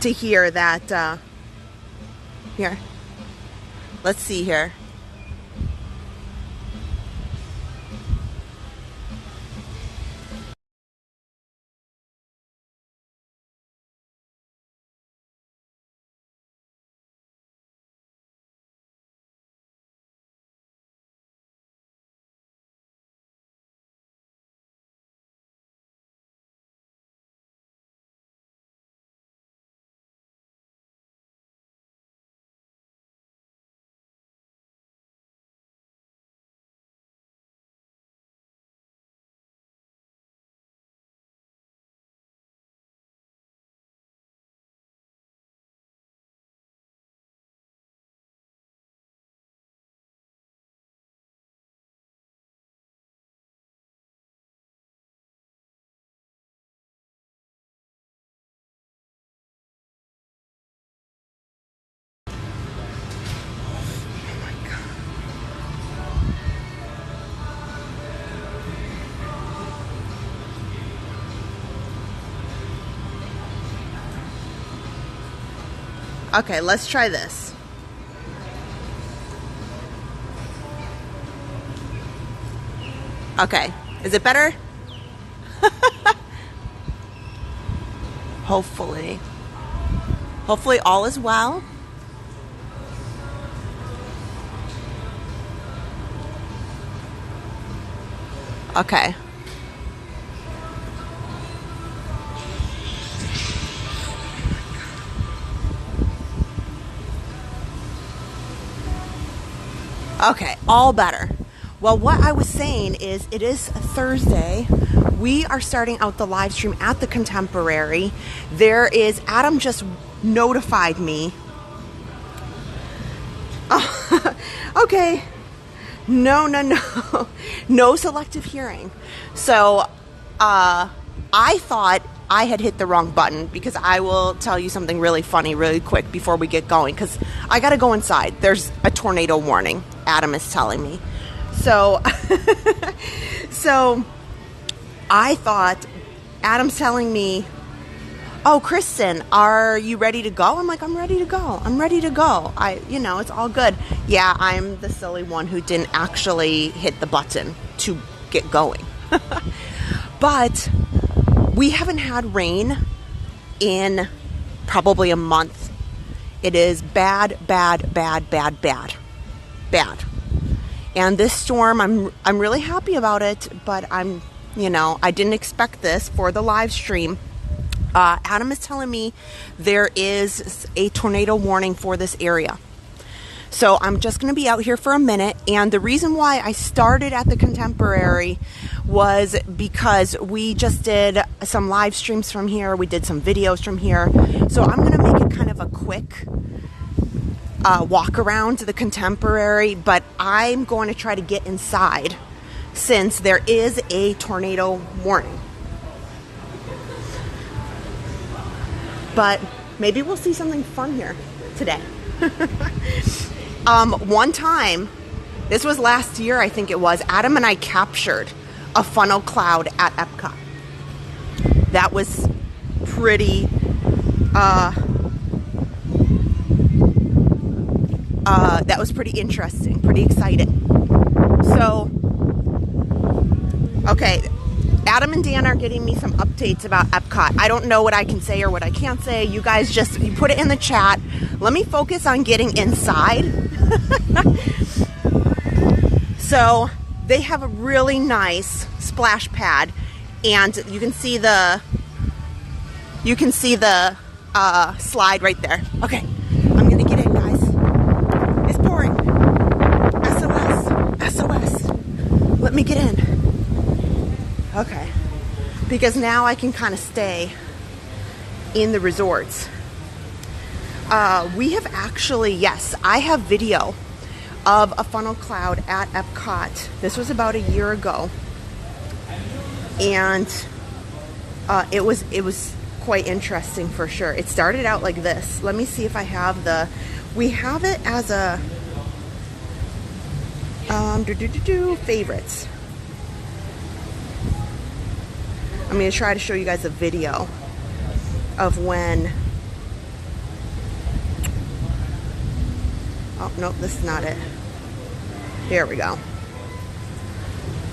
to hear that. Here, let's see here. Okay, let's try this. Okay, is it better? Hopefully. Hopefully all is well. Okay. Okay, all better. Well, what I was saying is it is Thursday. We are starting out the live stream at the Contemporary. There is, Adam just notified me. Oh, okay. No. No selective hearing. So, I thought I had hit the wrong button, because I will tell you something really funny really quick before we get going, because I got to go inside. There's a tornado warning, Adam is telling me. So, so I thought, Adam's telling me, oh, Kristen, are you ready to go? I'm like, I'm ready to go. I'm ready to go. It's all good. Yeah, I'm the silly one who didn't actually hit the button to get going. But we haven't had rain in probably a month. It is bad. And this storm, I'm really happy about it, but I didn't expect this for the live stream. Adam is telling me there is a tornado warning for this area. So I'm just going to be out here for a minute. And the reason why I started at the Contemporary was because we just did some live streams from here. We did some videos from here. So I'm going to make it kind of a quick walk around the Contemporary, but I'm going to try to get inside since there is a tornado warning. But maybe we'll see something fun here today. One time, this was last year, I think it was, Adam and I captured a funnel cloud at Epcot. That was pretty, that was pretty interesting, pretty exciting. So, okay, Adam and Dan are getting me some updates about Epcot. I don't know what I can say or what I can't say. You guys you put it in the chat. Let me focus on getting inside. So they have a really nice splash pad, and you can see the slide right there. Okay, I'm gonna get in, guys. It's pouring. SOS. Let me get in. Okay, because now I can kind of stay in the resorts. We have actually, yes, I have video of a funnel cloud at Epcot. This was about a year ago, and it was quite interesting for sure. It started out like this. Let me see if I have we have it as a favorites. I'm going to try to show you guys a video of when Oh, no, this is not it. Here we go.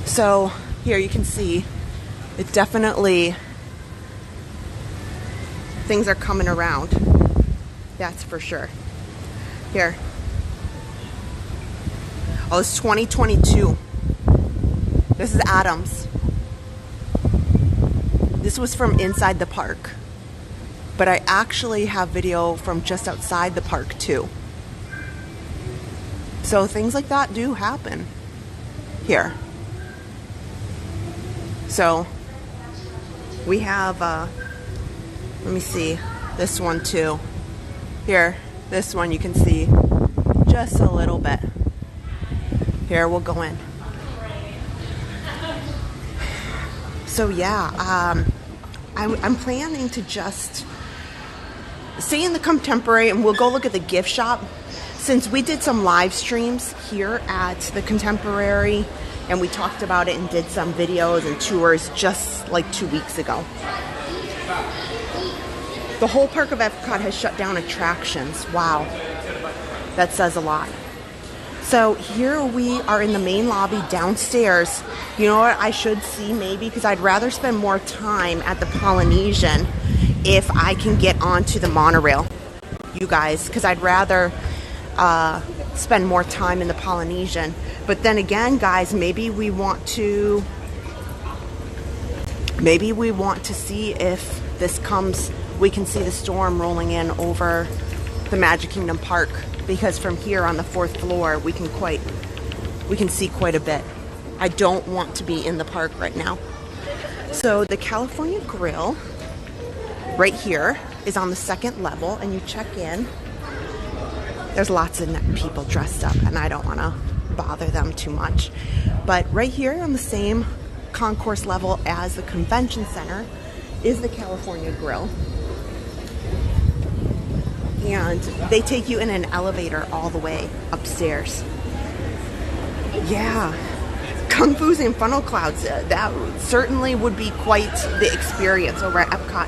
So here you can see it definitely, things are coming around. That's for sure. Here. Oh, it's 2022. This is Adams. This was from inside the park. But I actually have video from just outside the park too. So things like that do happen here. So we have, let me see, this one too. Here, this one you can see just a little bit. Here, we'll go in. So yeah, I'm planning to just stay in the Contemporary, and we'll go look at the gift shop. Since we did some live streams here at the Contemporary, and we talked about it and did some videos and tours just like 2 weeks ago. The whole park of Epcot has shut down attractions. Wow, that says a lot. So here we are in the main lobby downstairs. You know what I should see maybe, because I'd rather spend more time at the Polynesian if I can get onto the monorail, you guys, because I'd rather spend more time in the Polynesian. But then again, guys, maybe we want to see if this comes, we can see the storm rolling in over the Magic Kingdom Park, because from here on the 4th floor we can see quite a bit. I don't want to be in the park right now. So the California Grill right here is on the 2nd level, and you check in. There's lots of people dressed up, and I don't want to bother them too much. But right here on the same concourse level as the convention center is the California Grill. And they take you in an elevator all the way upstairs. Yeah. Kung Fu's and Funnel Clouds, that certainly would be quite the experience over at Epcot.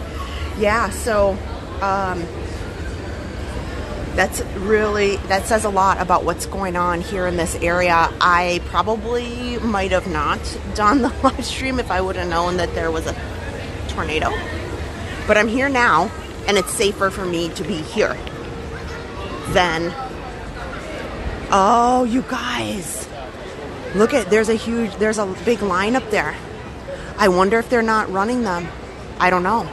Yeah, so that says a lot about what's going on here in this area. I probably might have not done the live stream if I would have known that there was a tornado. But I'm here now, and it's safer for me to be here than... Oh, you guys, look at, there's a big line up there. I wonder if they're not running them. I don't know.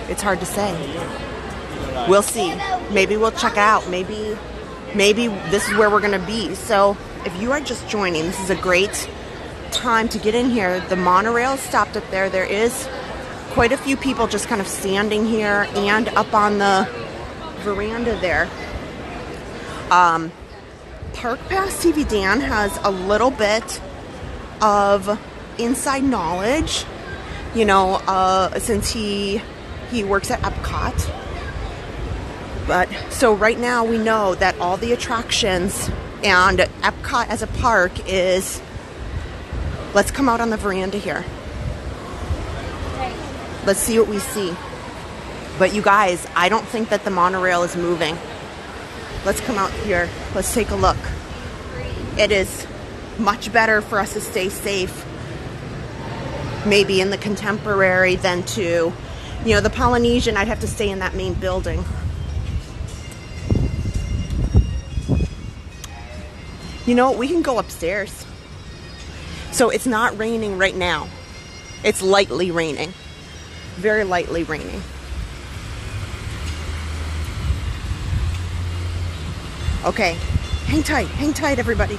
It's hard to say. We'll see. Maybe we'll check out. Maybe this is where we're gonna be. So if you are just joining, this is a great time to get in here. The monorail stopped up there. There is quite a few people just kind of standing here and up on the veranda there. Park Pass TV Dan has a little bit of inside knowledge, you know, since he works at Epcot. But so right now we know that all the attractions and Epcot as a park is, let's come out on the veranda here. Let's see what we see. But you guys, I don't think that the monorail is moving. Let's come out here. Let's take a look. It is much better for us to stay safe maybe in the Contemporary than to, you know, the Polynesian. I'd have to stay in that main building. You know, we can go upstairs. So it's not raining right now. It's lightly raining. Very lightly raining. Okay, hang tight everybody.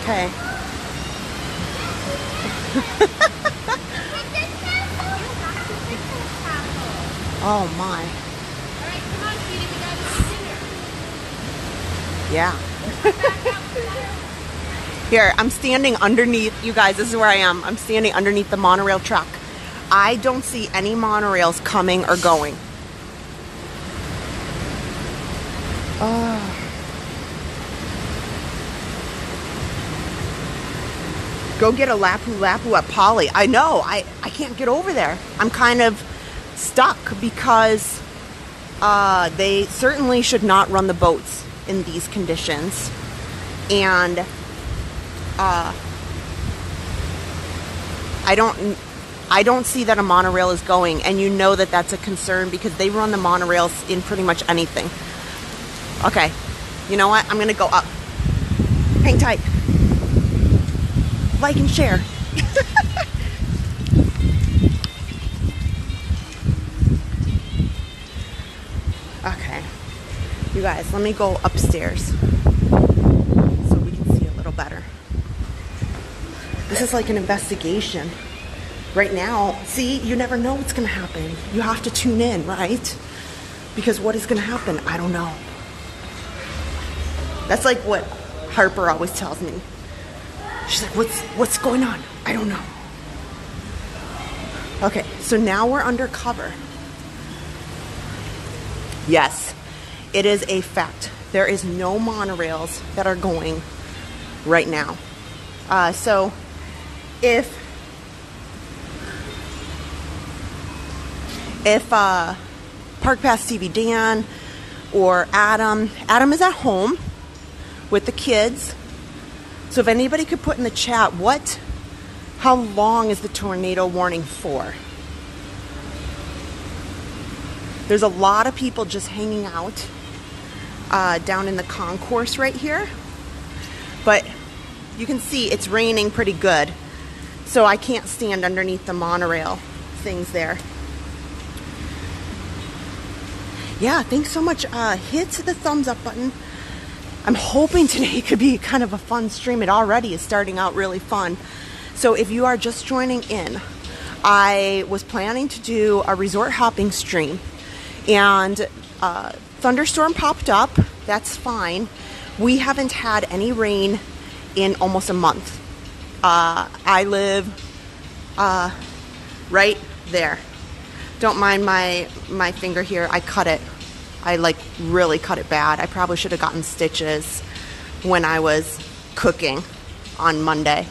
Okay. Oh my. Alright, come on, sweetie, we gotta go to dinner. Yeah. Here, I'm standing underneath, you guys, this is where I am. I'm standing underneath the monorail track. I don't see any monorails coming or going. Go get a Lapu Lapu at Poly. I know, I can't get over there. I'm kind of stuck because they certainly should not run the boats in these conditions. And I don't see that a monorail is going, and you know that that's a concern because they run the monorails in pretty much anything. Okay, you know what? I'm gonna go up. Hang tight. Like and share. Okay, you guys, let me go upstairs so we can see a little better. This is like an investigation. Right now, see, you never know what's gonna happen. You have to tune in, right? Because what is gonna happen? I don't know. That's like what Harper always tells me. She's like, what's going on? I don't know. Okay, so now we're undercover. Yes, it is a fact. There is no monorails that are going right now. So if Park Pass TV Dan or Adam is at home with the kids. So if anybody could put in the chat, how long is the tornado warning for? There's a lot of people just hanging out down in the concourse right here. But you can see it's raining pretty good. So I can't stand underneath the monorail things there. Yeah, thanks so much. Hit the thumbs up button. I'm hoping today could be kind of a fun stream. It already is starting out really fun. So if you are just joining in, I was planning to do a resort hopping stream, and thunderstorm popped up. That's fine. We haven't had any rain in almost a month. I live right there. Don't mind my finger here. I cut it. I like really cut it bad. I probably should have gotten stitches when I was cooking on Monday.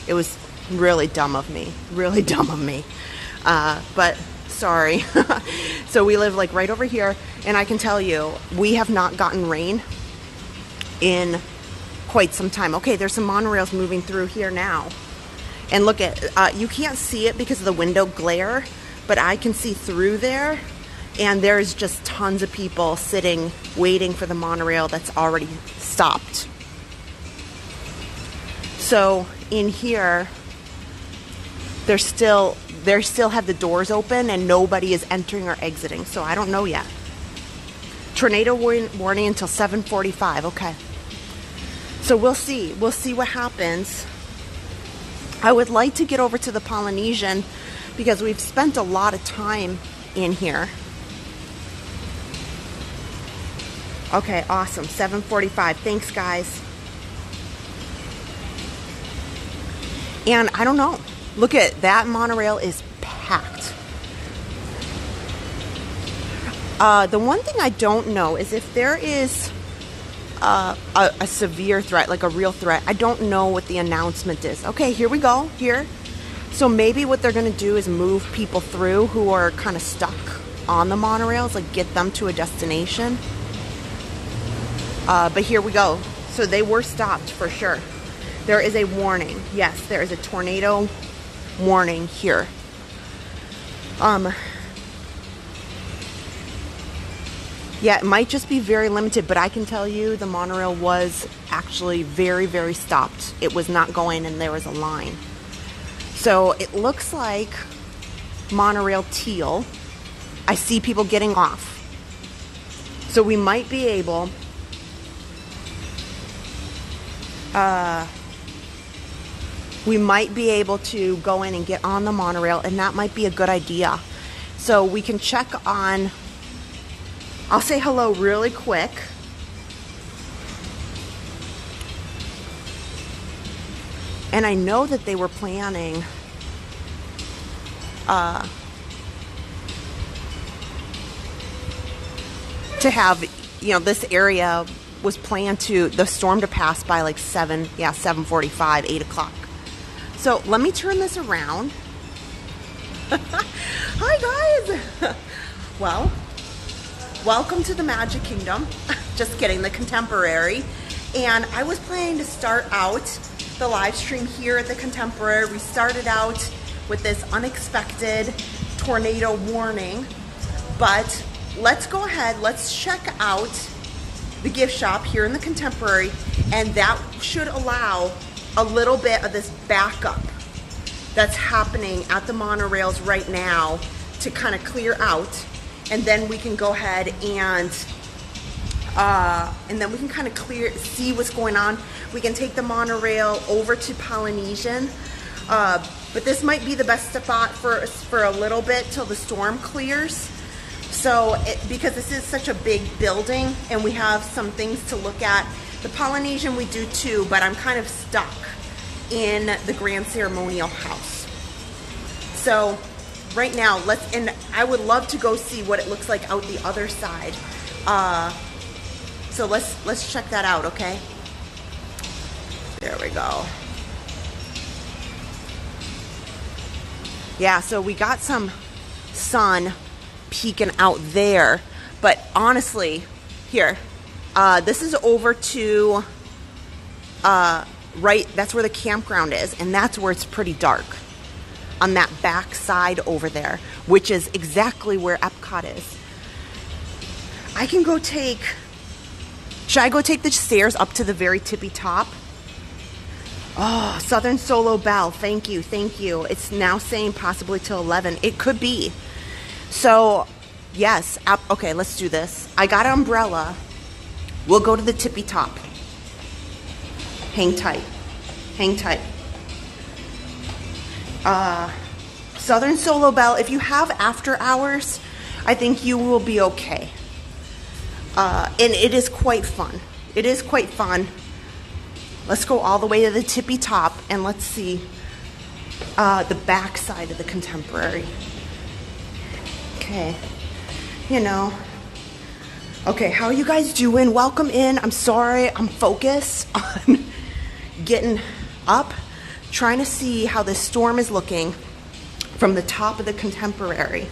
It was really dumb of me. Really dumb of me. But sorry. So we live like right over here, and I can tell you, we have not gotten rain in quite some time. Okay, there's some monorails moving through here now. And look at, you can't see it because of the window glare, but I can see through there, and there's just tons of people sitting, waiting for the monorail that's already stopped. So in here, they still have the doors open and nobody is entering or exiting. So I don't know yet. Tornado warning until 7:45. Okay. So we'll see. We'll see what happens. I would like to get over to the Polynesian because we've spent a lot of time in here. Okay, awesome. 7:45. Thanks, guys. And I don't know. Look at that, monorail is packed. The one thing I don't know is if there is a severe threat, like a real threat. I don't know what the announcement is. Okay, here we go. Here. So maybe what they're going to do is move people through who are kind of stuck on the monorails, like get them to a destination. But here we go. So they were stopped for sure. There is a warning. Yes, there is a tornado warning here. Yeah, it might just be very limited, but I can tell you the monorail was actually very, very stopped. It was not going, and there was a line. So it looks like monorail teal. I see people getting off. So we might be able to go in and get on the monorail, and that might be a good idea. So we can check on, I'll say hello really quick. And I know that they were planning to have, you know, this area was planned to, the storm to pass by like 7:45, 8 o'clock. So let me turn this around. Hi guys. Well, welcome to the Magic Kingdom. Just kidding, the Contemporary. And I was planning to start out the live stream here at the Contemporary. We started out with this unexpected tornado warning, but let's go ahead, let's check out the gift shop here in the Contemporary, and that should allow a little bit of this backup that's happening at the monorails right now to kind of clear out, and then we can go ahead and then we can kind of see what's going on. We can take the monorail over to Polynesian, but this might be the best spot for a little bit till the storm clears. So, because this is such a big building and we have some things to look at. The Polynesian we do too, but I'm kind of stuck in the Grand Ceremonial House. So, right now, and I would love to go see what it looks like out the other side. So let's check that out, okay? There we go. Yeah, so we got some sun peeking out there, but honestly, here, this is over to right, that's where the campground is, and that's where it's pretty dark on that back side over there, which is exactly where Epcot is. I can go should I go take the stairs up to the very tippy top? Oh, Southern Solo Bell, thank you, thank you. It's now saying possibly till 11. It could be. So, yes, okay, let's do this. I got an umbrella. We'll go to the tippy top. Hang tight. Hang tight. Southern Solo Bell, if you have after hours, I think you will be okay. And it is quite fun. It is quite fun. Let's go all the way to the tippy top and let's see the back side of the Contemporary. Okay, you know. Okay, how are you guys doing? Welcome in. I'm sorry, I'm focused on getting up, trying to see how this storm is looking from the top of the Contemporary.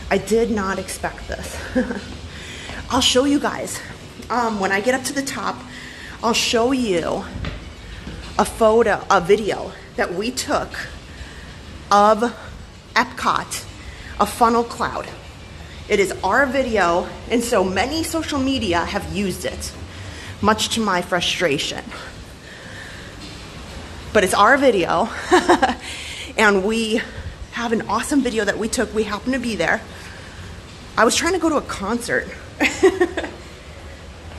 I did not expect this. I'll show you guys. When I get up to the top, I'll show you a video that we took of Epcot, a funnel cloud. It is our video, and so many social media have used it, much to my frustration. But it's our video, and we have an awesome video that we took. We happened to be there. I was trying to go to a concert,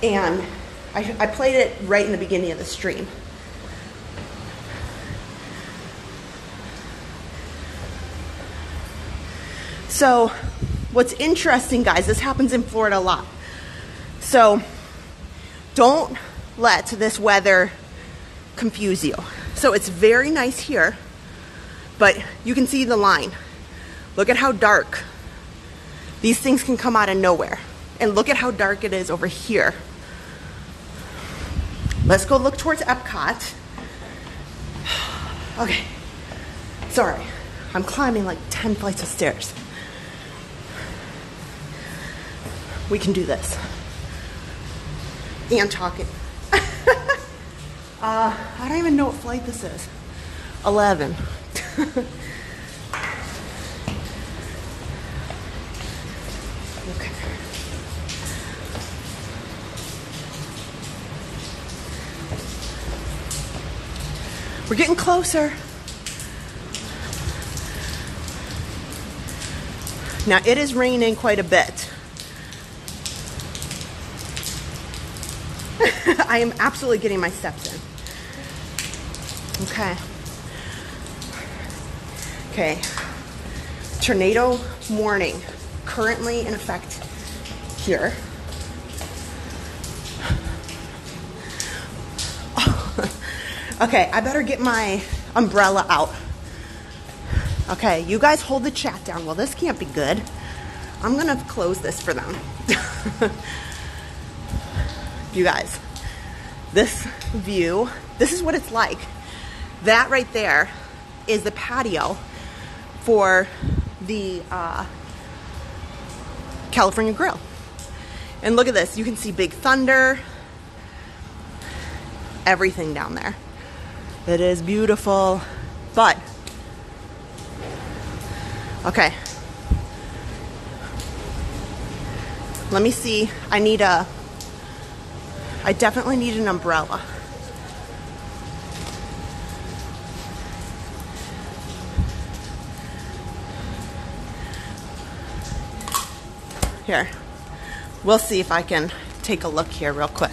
and I played it right in the beginning of the stream. So, what's interesting, guys, this happens in Florida a lot. So, don't let this weather confuse you. So, it's very nice here, but you can see the line. Look at how dark. These things can come out of nowhere. And look at how dark it is over here. Let's go look towards Epcot. Okay, sorry. I'm climbing like 10 flights of stairs. We can do this. And talking. I don't even know what flight this is. 11. Okay. We're getting closer. Now it is raining quite a bit. I am absolutely getting my steps in. Okay. Okay. Tornado warning currently in effect here. Okay, I better get my umbrella out. Okay, you guys hold the chat down. Well, this can't be good. I'm gonna close this for them. You guys, this view, this is what it's like. That right there is the patio for the California Grill. And look at this, you can see Big Thunder, everything down there. It is beautiful, but, okay. Let me see, I definitely need an umbrella. Here, we'll see if I can take a look here real quick.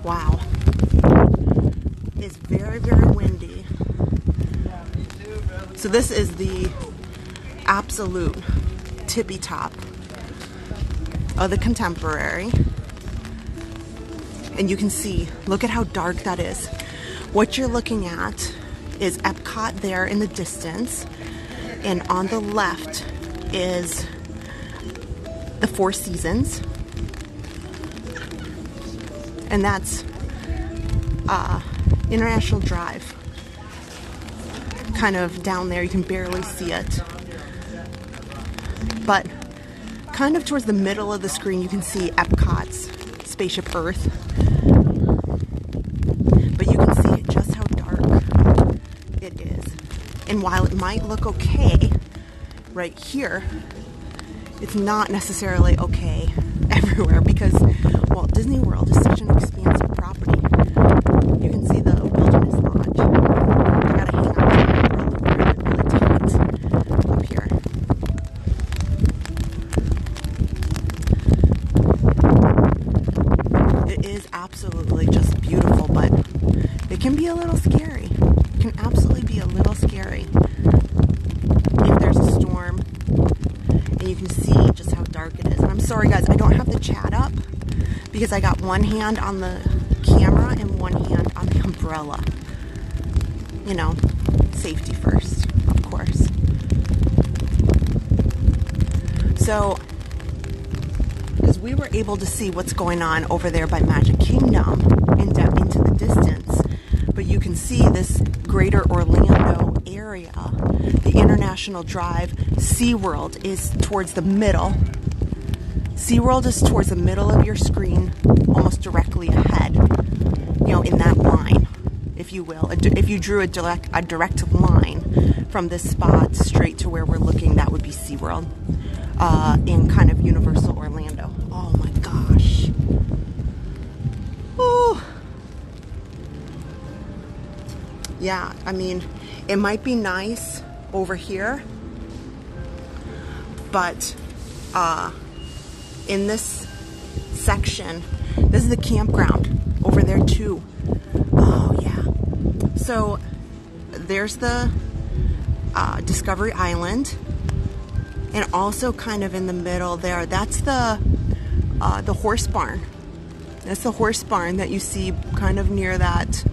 Wow. It's very, very windy. So this is the absolute tippy top of the Contemporary. And you can see, look at how dark that is. What you're looking at is Epcot there in the distance. And on the left is the Four Seasons. And that's International Drive. Kind of down there, you can barely see it. But kind of towards the middle of the screen, you can see Epcot's Spaceship Earth. But you can see just how dark it is. And while it might look okay right here, it's not necessarily okay everywhere because, well, Disney World is such an expansive property. You can see the Wilderness Lodge. I gotta hang on to the umbrella really tight up here. It is absolutely just beautiful, but it can be a little scary. It can absolutely be a little scary if there's a storm and you can see just how dark it is. And I'm sorry guys, I don't have the chat up because I got one hand on the camera and one hand on the umbrella. You know, safety first, of course. So, because we were able to see what's going on over there by Magic Kingdom into the distance, but you can see this greater Orlando area, the International Drive. SeaWorld is towards the middle. SeaWorld is towards the middle of your screen, almost directly ahead, you know, in that line, if you will. If you drew a direct line from this spot straight to where we're looking, that would be SeaWorld in kind of Universal Orlando. Oh my gosh. Ooh. Yeah, I mean, it might be nice over here, but in this section, this is the campground over there too. Oh yeah. So there's the Discovery Island, and also kind of in the middle there, that's the horse barn. That's the horse barn that you see kind of near that.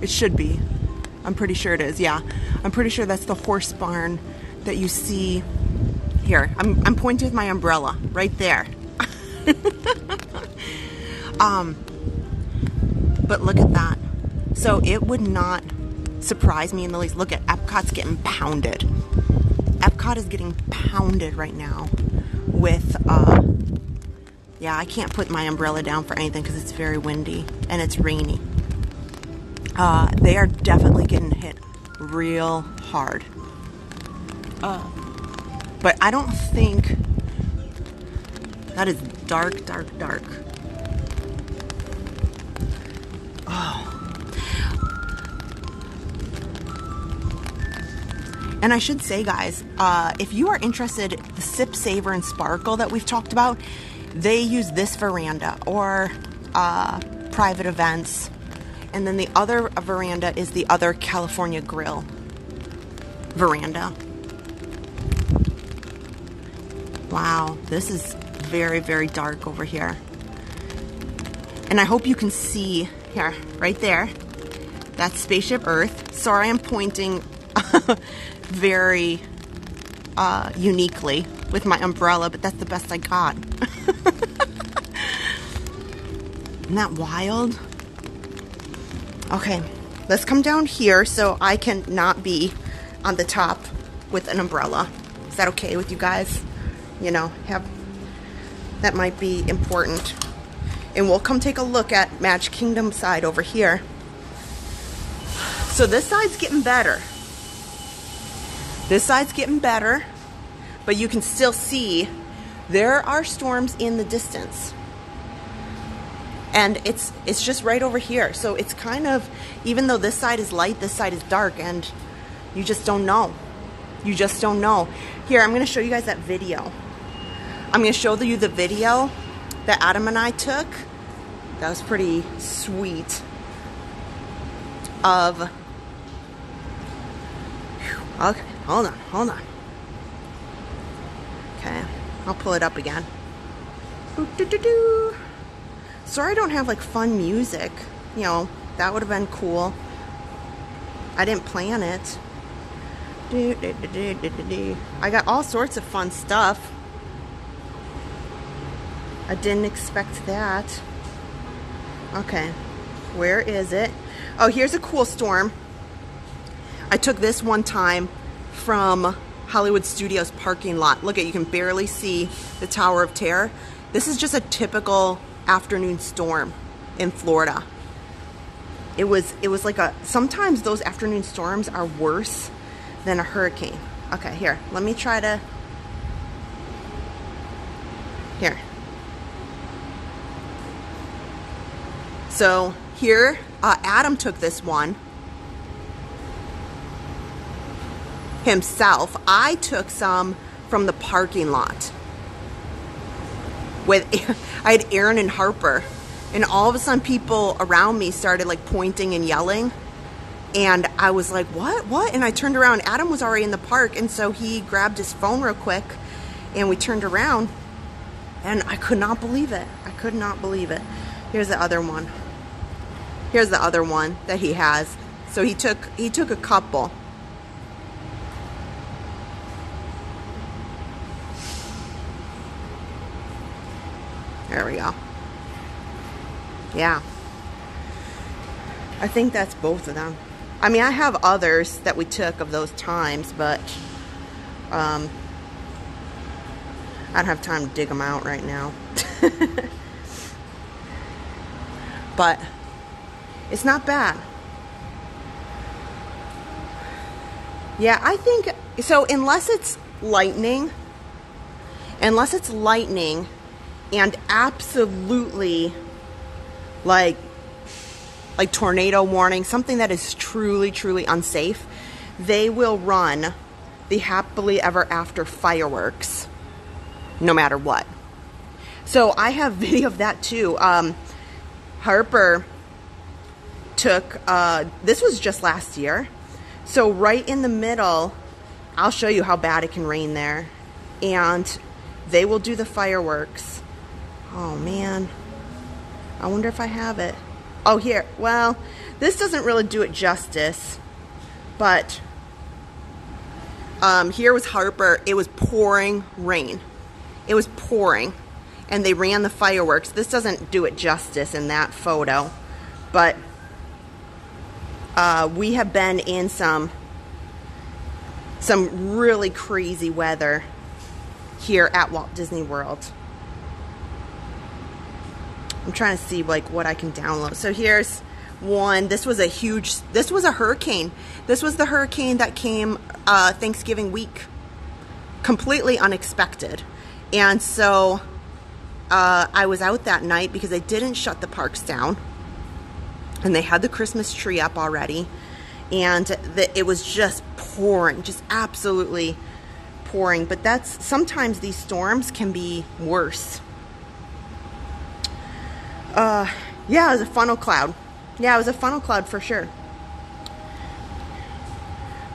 It should be. I'm pretty sure it is. Yeah, I'm pretty sure that's the horse barn that you see here. I'm pointing with my umbrella right there. But look at that. So it would not surprise me in the least. Look at Epcot's getting pounded. Epcot is getting pounded right now with yeah, I can't put my umbrella down for anything because it's very windy and it's rainy. They are definitely getting hit real hard. But I don't think that is dark, dark, dark. Oh. And I should say, guys, if you are interested, the Sip, Savor, and Sparkle that we've talked about, they use this veranda or private events. And then the other veranda is the other California Grill veranda. Wow, this is very, very dark over here. And I hope you can see here, right there, that's Spaceship Earth. Sorry, I'm pointing very uniquely with my umbrella, but that's the best I got. Isn't that wild? Okay, let's come down here so I can not be on the top with an umbrella. Is that okay with you guys? You know, that might be important. And we'll come take a look at Magic Kingdom side over here. So this side's getting better. This side's getting better, but you can still see there are storms in the distance. And it's just right over here. So it's kind of, even though this side is light, this side is dark, and you just don't know. You just don't know. Here, I'm gonna show you guys that video. I'm gonna show you the video that Adam and I took. That was pretty sweet. Okay, hold on. Okay, I'll pull it up again. Sorry I don't have like fun music. You know, that would have been cool. I didn't plan it. I got all sorts of fun stuff. I didn't expect that. Okay, where is it? Oh, here's a cool storm. I took this one time from Hollywood Studios parking lot. Look at, you can barely see the Tower of Terror. This is just a typical afternoon storm in Florida. It was like sometimes those afternoon storms are worse than a hurricane. Okay, here, let me try to, here. So here, Adam took this one himself. I took some from the parking lot. I had Aaron and Harper, and all of a sudden people around me started like pointing and yelling, and I was like, what? And I turned around. Adam was already in the park, and so he grabbed his phone real quick, and we turned around, and I could not believe it. I could not believe it. Here's the other one. Here's the other one that he has. So he took a couple. There we go. Yeah. I think that's both of them. I mean, I have others that we took of those times, but I don't have time to dig them out right now. But it's not bad. Yeah, I think so. Unless it's lightning and absolutely like tornado warning, something that is truly unsafe, they will run the happily ever after fireworks no matter what. So I have video of that too. Harper took, this was just last year. So right in the middle, I'll show you how bad it can rain there. And they will do the fireworks. Oh man, I wonder if I have it. Oh, here, well, this doesn't really do it justice, but here was Harper. It was pouring rain. It was pouring, and they ran the fireworks. This doesn't do it justice in that photo, but we have been in some really crazy weather here at Walt Disney World. I'm trying to see like what I can download. So here's one. This was a hurricane. This was the hurricane that came Thanksgiving week. Completely unexpected. And so I was out that night because they didn't shut the parks down. And they had the Christmas tree up already. And it was just pouring, just absolutely pouring. But sometimes these storms can be worse. Yeah, it was a funnel cloud. Yeah, it was a funnel cloud for sure.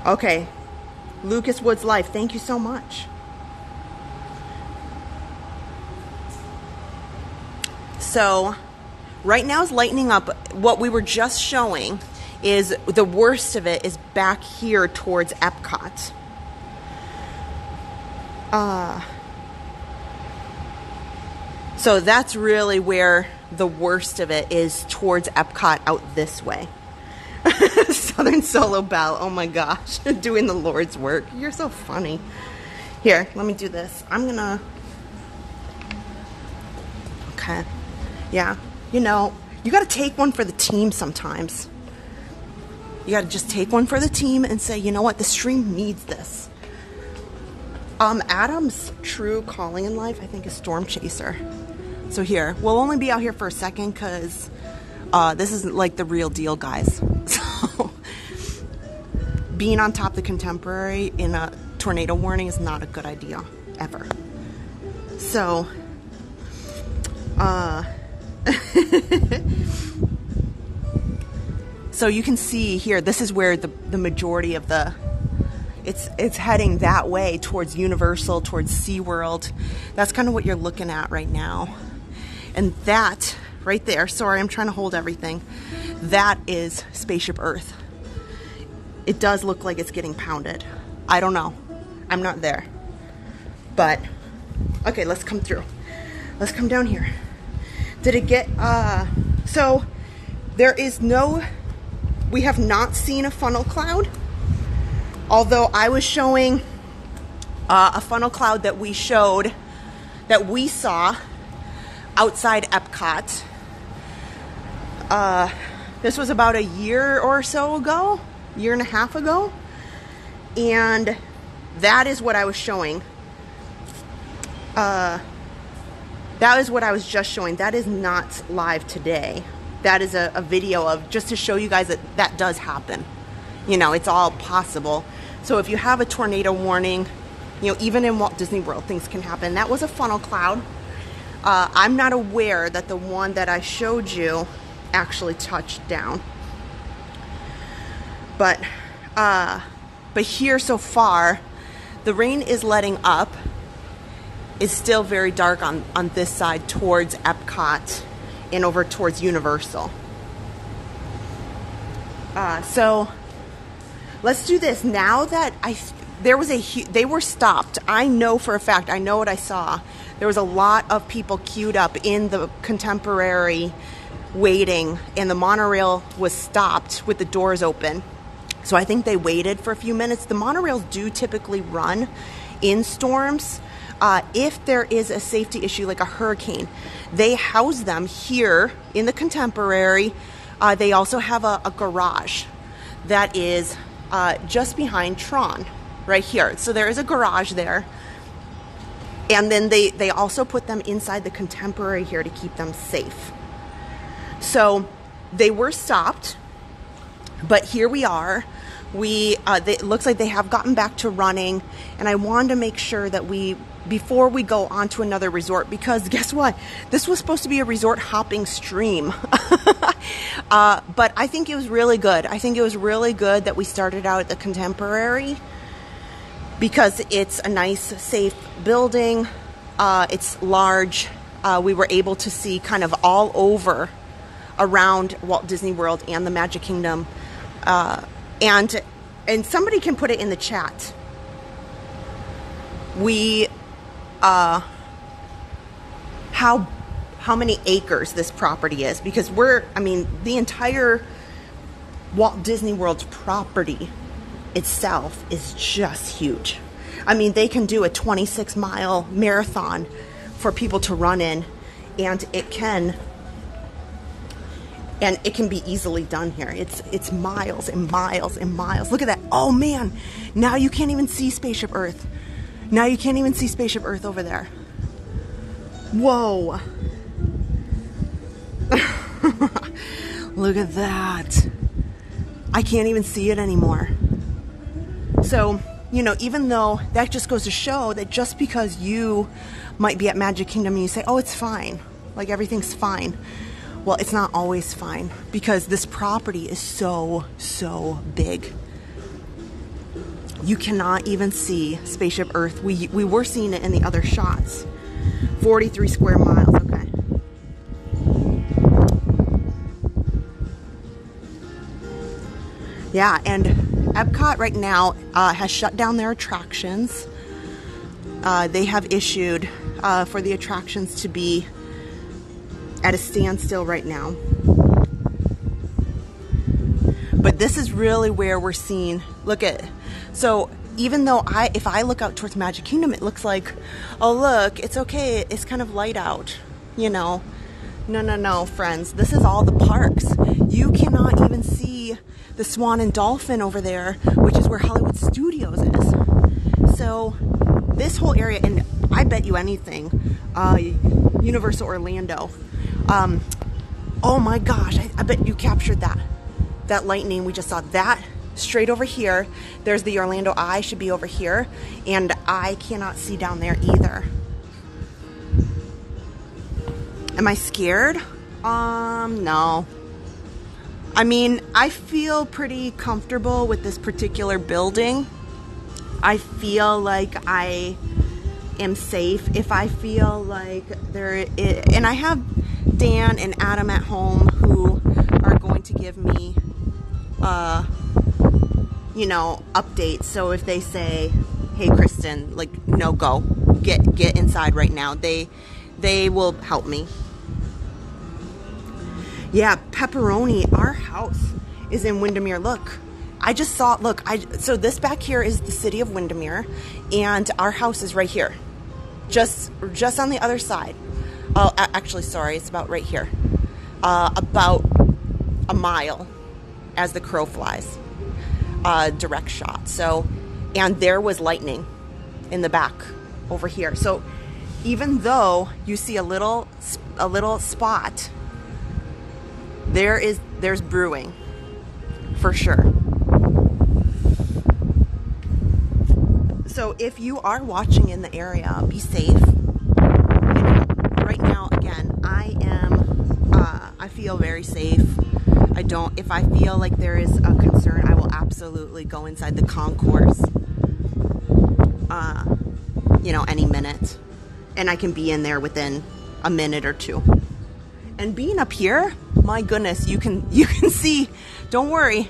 Okay. Lucas Woods Life, thank you so much. So, right now is lightening up. What we were just showing is the worst of it is back here towards Epcot. So that's really where the worst of it is, towards Epcot out this way. Southern Solo Bell, oh my gosh, doing the Lord's work. You're so funny. Here, let me do this. I'm gonna, okay, yeah, you know, you gotta take one for the team sometimes. You gotta just take one for the team and say, you know what, the stream needs this. Adam's true calling in life, I think, is Storm Chaser. So here, we'll only be out here for a second because this isn't like the real deal, guys. So being on top of the Contemporary in a tornado warning is not a good idea, ever. So, so you can see here, this is where the majority of the, it's heading that way towards Universal, towards SeaWorld. That's kind of what you're looking at right now. And that right there, sorry, I'm trying to hold everything. That is Spaceship Earth. It does look like it's getting pounded. I don't know. I'm not there. But, okay, let's come through. Let's come down here. Did it get, so there is no, we have not seen a funnel cloud. Although I was showing a funnel cloud that we showed, that we saw outside Epcot. This was about a year or so ago, year and a half ago. And that is what I was showing. That is what I was just showing. That is not live today. That is a video of, just to show you guys that that does happen. You know, it's all possible. So if you have a tornado warning, you know, even in Walt Disney World, things can happen. That was a funnel cloud. I'm not aware that the one that I showed you actually touched down. But here so far, the rain is letting up. It's still very dark on this side towards Epcot and over towards Universal. So let's do this. Now that they were stopped. I know for a fact, I know what I saw. There was a lot of people queued up in the Contemporary waiting, and the monorail was stopped with the doors open. So I think they waited for a few minutes. The monorails do typically run in storms. If there is a safety issue like a hurricane, they house them here in the Contemporary. They also have a garage that is just behind Tron, right here. So there is a garage there. And then they also put them inside the Contemporary here to keep them safe. So they were stopped, but here we are. It looks like they have gotten back to running, and I wanted to make sure that before we go on to another resort, because guess what? This was supposed to be a resort hopping stream. But I think it was really good. I think it was really good that we started out at the Contemporary, because it's a nice, safe building. It's large. We were able to see kind of all over around Walt Disney World and the Magic Kingdom. And somebody can put it in the chat. How many acres this property is, because the entire Walt Disney World's property itself is just huge. I mean, they can do a 26-mile marathon for people to run in, and it can be easily done here. It's miles and miles and miles. Look at that. Oh man, now you can't even see Spaceship Earth. Now you can't even see Spaceship Earth over there. Whoa. Look at that. I can't even see it anymore. So, you know, even though that just goes to show that just because you might be at Magic Kingdom and you say, oh, it's fine, like everything's fine. Well, it's not always fine, because this property is so, so big. You cannot even see Spaceship Earth. We were seeing it in the other shots. 43 square miles, okay. Yeah, and Epcot right now has shut down their attractions. they have issued for the attractions to be at a standstill right now. But this is really where we're seeing, look at, so even though if I look out towards Magic Kingdom, it looks like, oh look, it's okay, it's kind of light out, you know. No, friends, this is all the parks. You cannot even see the Swan and Dolphin over there, which is where Hollywood Studios is. So this whole area, and I bet you anything, Universal Orlando, oh my gosh, I bet you captured that lightning we just saw. That straight over here, there's the Orlando Eye, should be over here, and I cannot see down there either. Am I scared? No. I mean, I feel pretty comfortable with this particular building. I feel like I am safe. If I feel like and I have Dan and Adam at home who are going to give me, you know, updates. So if they say, hey, Kristen, like, no, go, get inside right now, they will help me. Yeah, Pepperoni, our house is in Windermere. Look, I just saw, look, so this back here is the city of Windermere, and our house is right here, just on the other side. Oh, actually, sorry, it's about right here, about a mile as the crow flies, direct shot. So, and there was lightning in the back over here. So even though you see a little spot, there's brewing for sure. So if you are watching in the area, be safe. You know, right now, again, I feel very safe. If I feel like there is a concern, I will absolutely go inside the concourse, you know, any minute. And I can be in there within a minute or two. And being up here, my goodness, you can see, don't worry,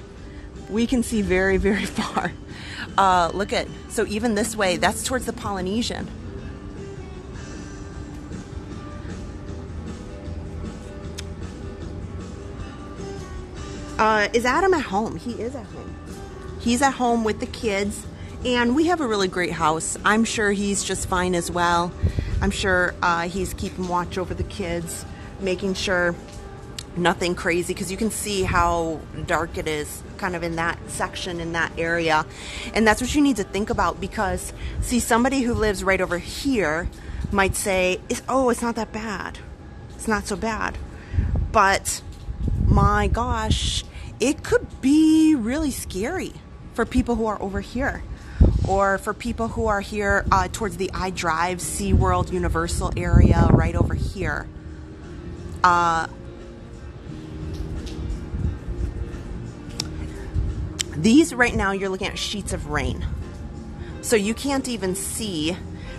we can see very, very far. Look at, so even this way, that's towards the Polynesian. Is Adam at home? He is at home. He's at home with the kids, and we have a really great house. I'm sure he's just fine as well. I'm sure he's keeping watch over the kids, making sure nothing crazy, because you can see how dark it is kind of in that section, in that area. And that's what you need to think about, because see, somebody who lives right over here might say, oh, it's not that bad. It's not so bad. But my gosh, it could be really scary for people who are over here, or for people who are here towards the iDrive, SeaWorld, Universal area right over here. These right now, you're looking at sheets of rain. So you can't even see.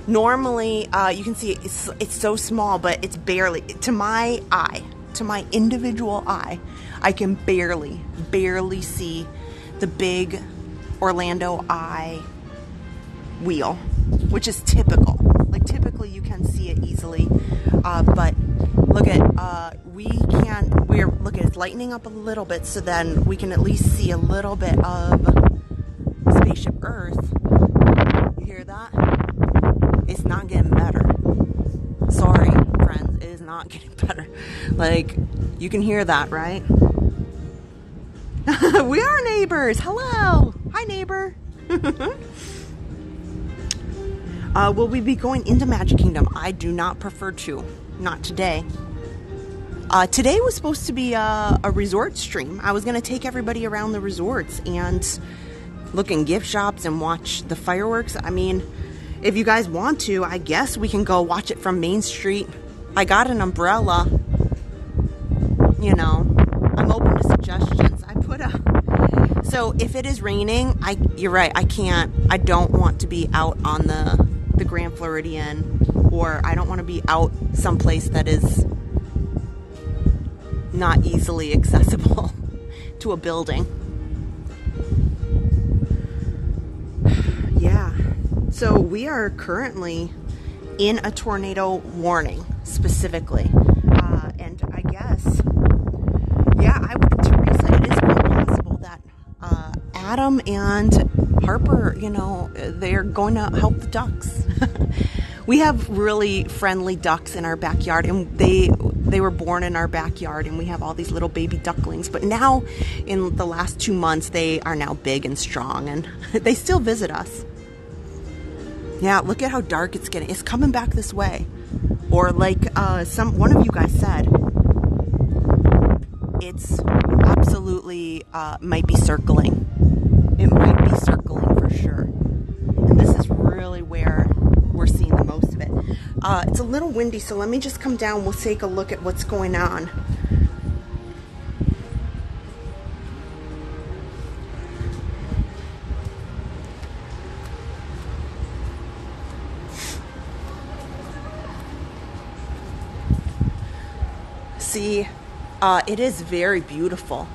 Normally, you can see it's so small, but it's barely, to my eye, to my individual eye, I can barely see the big Orlando Eye wheel, which is typical. Like, typically you can see it easily, but look at, look at, it's lightening up a little bit, so then we can at least see a little bit of Spaceship Earth. You hear that? It's not getting better. Sorry, friends, it is not getting better. Like, you can hear that, right? We are neighbors. Hello. Hi, neighbor. Will we be going into Magic Kingdom? I do not prefer to. Not today. Today was supposed to be a resort stream. I was going to take everybody around the resorts and look in gift shops and watch the fireworks. I mean, if you guys want to, I guess we can go watch it from Main Street. I got an umbrella. You know, I'm open to suggestions. I put so if it is raining, you're right, I don't want to be out on the Grand Floridian, or I don't want to be out someplace that is not easily accessible to a building. Yeah. So we are currently in a tornado warning, specifically. And I guess, yeah, Teresa, it is quite possible that Adam and Harper, you know, they're going to help the ducks. We have really friendly ducks in our backyard, and they were born in our backyard, and we have all these little baby ducklings. But now, in the last 2 months, they are now big and strong, and they still visit us. Yeah, look at how dark it's getting. It's coming back this way. Or like one of you guys said, it's absolutely might be circling. It might be circling for sure. And this is really where we're seeing the most of it. It's a little windy, so let me just come down. We'll take a look at what's going on. See, it is very beautiful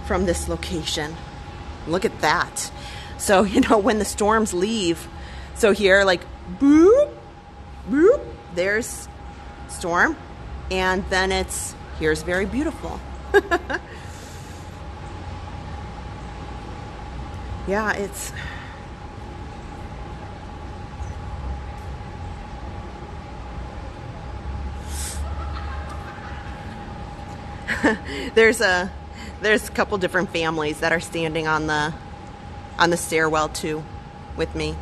from this location. Look at that. So, you know, when the storms leave, so here, like, boop, boop, there's storm, and then here's very beautiful. Yeah, it's... There's a couple different families that are standing on the stairwell too with me.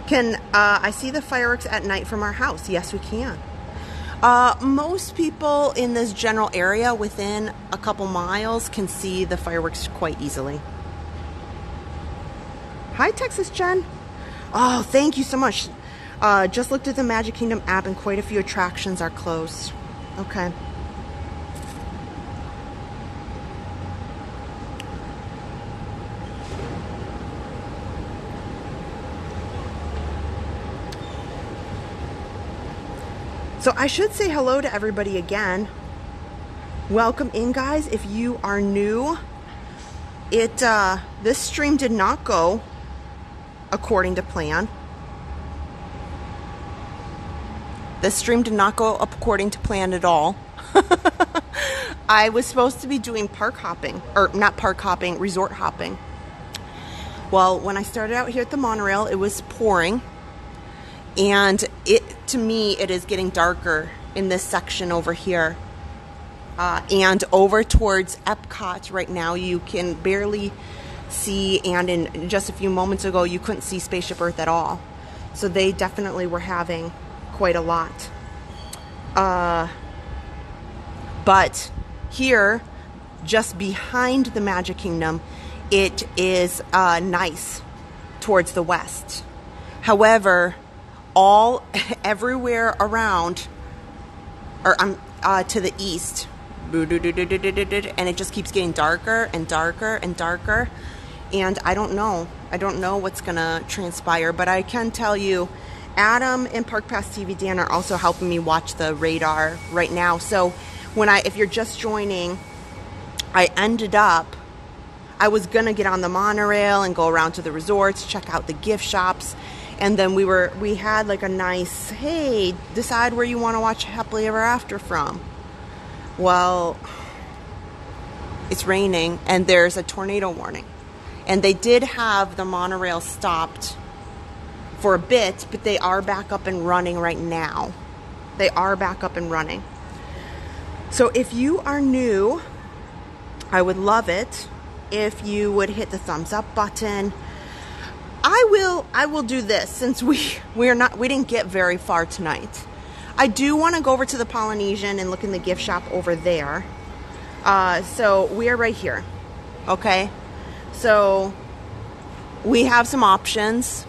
Can I see the fireworks at night from our house? Yes, we can. Most people in this general area within a couple miles can see the fireworks quite easily. Hi, Texas Jen. Oh, thank you so much. Just looked at the Magic Kingdom app and quite a few attractions are closed. Okay. So I should say hello to everybody again. Welcome in, guys. If you are new, this stream did not go according to plan. This stream did not go up according to plan at all. I was supposed to be doing park hopping, or not park hopping, resort hopping. Well, when I started out here at the monorail, it was pouring, and to me, it is getting darker in this section over here. And over towards Epcot right now, you can barely see, and in just a few moments ago, you couldn't see Spaceship Earth at all. So they definitely were having quite a lot. But here, just behind the Magic Kingdom, it is nice towards the west. However, everywhere around, or to the east, and it just keeps getting darker and darker and darker. And I don't know what's gonna transpire, but I can tell you, Adam and Park Pass TV Dan are also helping me watch the radar right now. So if you're just joining, I was gonna get on the monorail and go around to the resorts, check out the gift shops, and then we had like a nice, hey, decide where you want to watch Happily Ever After from. Well, it's raining and there's a tornado warning, and they did have the monorail stopped for a bit, but they are back up and running right now. They are back up and running. So if you are new, I would love it if you would hit the thumbs up button. I will do this since we didn't get very far tonight. I do want to go over to the Polynesian and look in the gift shop over there. So we are right here. Okay. So we have some options.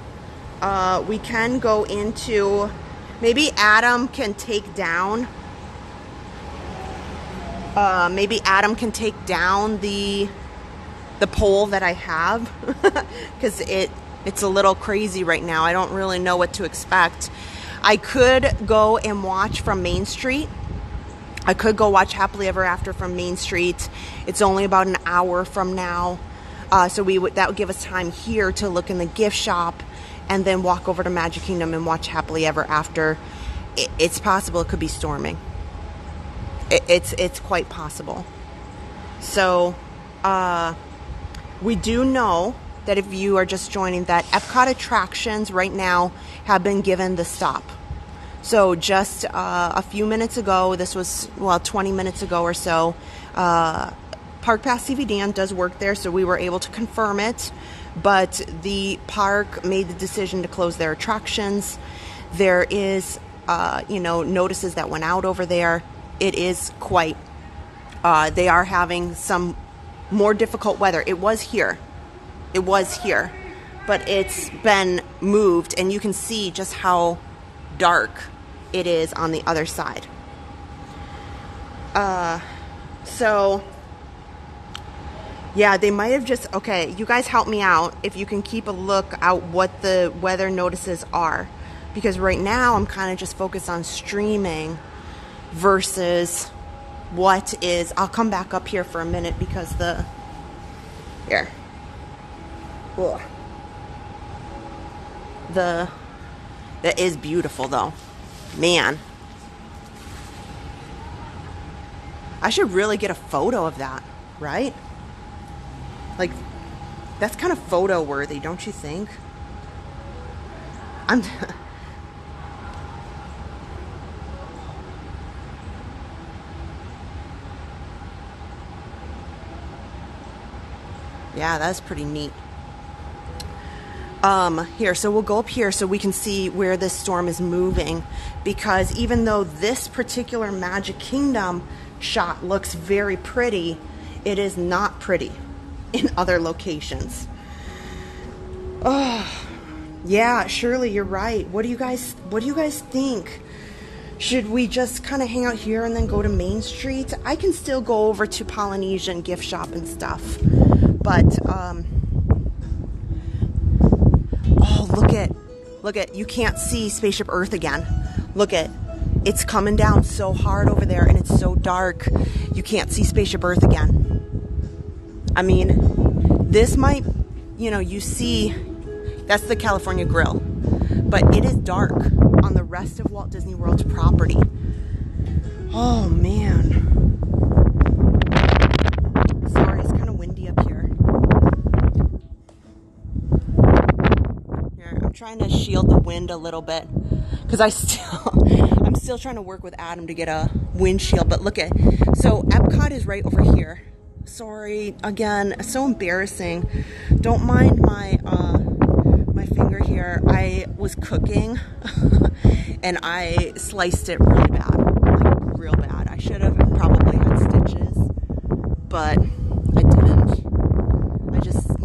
We can go into, maybe Adam can take down the pole that I have, because it's a little crazy right now. I don't really know what to expect. I could go and watch from Main Street. I could go watch Happily Ever After from Main Street. It's only about an hour from now. So that would give us time here to look in the gift shop and then walk over to Magic Kingdom and watch Happily Ever After. It's possible it could be storming. It's quite possible. So we do know that if you are just joining, that Epcot attractions right now have been given the stop. So just a few minutes ago, this was, well, 20 minutes ago or so, Park Pass CVDN does work there, so we were able to confirm it, but the park made the decision to close their attractions. There is, notices that went out over there. It is quite, they are having some more difficult weather. It was here, but it's been moved, and you can see just how dark it is on the other side. So yeah, they might have just, okay, you guys help me out if you can keep a look out what the weather notices are, because right now I'm kind of just focused on streaming versus what is, I'll come back up here for a minute because here. Ugh. That is beautiful though. Man. I should really get a photo of that, right? Like, that's kind of photo worthy, don't you think? Yeah, that's pretty neat. Here, so we'll go up here so we can see where this storm is moving, because even though this particular Magic Kingdom shot looks very pretty, it is not pretty in other locations. Oh, yeah, Shirley, you're right. What do you guys think? Should we just kind of hang out here and then go to Main Street? I can still go over to Polynesian gift shop and stuff, but oh, look at, you can't see Spaceship Earth again. Look at, it's coming down so hard over there, and it's so dark. You can't see Spaceship Earth again. I mean, this might, you see, that's the California Grill, but it is dark on the rest of Walt Disney World's property. Oh, man. Sorry, it's kind of windy up here. Here, I'm trying to shield the wind a little bit, because I'm still trying to work with Adam to get a windshield. But look at, so Epcot is right over here. Sorry, again, so embarrassing. Don't mind my my finger here. I was cooking and I sliced it really bad, like real bad. I should have probably had stitches, but I didn't. I just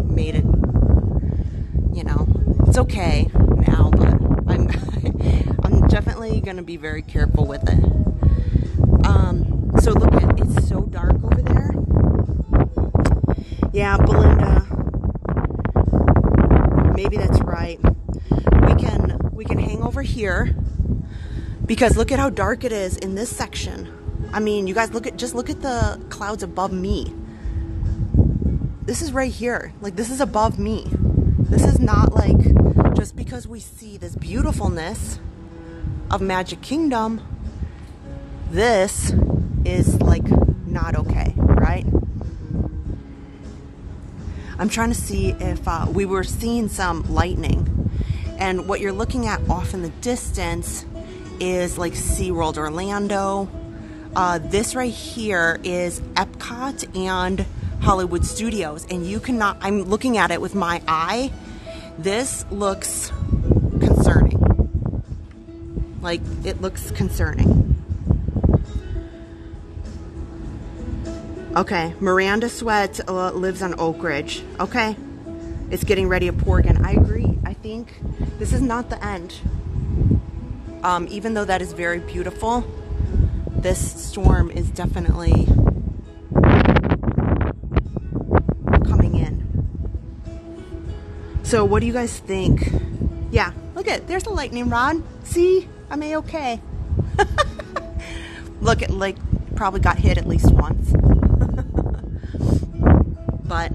made it, it's okay now, but I'm definitely gonna be very careful with it. So look at, it's so dark over there. Yeah, Belinda, maybe that's right. We can hang over here, because look at how dark it is in this section. I mean, you guys just look at the clouds above me. This is right here. Like, this is above me. This is not like, just because we see this beautifulness of Magic Kingdom, this is like not okay, right? I'm trying to see if we were seeing some lightning, and what you're looking at off in the distance is like SeaWorld Orlando. This right here is Epcot and Hollywood Studios, and you cannot, I'm looking at it with my eye. This looks concerning. Like, it looks concerning. Okay, Miranda Sweat lives on Oak Ridge. Okay, it's getting ready to pour again. I agree. I think this is not the end. Even though that is very beautiful, this storm is definitely coming in. So what do you guys think? Yeah, look at, there's a lightning rod. See, I'm A-okay. Look, it like probably got hit at least once. But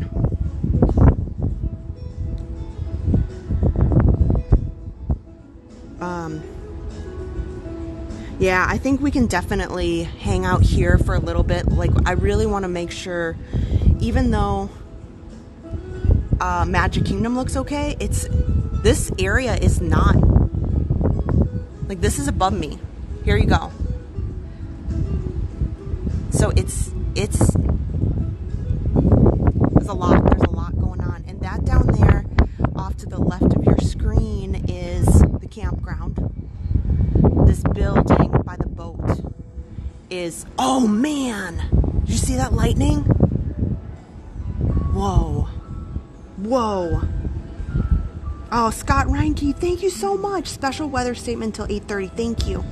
yeah, I think we can definitely hang out here for a little bit. Like, I really want to make sure, even though Magic Kingdom looks okay, this area is not, like, this is above me. Here you go. So there's a lot going on. And that down there off to the left of your screen is the campground. This building by the boat is, oh man, did you see that lightning? Whoa. Whoa. Oh, Scott Reinke, thank you so much. Special weather statement until 8:30. Thank you.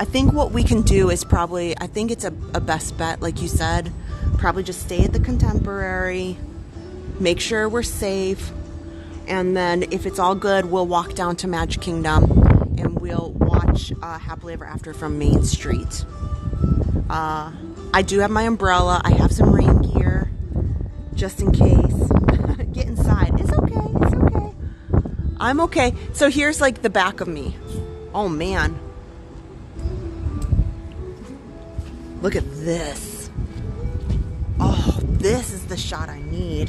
I think what we can do is probably, I think it's a best bet, like you said, probably just stay at the Contemporary, make sure we're safe, and then if it's all good, we'll walk down to Magic Kingdom and we'll watch Happily Ever After from Main Street. I do have my umbrella. I have some rain gear just in case. Get inside. It's okay. It's okay. I'm okay. So here's like the back of me. Oh man. Look at this. Oh, this is the shot I need.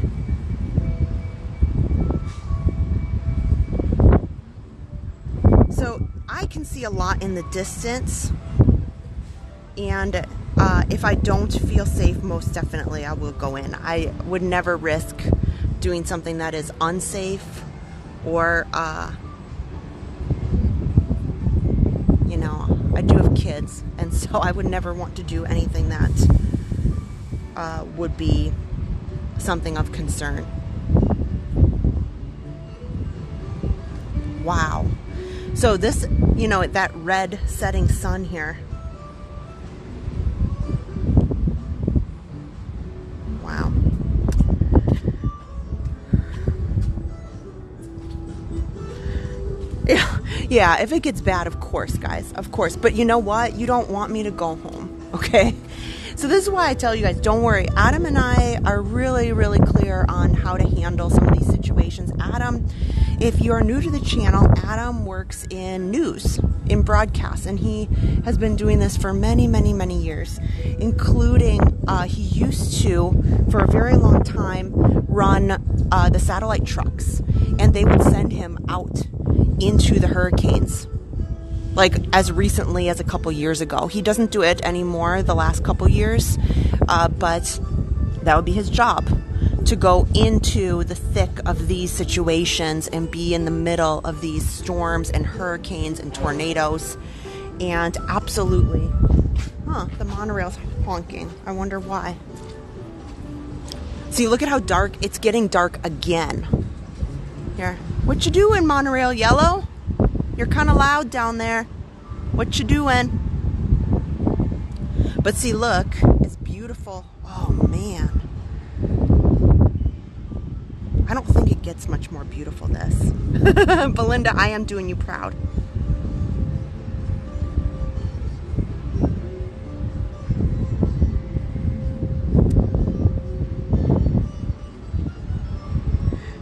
So I can see a lot in the distance, and if I don't feel safe, most definitely I will go in. I would never risk doing something that is unsafe or you know, I do have kids, and so I would never want to do anything that would be something of concern. Wow. So this, you know, that red setting sun here. Wow. Yeah, if it gets bad, of course, guys, of course. But you know what? You don't want me to go home, okay? So this is why I tell you guys, don't worry. Adam and I are really, really clear on how to handle some of these situations. Adam, if you're new to the channel, Adam works in news, in broadcast, and he has been doing this for many, many, many years, including he used to, for a very long time, run the satellite trucks, and they would send him out into the hurricanes, like as recently as a couple years ago. He doesn't do it anymore the last couple years, but that would be his job, to go into the thick of these situations and be in the middle of these storms and hurricanes and tornadoes. And absolutely, the monorail's honking. I wonder why. See, look at how dark, it's getting dark again. Here, what you doing, monorail yellow? You're kind of loud down there. What you doing? But see, look, it's beautiful. Oh man, I don't think it gets much more beautiful, this. Belinda, I am doing you proud.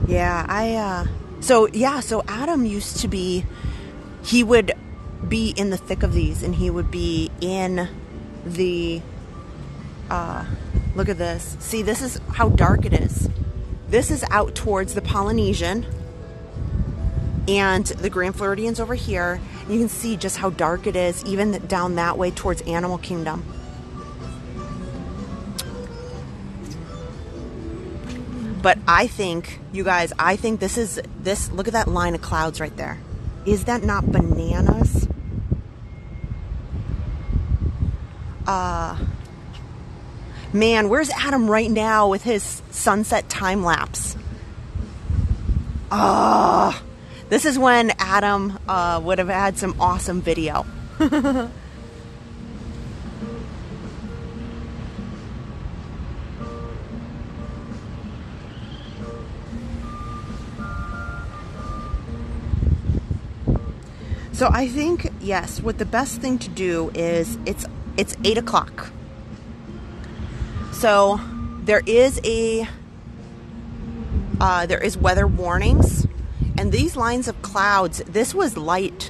Yeah, so Adam used to be, he would be in the thick of these, and he would be in the, look at this. See, this is how dark it is. This is out towards the Polynesian, and the Grand Floridian's over here. You can see just how dark it is, even down that way towards Animal Kingdom. But I think, you guys, I think this, look at that line of clouds right there. Is that not bananas? Man, where's Adam right now with his sunset time lapse? This is when Adam would have had some awesome video. So I think, yes, what the best thing to do is, it's 8 o'clock. So there is weather warnings, and these lines of clouds, this was light,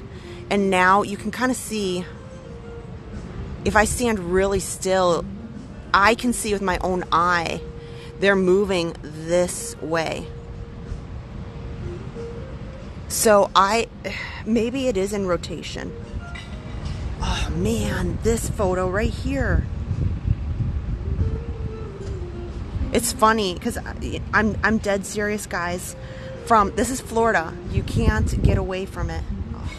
and now you can kind of see, if I stand really still, I can see with my own eye, they're moving this way. So maybe it is in rotation. Oh man, this photo right here. It's funny because I'm dead serious, guys. This is Florida. You can't get away from it. Oh.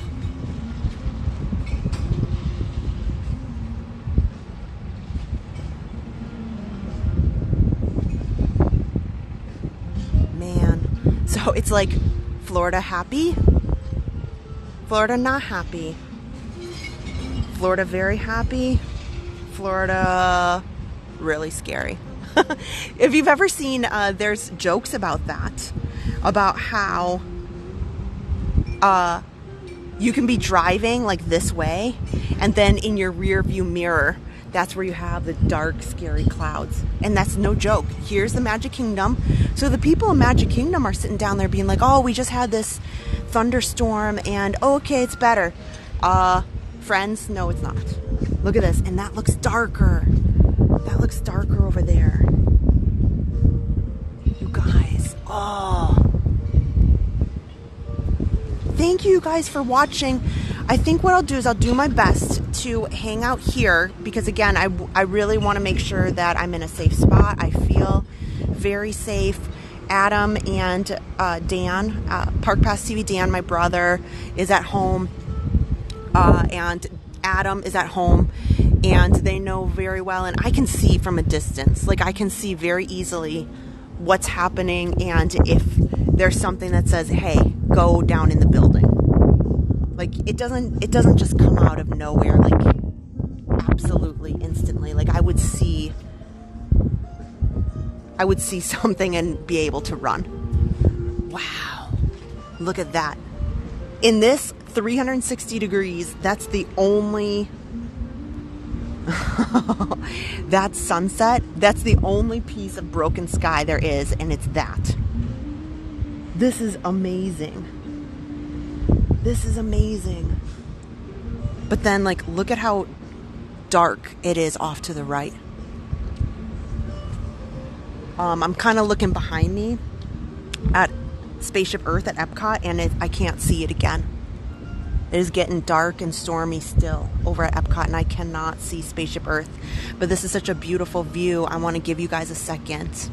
Man. So it's like Florida happy, Florida not happy, Florida very happy, Florida really scary. If you've ever seen, there's jokes about that, about how you can be driving like this way, and then in your rear view mirror, that's where you have the dark, scary clouds. And that's no joke. Here's the Magic Kingdom. So the people in Magic Kingdom are sitting down there being like, oh, we just had this thunderstorm, and oh, okay, it's better. Friends, no, it's not. Look at this, and that looks darker. That looks darker over there. You guys, oh. Thank you guys for watching. I think what I'll do is I'll do my best to hang out here, because again, I really want to make sure that I'm in a safe spot. I feel very safe. Adam and Dan, Park Pass TV Dan, my brother, is at home, and Adam is at home, and they know very well, and I can see from a distance, like I can see very easily what's happening, and if there's something that says, hey, go down in the building. Like it doesn't just come out of nowhere, like absolutely instantly. Like I would see something and be able to run. Wow. Look at that. In this 360 degrees, that's the only that sunset, that's the only piece of broken sky there is, and it's that. This is amazing. This is amazing. But then, like, look at how dark it is off to the right. I'm kind of looking behind me at Spaceship Earth at Epcot, and I can't see it again. It is getting dark and stormy still over at Epcot, and I cannot see Spaceship Earth. But this is such a beautiful view. I want to give you guys a second.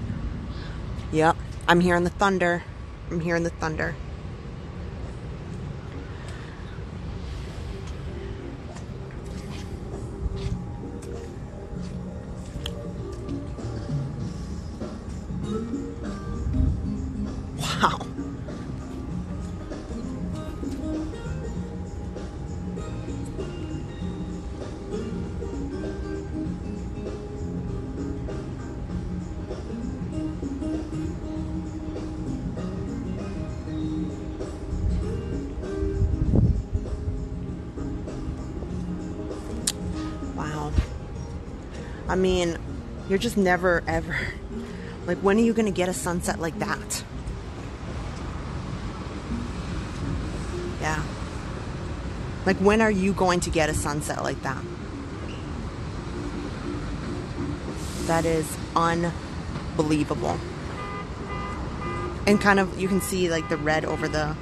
Yep, I'm hearing the thunder. I'm hearing the thunder. Wow. Wow. I mean, you're just never ever, like, when are you going to get a sunset like that? Yeah. Like, when are you going to get a sunset like that? That is unbelievable. And kind of, you can see like the red over the...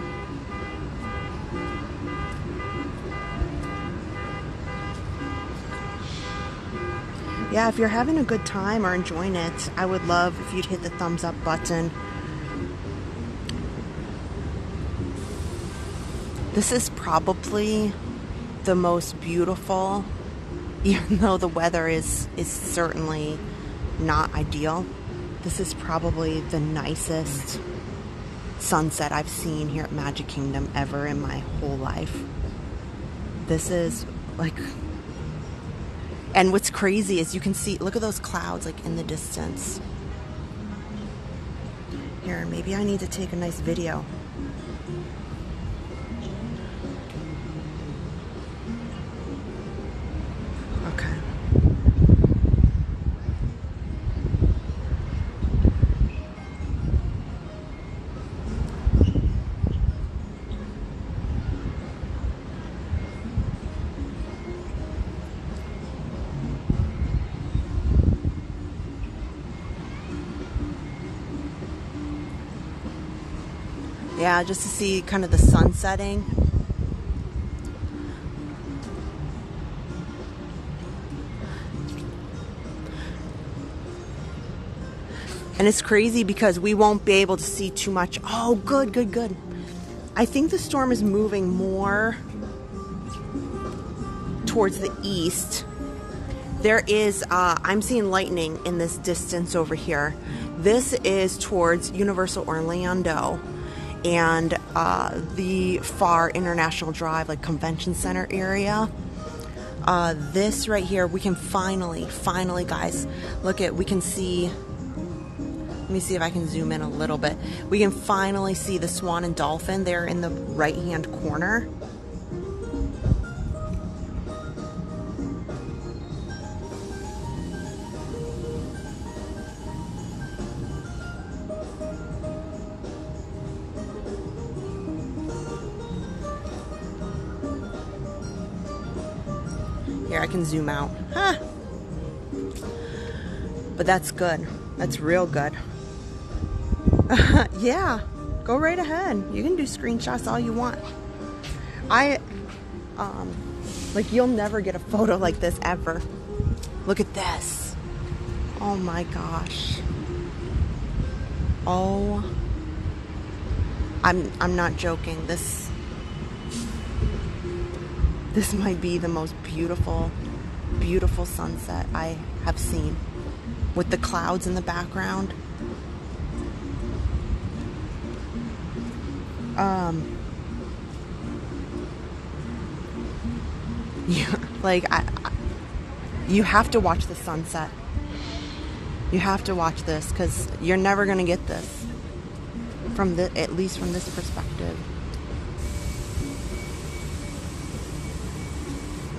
Yeah, if you're having a good time or enjoying it, I would love if you'd hit the thumbs up button. This is probably the most beautiful, even though the weather is certainly not ideal. This is probably the nicest sunset I've seen here at Magic Kingdom ever in my whole life. This is like... And what's crazy is you can see, look at those clouds like in the distance. Here, maybe I need to take a nice video. Yeah, just to see kind of the sun setting. And it's crazy because we won't be able to see too much. Oh, good, good, good. I think the storm is moving more towards the east. There is, I'm seeing lightning in this distance over here. This is towards Universal Orlando and the Far International Drive, like Convention Center area. This right here, we can finally, guys, look at, we can see, let me see if I can zoom in a little bit. We can finally see the swan and dolphin there in the right-hand corner. Here, I can zoom out. Huh. But that's good. That's real good. Yeah, go right ahead. You can do screenshots all you want. Like, you'll never get a photo like this ever. Look at this. Oh my gosh. Oh, I'm not joking. This might be the most beautiful sunset I have seen, with the clouds in the background. Yeah, like you have to watch the sunset. You have to watch this because you're never gonna get this from at least from this perspective.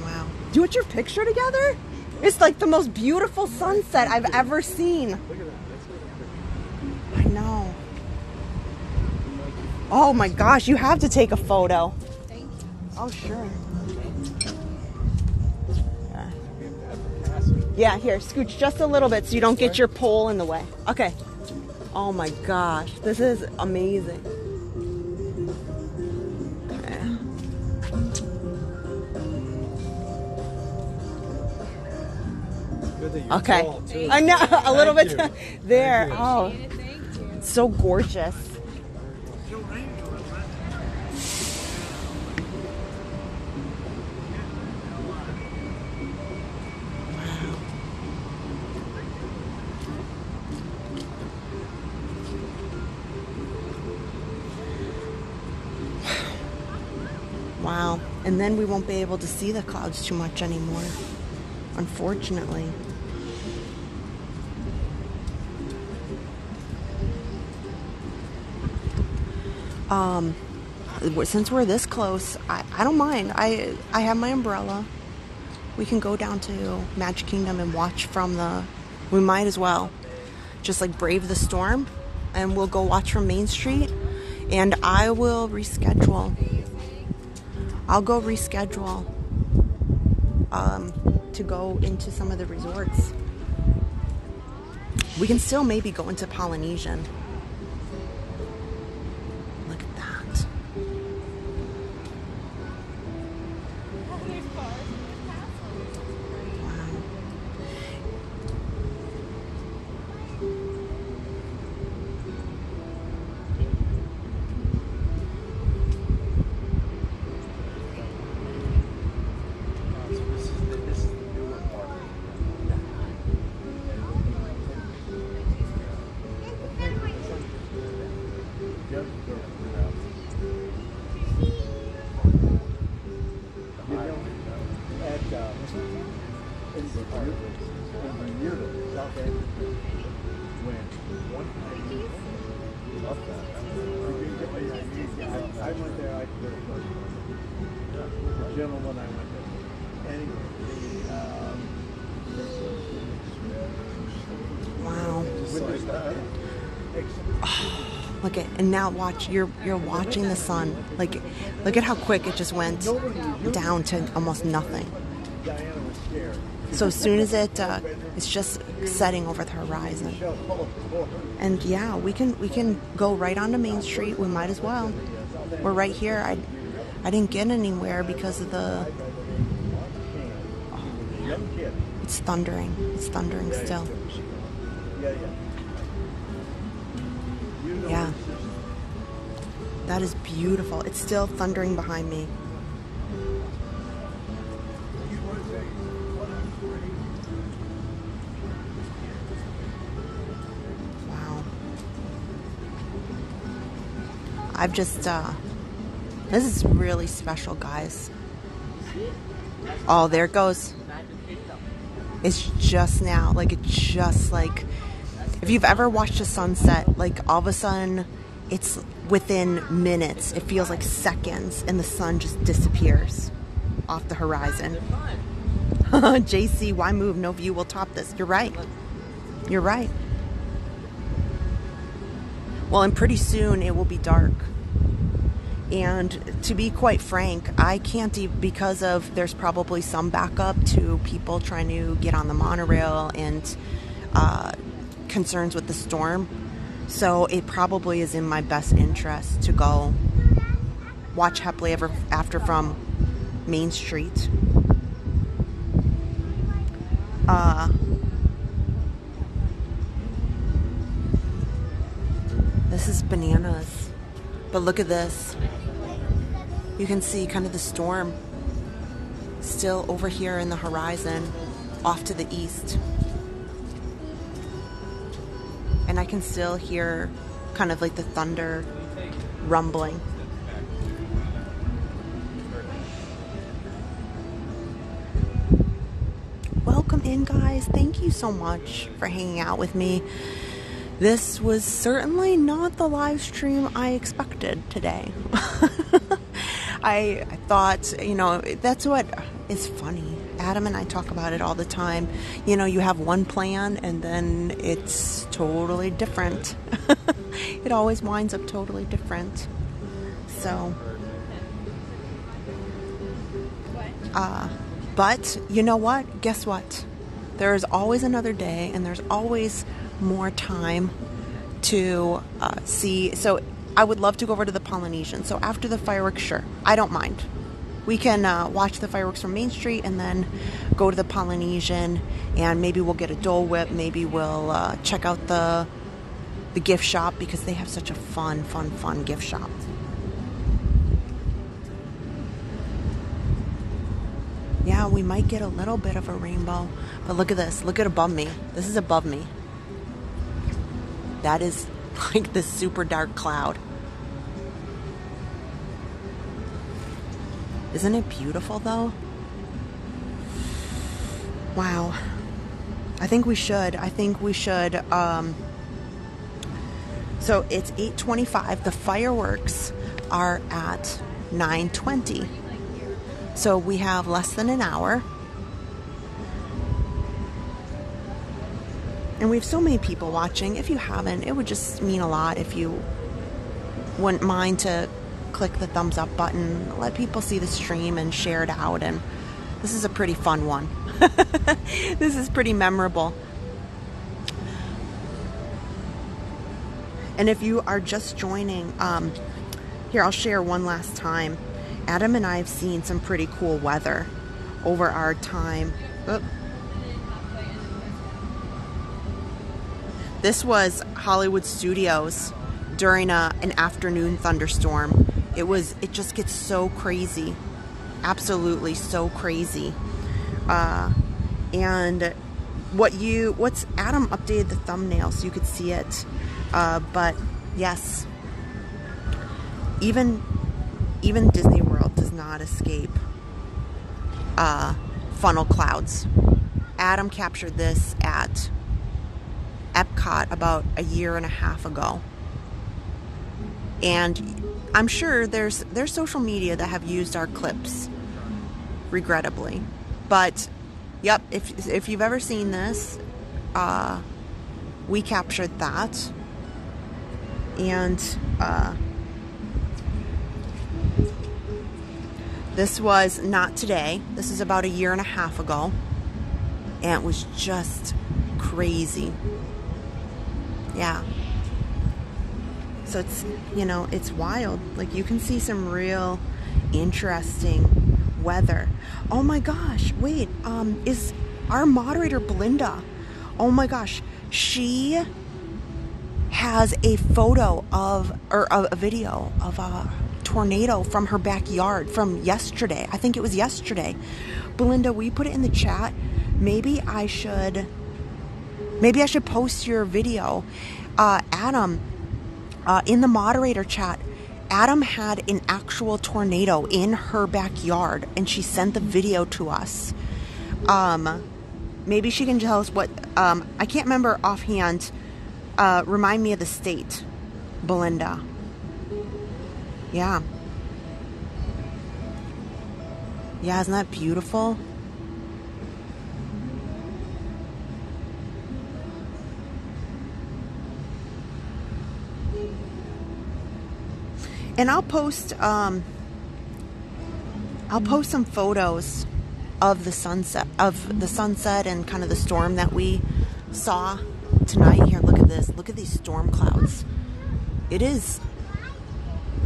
Wow. Do you want your picture together? It's like the most beautiful sunset I've ever seen. I know. Oh my gosh, you have to take a photo. Thank you. Oh, sure. Yeah, here, scooch just a little bit so you don't get your pole in the way. Okay. Oh my gosh, this is amazing. Okay. Okay. I know, a little bit there. Oh, it's so gorgeous. Wow. And then we won't be able to see the clouds too much anymore, unfortunately. Since we're this close, I don't mind. I have my umbrella. We can go down to Magic Kingdom and watch from we might as well just like brave the storm, and we'll go watch from Main Street, and I will reschedule. I'll go reschedule to go into some of the resorts. We can still maybe go into Polynesian. Look at that. Look at, and now watch, you're watching the sun. Like, look at how quick it just went down to almost nothing. Diana was scared. So as soon as it's just setting over the horizon. And yeah, we can go right onto Main Street. We might as well. We're right here. I didn't get anywhere because of the... Oh, it's thundering. It's thundering still. Yeah. That is beautiful. It's still thundering behind me. Wow. I've just, this is really special, guys. Oh, there it goes. It's just now, like, it's just like, if you've ever watched a sunset, like, all of a sudden, it's within minutes. It feels like seconds, and the sun just disappears off the horizon. JC, why move? No view will top this. You're right. You're right. Well, and pretty soon it will be dark. And to be quite frank, I can't even, because of, there's probably some backup to people trying to get on the monorail and concerns with the storm. So it probably is in my best interest to go watch Happily Ever After from Main Street. This is bananas. But look at this. You can see kind of the storm still over here in the horizon, off to the east. And I can still hear kind of like the thunder rumbling. Welcome in, guys. Thank you so much for hanging out with me. This was certainly not the live stream I expected today. I thought, you know, that's what is funny. Adam and I talk about it all the time. You know, you have one plan and then it's totally different. It always winds up totally different. So, but you know what? Guess what? There's always another day, and there's always more time to see. So I would love to go over to the Polynesian. So after the fireworks, sure, I don't mind. We can watch the fireworks from Main Street and then go to the Polynesian, and maybe we'll get a Dole Whip. Maybe we'll check out the gift shop, because they have such a fun gift shop. Yeah, we might get a little bit of a rainbow, but look at this. Look at above me. This is above me. That is like this super dark cloud. Isn't it beautiful though? Wow. I think we should. So it's 8:25. The fireworks are at 9:20. So we have less than an hour. And we have so many people watching. If you haven't, it would just mean a lot if you wouldn't mind to click the thumbs up button, let people see the stream and share it out. And this is a pretty fun one. This is pretty memorable. And if you are just joining, here, I'll share one last time. Adam and I have seen some pretty cool weather over our time. Oop. This was Hollywood Studios during an afternoon thunderstorm. It just gets so crazy. Absolutely so crazy. And what's Adam updated the thumbnail so you could see it. But yes, even Disney World does not escape funnel clouds. Adam captured this at Epcot about a year and a half ago. And I'm sure there's social media that have used our clips, regrettably. But yep, if you've ever seen this, we captured that. And this was not today. This is about a year and a half ago. and it was just crazy. Yeah. So it's, you know, it's wild. Like, you can see some real interesting weather. Oh my gosh, wait, is our moderator Belinda, oh my gosh, she has a photo of, or a video of a tornado from her backyard from yesterday. I think it was yesterday. Belinda, will you put it in the chat? Maybe I should post your video. Adam, in the moderator chat, Adam had an actual tornado in her backyard, and she sent the video to us. Maybe she can tell us what, I can't remember offhand. Remind me of the state, Belinda. Yeah. Yeah, isn't that beautiful? And I'll post some photos of the sunset and kind of the storm that we saw tonight. Here, look at this. Look at these storm clouds. It is,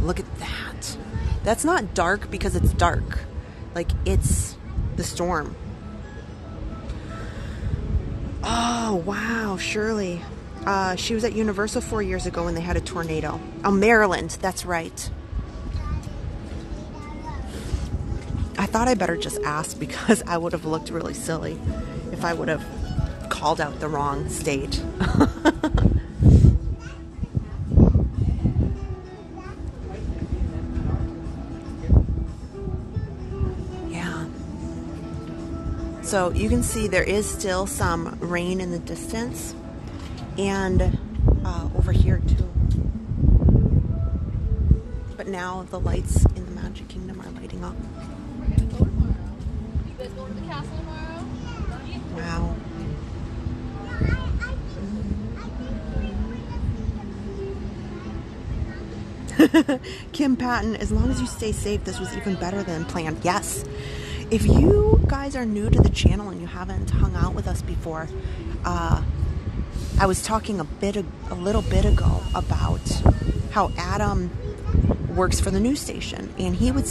look at that. That's not dark because it's dark. Like, it's the storm. Oh, wow, Shirley. She was at Universal 4 years ago when they had a tornado. Oh, Maryland, that's right. I thought I better just ask because I would have looked really silly if I would have called out the wrong state. Yeah. So you can see there is still some rain in the distance. And over here too. But now the lights in the Magic Kingdom are lighting up. We're gonna go tomorrow. You guys going to the castle tomorrow? Wow. Kim Patton, as long as you stay safe, this was even better than planned. Yes. If you guys are new to the channel and you haven't hung out with us before, I was talking a little bit ago about how Adam works for the news station, and he would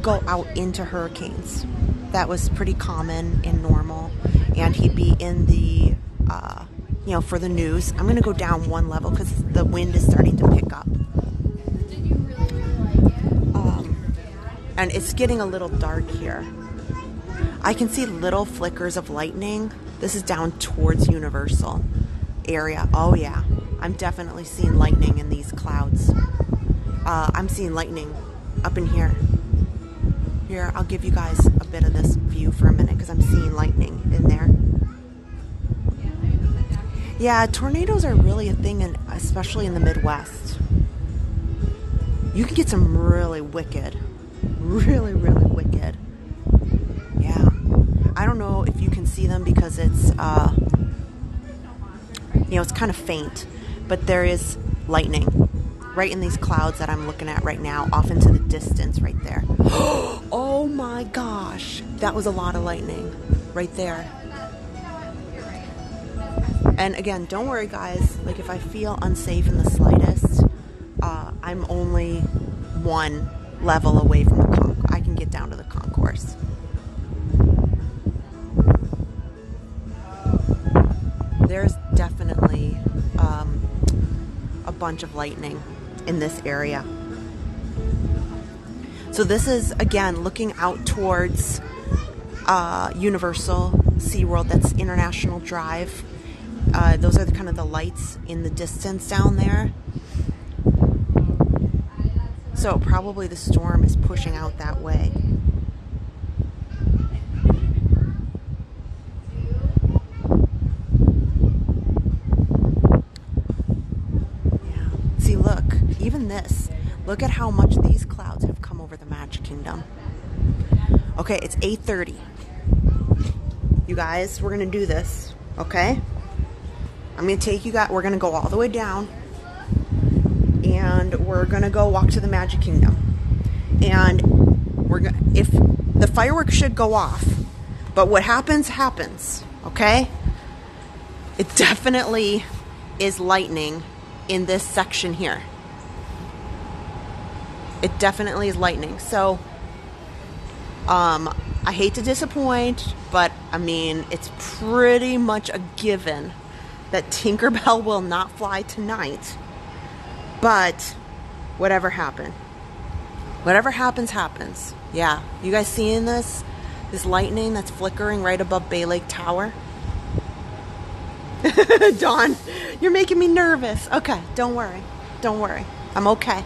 go out into hurricanes. That was pretty common and normal, and he'd be in the, for the news. I'm going to go down one level because the wind is starting to pick up. Did you really like it? And it's getting a little dark here. I can see little flickers of lightning. This is down towards Universal area. Oh yeah, I'm definitely seeing lightning in these clouds. I'm seeing lightning up in here. Here, I'll give you guys a bit of this view for a minute because I'm seeing lightning in there. Yeah, tornadoes are really a thing, especially in the Midwest. You can get some really wicked, really wicked. Yeah. I don't know if you can see them because it's, it's kind of faint, but there is lightning right in these clouds that I'm looking at right now, off into the distance right there. Oh my gosh, that was a lot of lightning right there. And again, don't worry guys, like if I feel unsafe in the slightest, I'm only one level away from the concourse. I can get down to the concourse. There's definitely a bunch of lightning in this area. So this is, again, looking out towards Universal, SeaWorld, that's International Drive. Those are kind of the lights in the distance down there. So probably the storm is pushing out that way. Even this, look at how much these clouds have come over the Magic Kingdom. Okay, it's 8:30. You guys, we're gonna do this, okay? I'm gonna take you guys, we're gonna go all the way down, and we're gonna go walk to the Magic Kingdom. And if the fireworks should go off, But what happens, happens, okay? It definitely is lightning in this section here. It definitely is lightning. So, I hate to disappoint, but I mean, it's pretty much a given that Tinkerbell will not fly tonight. But whatever happens, happens. Yeah, you guys seeing this? This lightning that's flickering right above Bay Lake Tower? Dawn, you're making me nervous. Okay, don't worry. Don't worry. I'm okay.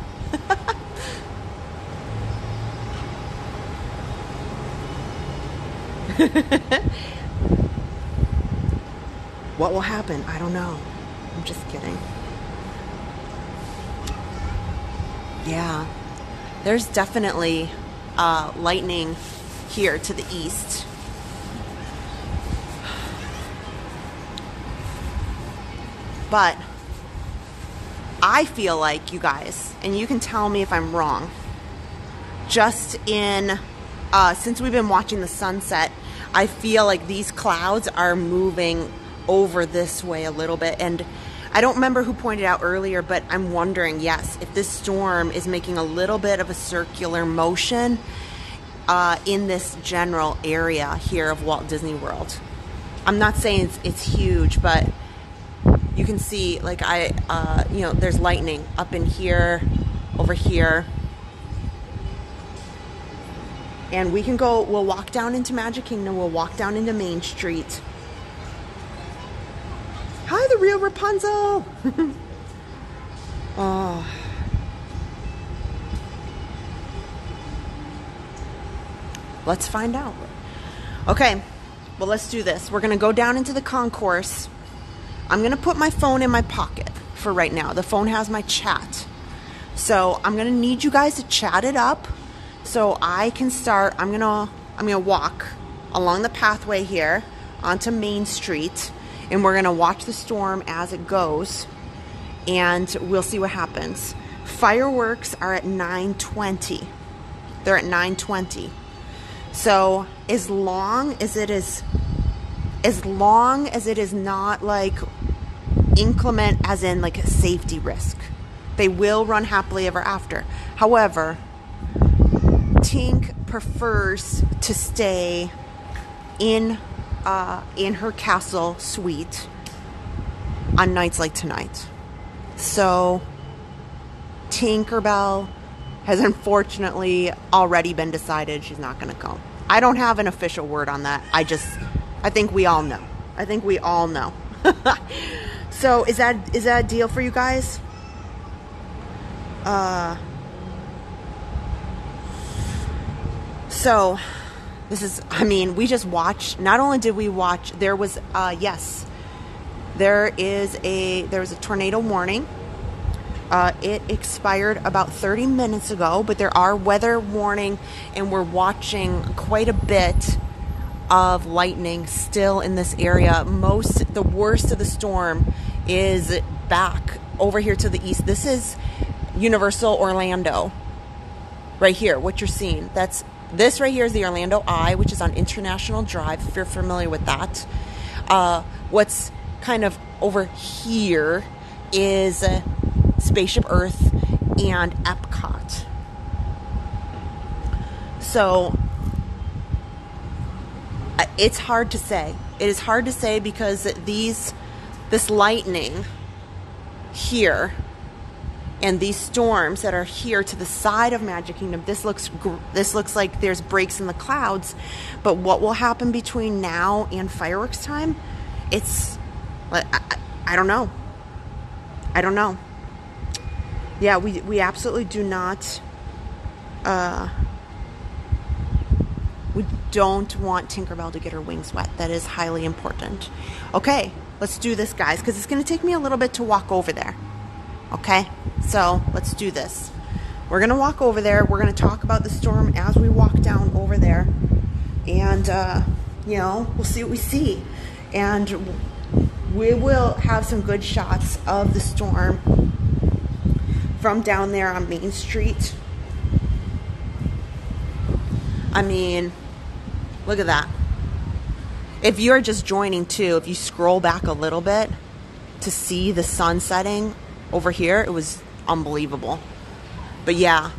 What will happen? I don't know. I'm just kidding. Yeah, there's definitely lightning here to the east. But I feel like, you guys, and you can tell me if I'm wrong, just in, since we've been watching the sunset, I feel like these clouds are moving over this way a little bit. And I don't remember who pointed out earlier, but I'm wondering, yes, if this storm is making a little bit of a circular motion in this general area here of Walt Disney World. I'm not saying it's huge, but you can see, like, you know, there's lightning up in here, over here. And we can go, we'll walk down into Magic Kingdom, we'll walk down into Main Street. Hi, the real Rapunzel! Oh. Let's find out. Okay, well, let's do this. We're gonna go down into the concourse. I'm gonna put my phone in my pocket for right now. The phone has my chat. So I'm gonna need you guys to chat it up so I can start. I'm gonna walk along the pathway here onto Main Street, and we're gonna watch the storm as it goes, and we'll see what happens. Fireworks are at 9:20. They're at 9:20. So as long as it is not like inclement, as in like a safety risk, they will run happily ever after. However, Tink prefers to stay in her castle suite on nights like tonight. So Tinkerbell has unfortunately already been decided she's not going to come. I don't have an official word on that. I think we all know. I think we all know. So is that a deal for you guys? So this is, I mean, we just watched, not only did we watch, there was there was a tornado warning. It expired about 30 minutes ago, but there are weather warning, and we're watching quite a bit of lightning still in this area. The worst of the storm is back over here to the east. This is Universal Orlando right here, what you're seeing. This right here is the Orlando Eye, which is on International Drive, if you're familiar with that. What's kind of over here is Spaceship Earth and Epcot. So it's hard to say. It is hard to say because this lightning here and these storms that are here to the side of Magic Kingdom, this looks like there's breaks in the clouds. But what will happen between now and fireworks time? I don't know. I don't know. Yeah, we absolutely do not. We don't want Tinkerbell to get her wings wet. That is highly important. Okay, let's do this, guys, because it's going to take me a little bit to walk over there. Okay, so let's do this. We're going to walk over there. We're going to talk about the storm as we walk down over there. And, you know, we'll see what we see. And we will have some good shots of the storm from down there on Main Street. I mean, look at that. If you're just joining too, if you scroll back a little bit to see the sun setting over here, it was unbelievable. But yeah,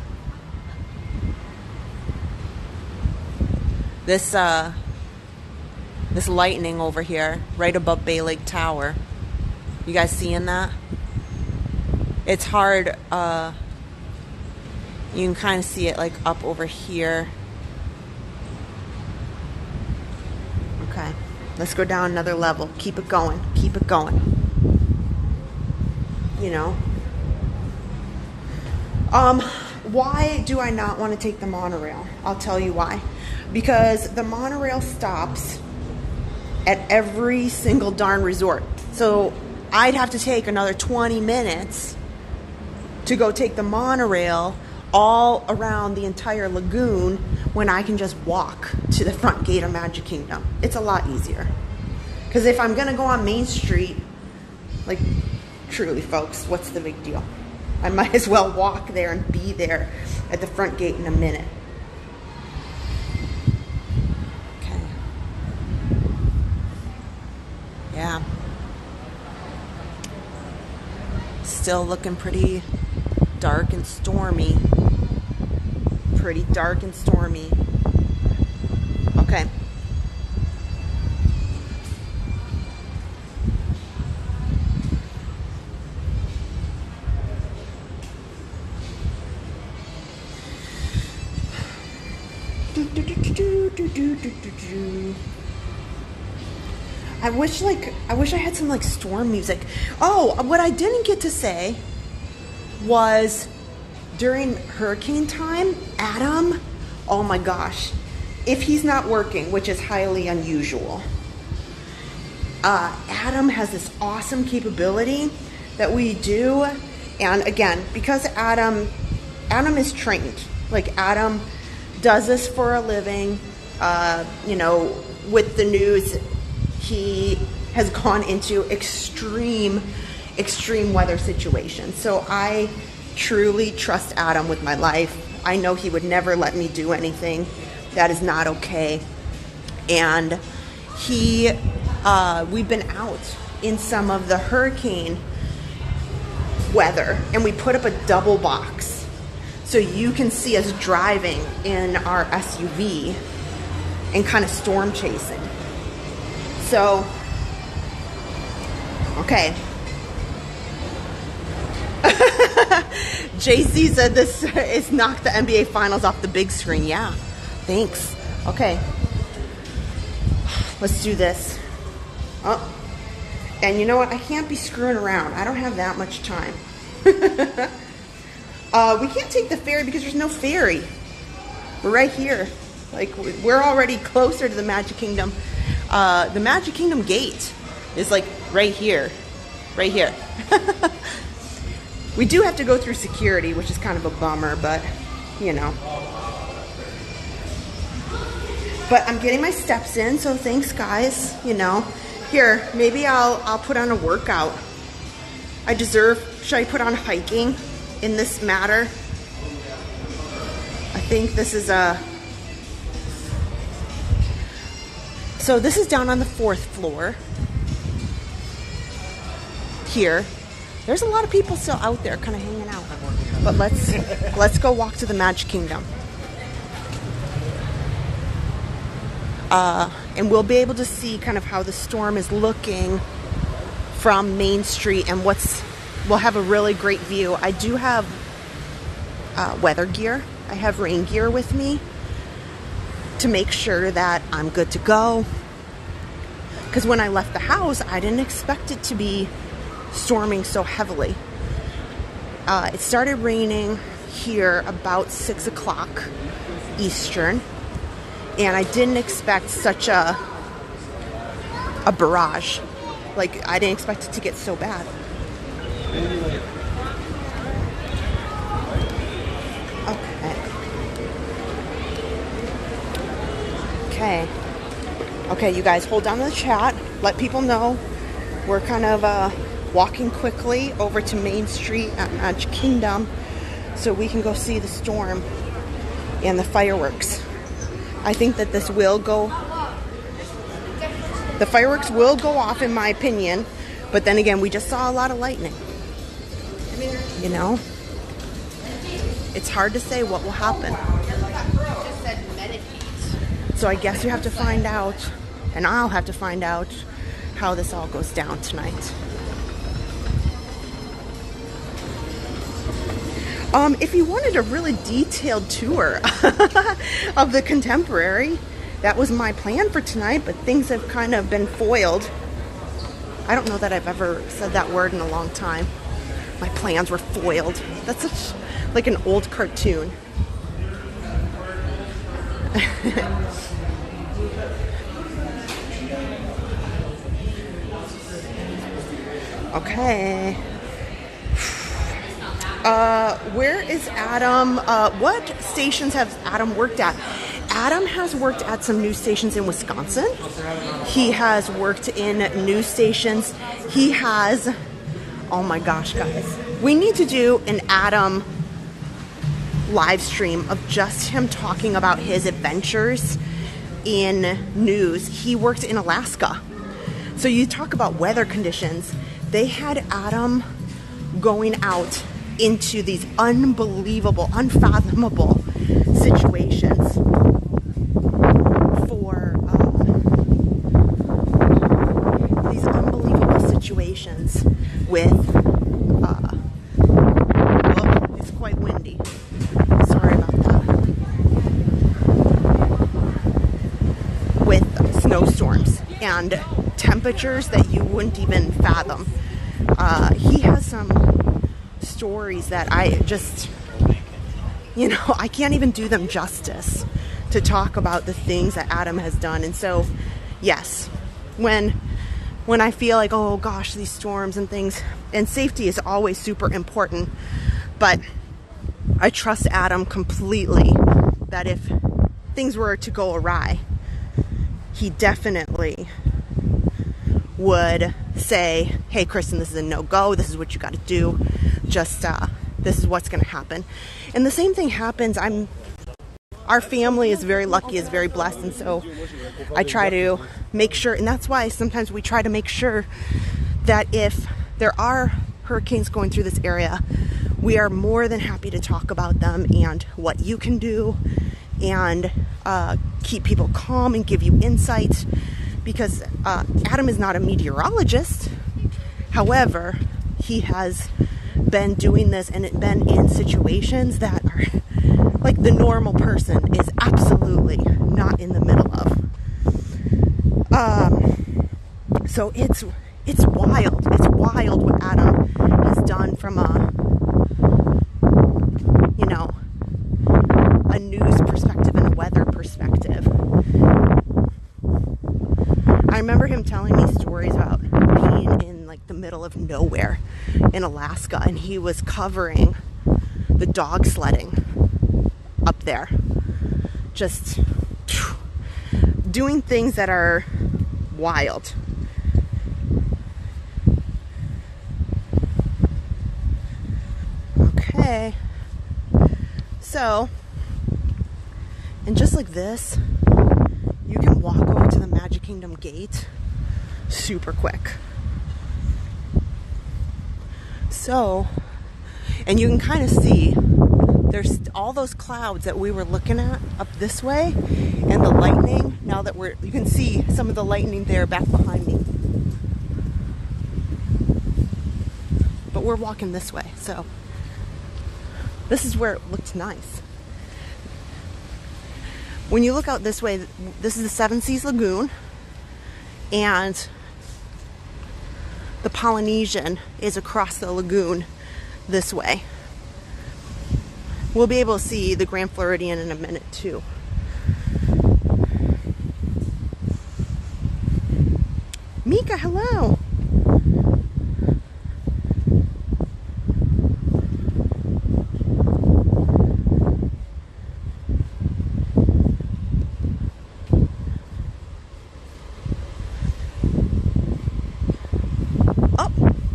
this lightning over here, right above Bay Lake Tower. You guys seeing that? It's hard. You can kind of see it like up over here. Okay, let's go down another level. Keep it going. Keep it going. You know. Why do I not want to take the monorail? I'll tell you why. Because the monorail stops at every single darn resort. So I'd have to take another 20 minutes to go take the monorail all around the entire lagoon when I can just walk to the front gate of Magic Kingdom. It's a lot easier. Because if I'm gonna go on Main Street, like truly folks, what's the big deal? I might as well walk there and be there at the front gate in a minute. Okay. Yeah. Still looking pretty dark and stormy. Pretty dark and stormy. Okay. I wish I had some like storm music. Oh, what I didn't get to say was during hurricane time, Adam, oh my gosh, if he's not working, which is highly unusual, Adam has this awesome capability that we do. And again, because Adam is trained, like Adam does this for a living, you know, with the news, he has gone into extreme weather situations. So I truly trust Adam with my life. I know he would never let me do anything that is not okay. And we've been out in some of the hurricane weather, and we put up a double box so you can see us driving in our SUV and kind of storm chasing. So, okay. JC said this is knocked the NBA Finals off the big screen. Yeah, thanks. Okay, let's do this. Oh, and you know what? I can't be screwing around. I don't have that much time. We can't take the ferry because there's no ferry. We're right here. Like, we're already closer to the Magic Kingdom. The Magic Kingdom gate is like right here. Right here. We do have to go through security, which is kind of a bummer, but you know. But I'm getting my steps in, so thanks guys, you know. Here, maybe I'll put on a workout. I deserve, should I put on hiking in this matter? I think this is so this is down on the 4th floor. Here. There's a lot of people still out there kind of hanging out. But let's go walk to the Magic Kingdom. And we'll be able to see kind of how the storm is looking from Main Street, and we'll have a really great view. I do have weather gear. I have rain gear with me to make sure that I'm good to go. Because when I left the house, I didn't expect it to be storming so heavily. It started raining here about 6 o'clock Eastern, and I didn't expect such a barrage. Like, I didn't expect it to get so bad. Okay, you guys hold on to the chat. Let people know we're kind of walking quickly over to Main Street at Magic Kingdom so we can go see the storm and the fireworks. I think that this will go. The fireworks will go off, in my opinion, but then again, we just saw a lot of lightning. You know? It's hard to say what will happen. So I guess you have to find out, and I'll have to find out how this all goes down tonight. If you wanted a really detailed tour of the Contemporary, that was my plan for tonight, but things have kind of been foiled. I don't know that I've ever said that word in a long time. My plans were foiled. That's such like an old cartoon. Okay. Where is Adam? What stations has Adam worked at? Adam has worked at some news stations in Wisconsin. He has worked in news stations. He has, oh my gosh, guys. We need to do an Adam live stream of just him talking about his adventures in news. He worked in Alaska. So you talk about weather conditions. They had Adam going out into these unbelievable, unfathomable situations for these unbelievable situations with well, it's quite windy. Sorry about that. With snowstorms and temperatures that you wouldn't even fathom. He has some stories that I just, you know, I can't even do them justice to talk about the things that Adam has done. And so, yes, when I feel like, oh gosh, these storms and things, and safety is always super important, but I trust Adam completely that if things were to go awry, he definitely would say, hey Kristen, this is a no-go, this is what you got to do, just this is what's going to happen. And the same thing happens. Our family is very lucky, is very blessed, and so I try to make sure, and that's why sometimes we try to make sure that if there are hurricanes going through this area, we are more than happy to talk about them and what you can do and keep people calm and give you insight, because Adam is not a meteorologist. However, he has been doing this and been in situations that are like the normal person is absolutely not in the middle of. So it's wild. It's wild what Adam has done from a, you know, a news perspective and a weather perspective. I remember him telling me stories about being in like the middle of nowhere in Alaska, and he was covering the dog sledding up there, just doing things that are wild. Okay, so, and just like this, you can walk over to the Magic Kingdom gate super quick. So, and you can kind of see there's all those clouds that we were looking at up this way, and the lightning, now that you can see some of the lightning there back behind me. But we're walking this way, so this is where it looked nice. When you look out this way, this is the Seven Seas Lagoon, and the Polynesian is across the lagoon this way. We'll be able to see the Grand Floridian in a minute too. Mika, hello.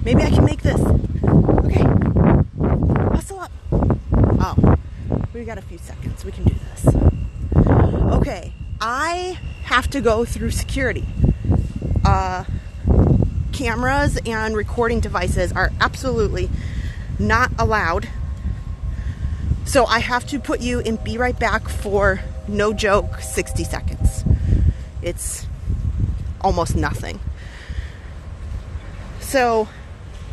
Maybe I can make this. Okay. Hustle up. Oh, we got a few seconds. We can do this. Okay. I have to go through security. cameras and recording devices are absolutely not allowed. So I have to put you in be right back for, no joke, 60 seconds. It's almost nothing. So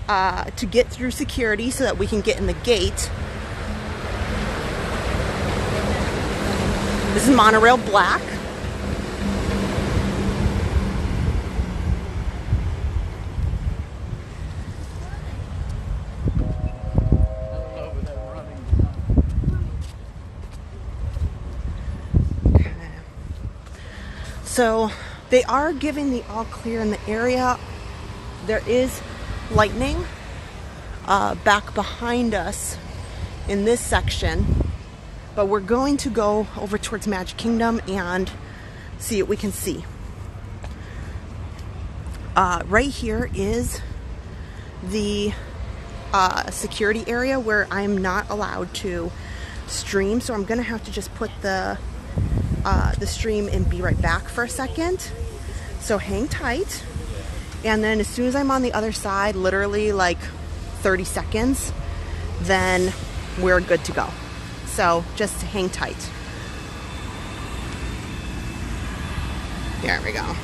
to get through security so that we can get in the gate, this is monorail black. So they are giving the all clear in the area. There is lightning back behind us in this section, but we're going to go over towards Magic Kingdom and see what we can see. Right here is the security area where I'm not allowed to stream, so I'm gonna have to just put the stream and be right back for a second. So hang tight, and then as soon as I'm on the other side, literally like 30 seconds, then we're good to go. So just hang tight. There we go.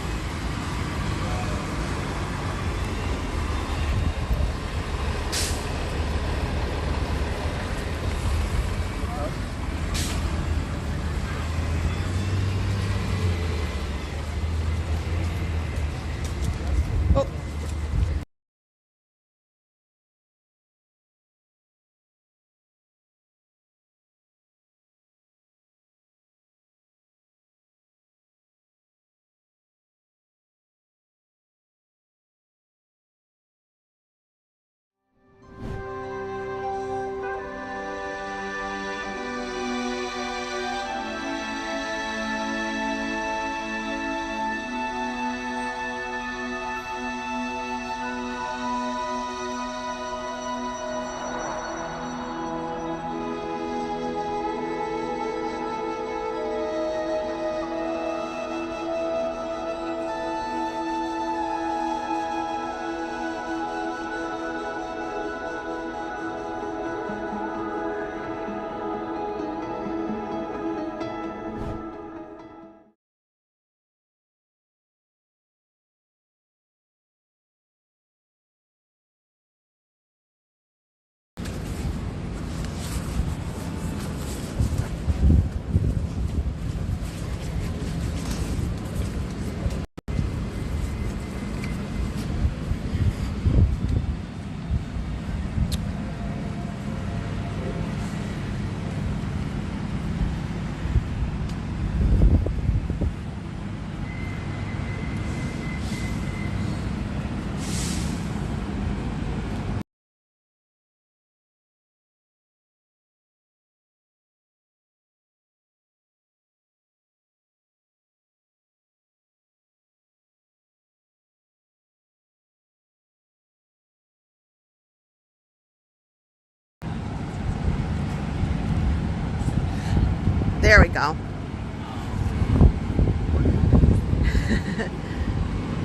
There we go.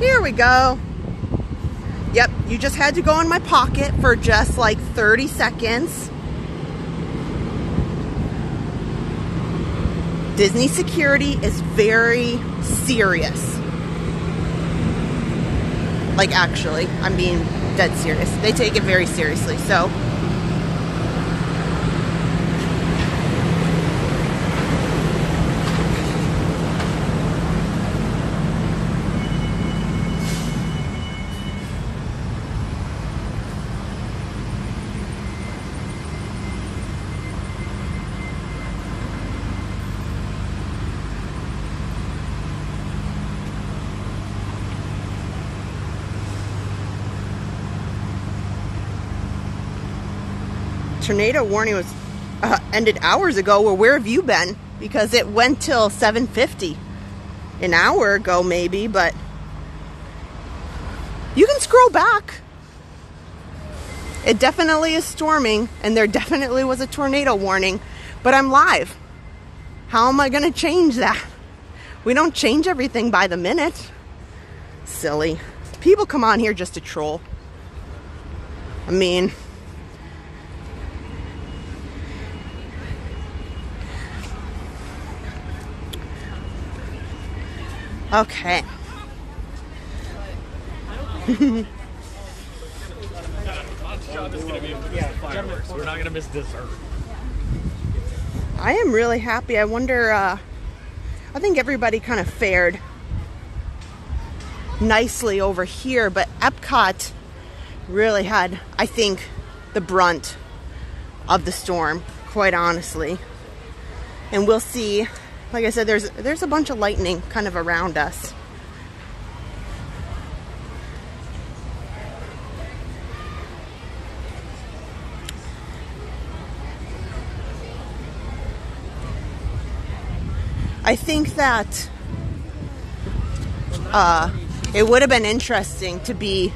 Here we go. Yep, you just had to go in my pocket for just like 30 seconds. Disney security is very serious. Like, actually, I'm being dead serious. They take it very seriously, so. Tornado warning was ended hours ago. Well, where have you been? Because it went till 7:50 an hour ago maybe, but you can scroll back. It definitely is storming, and there definitely was a tornado warning, but I'm live. How am I going to change that? We don't change everything by the minute. Silly. People come on here just to troll. I mean, okay. We're not gonna miss dessert. I am really happy. I wonder, I think everybody kind of fared nicely over here, but Epcot really had, I think, the brunt of the storm, quite honestly. And we'll see. Like I said, there's a bunch of lightning kind of around us. I think that it would have been interesting to be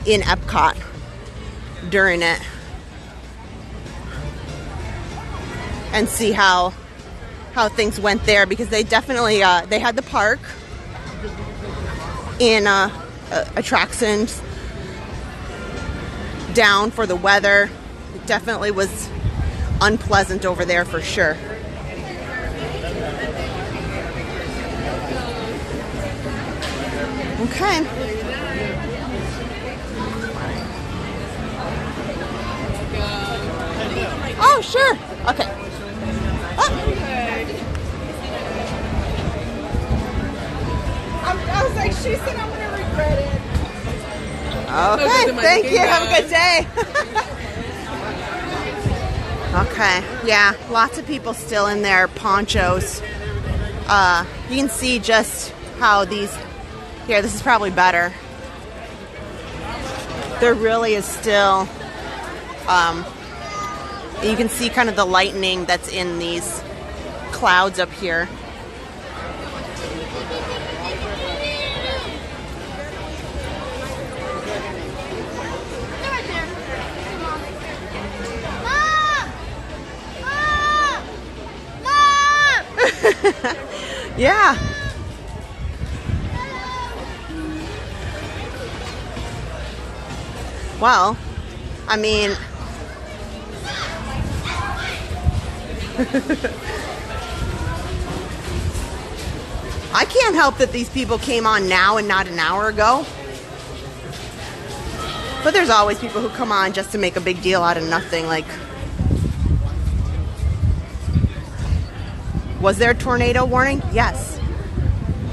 in Epcot during it and see how things went there, because they definitely they had the park in attractions down for the weather. It definitely was unpleasant over there for sure. Okay. Oh, sure. Okay. Oh. I was like, she said I'm going to regret it. Okay, thank you. Have a good day. Okay, yeah, lots of people still in their ponchos. You can see just how these... Here, this is probably better. There really is still, you can see kind of the lightning that's in these clouds up here. Yeah. Well, I mean, I can't help that these people came on now and not an hour ago. But there's always people who come on just to make a big deal out of nothing. Like, was there a tornado warning? Yes.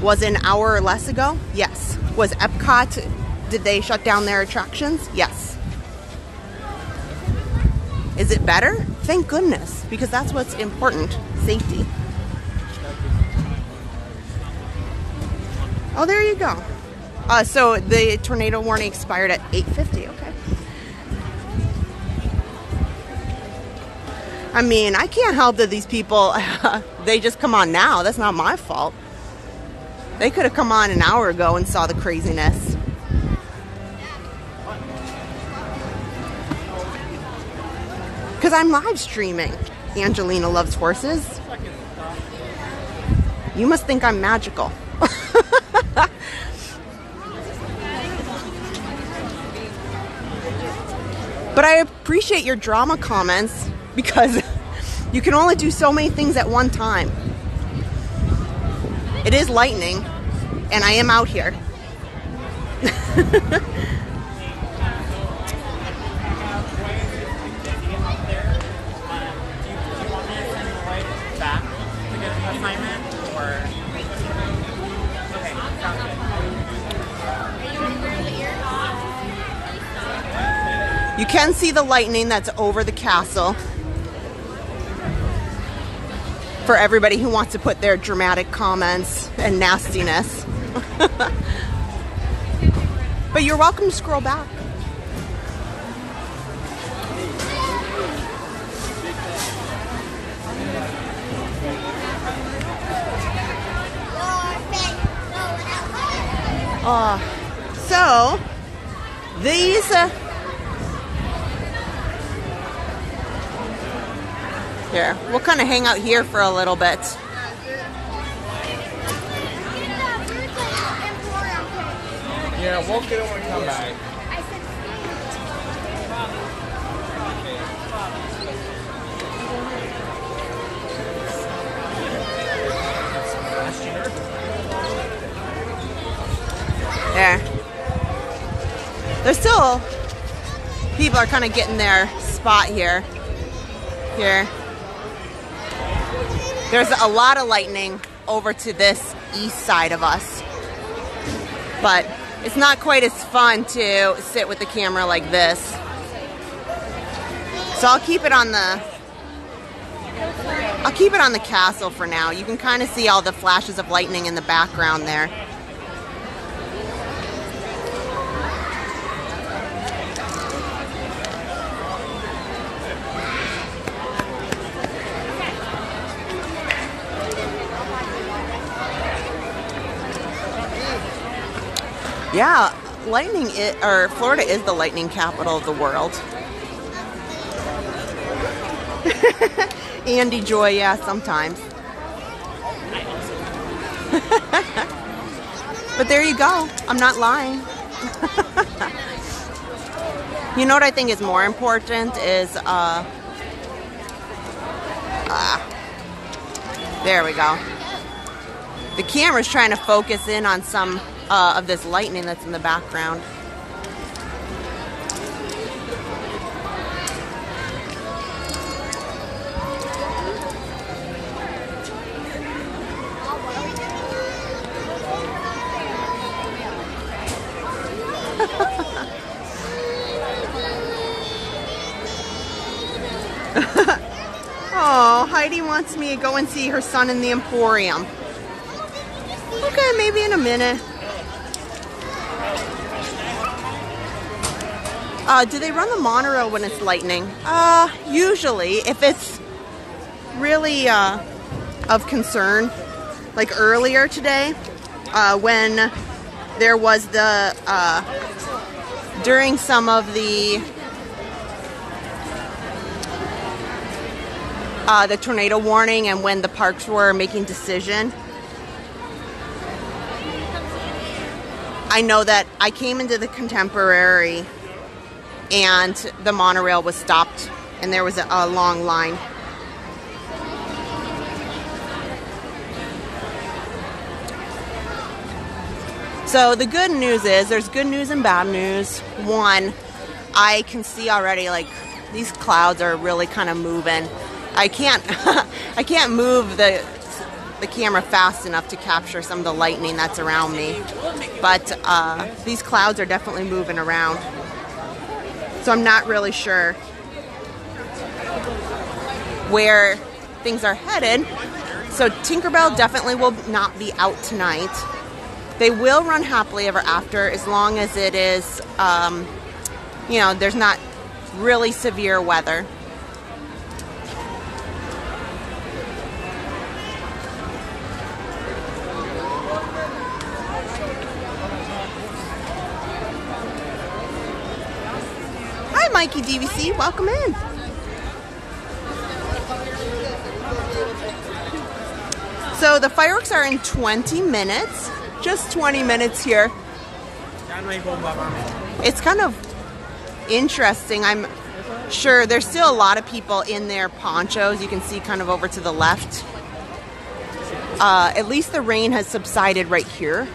Was it an hour or less ago? Yes. Was Epcot... Did they shut down their attractions? Yes. Is it better? Thank goodness, because that's what's important. Safety. Oh, there you go. So the tornado warning expired at 8:50. Okay. I mean, I can't help that these people, they just come on now. That's not my fault. They could have come on an hour ago and saw the craziness. Because I'm live streaming. Angelina loves horses. You must think I'm magical. But I appreciate your drama comments, because you can only do so many things at one time. It is lightning, and I am out here. You can see the lightning that's over the castle. For everybody who wants to put their dramatic comments and nastiness. But you're welcome to scroll back. So these here, we'll kind of hang out here for a little bit. Yeah, we'll get it when we come back. There. There's still people are kind of getting their spot here. Here. There's a lot of lightning over to this east side of us. But it's not quite as fun to sit with the camera like this. So I'll keep it on the castle for now. You can kind of see all the flashes of lightning in the background there. Yeah, Florida is the lightning capital of the world. Andy Joy, yeah, sometimes. But there you go. I'm not lying. You know what I think is more important is, there we go. The camera's trying to focus in on some of this lightning that's in the background. Oh, Heidi wants me to go and see her son in the Emporium. Okay, maybe in a minute. Do they run the monorail when it's lightning? Usually, if it's really of concern. Like earlier today, when there was the, during some of the tornado warning and when the parks were making decision, I know that I came into the Contemporary and the monorail was stopped and there was a long line. So the good news is, there's good news and bad news. One, I can see already like these clouds are really kind of moving. I can't I can't move the camera fast enough to capture some of the lightning that's around me. But these clouds are definitely moving around. So I'm not really sure where things are headed. So Tinkerbell definitely will not be out tonight. They will run Happily Ever After as long as it is, you know, there's not really severe weather. Hi, Mikey DVC. Welcome in. So the fireworks are in 20 minutes. Just 20 minutes here. It's kind of interesting. I'm sure there's still a lot of people in their ponchos. You can see kind of over to the left. At least the rain has subsided right here.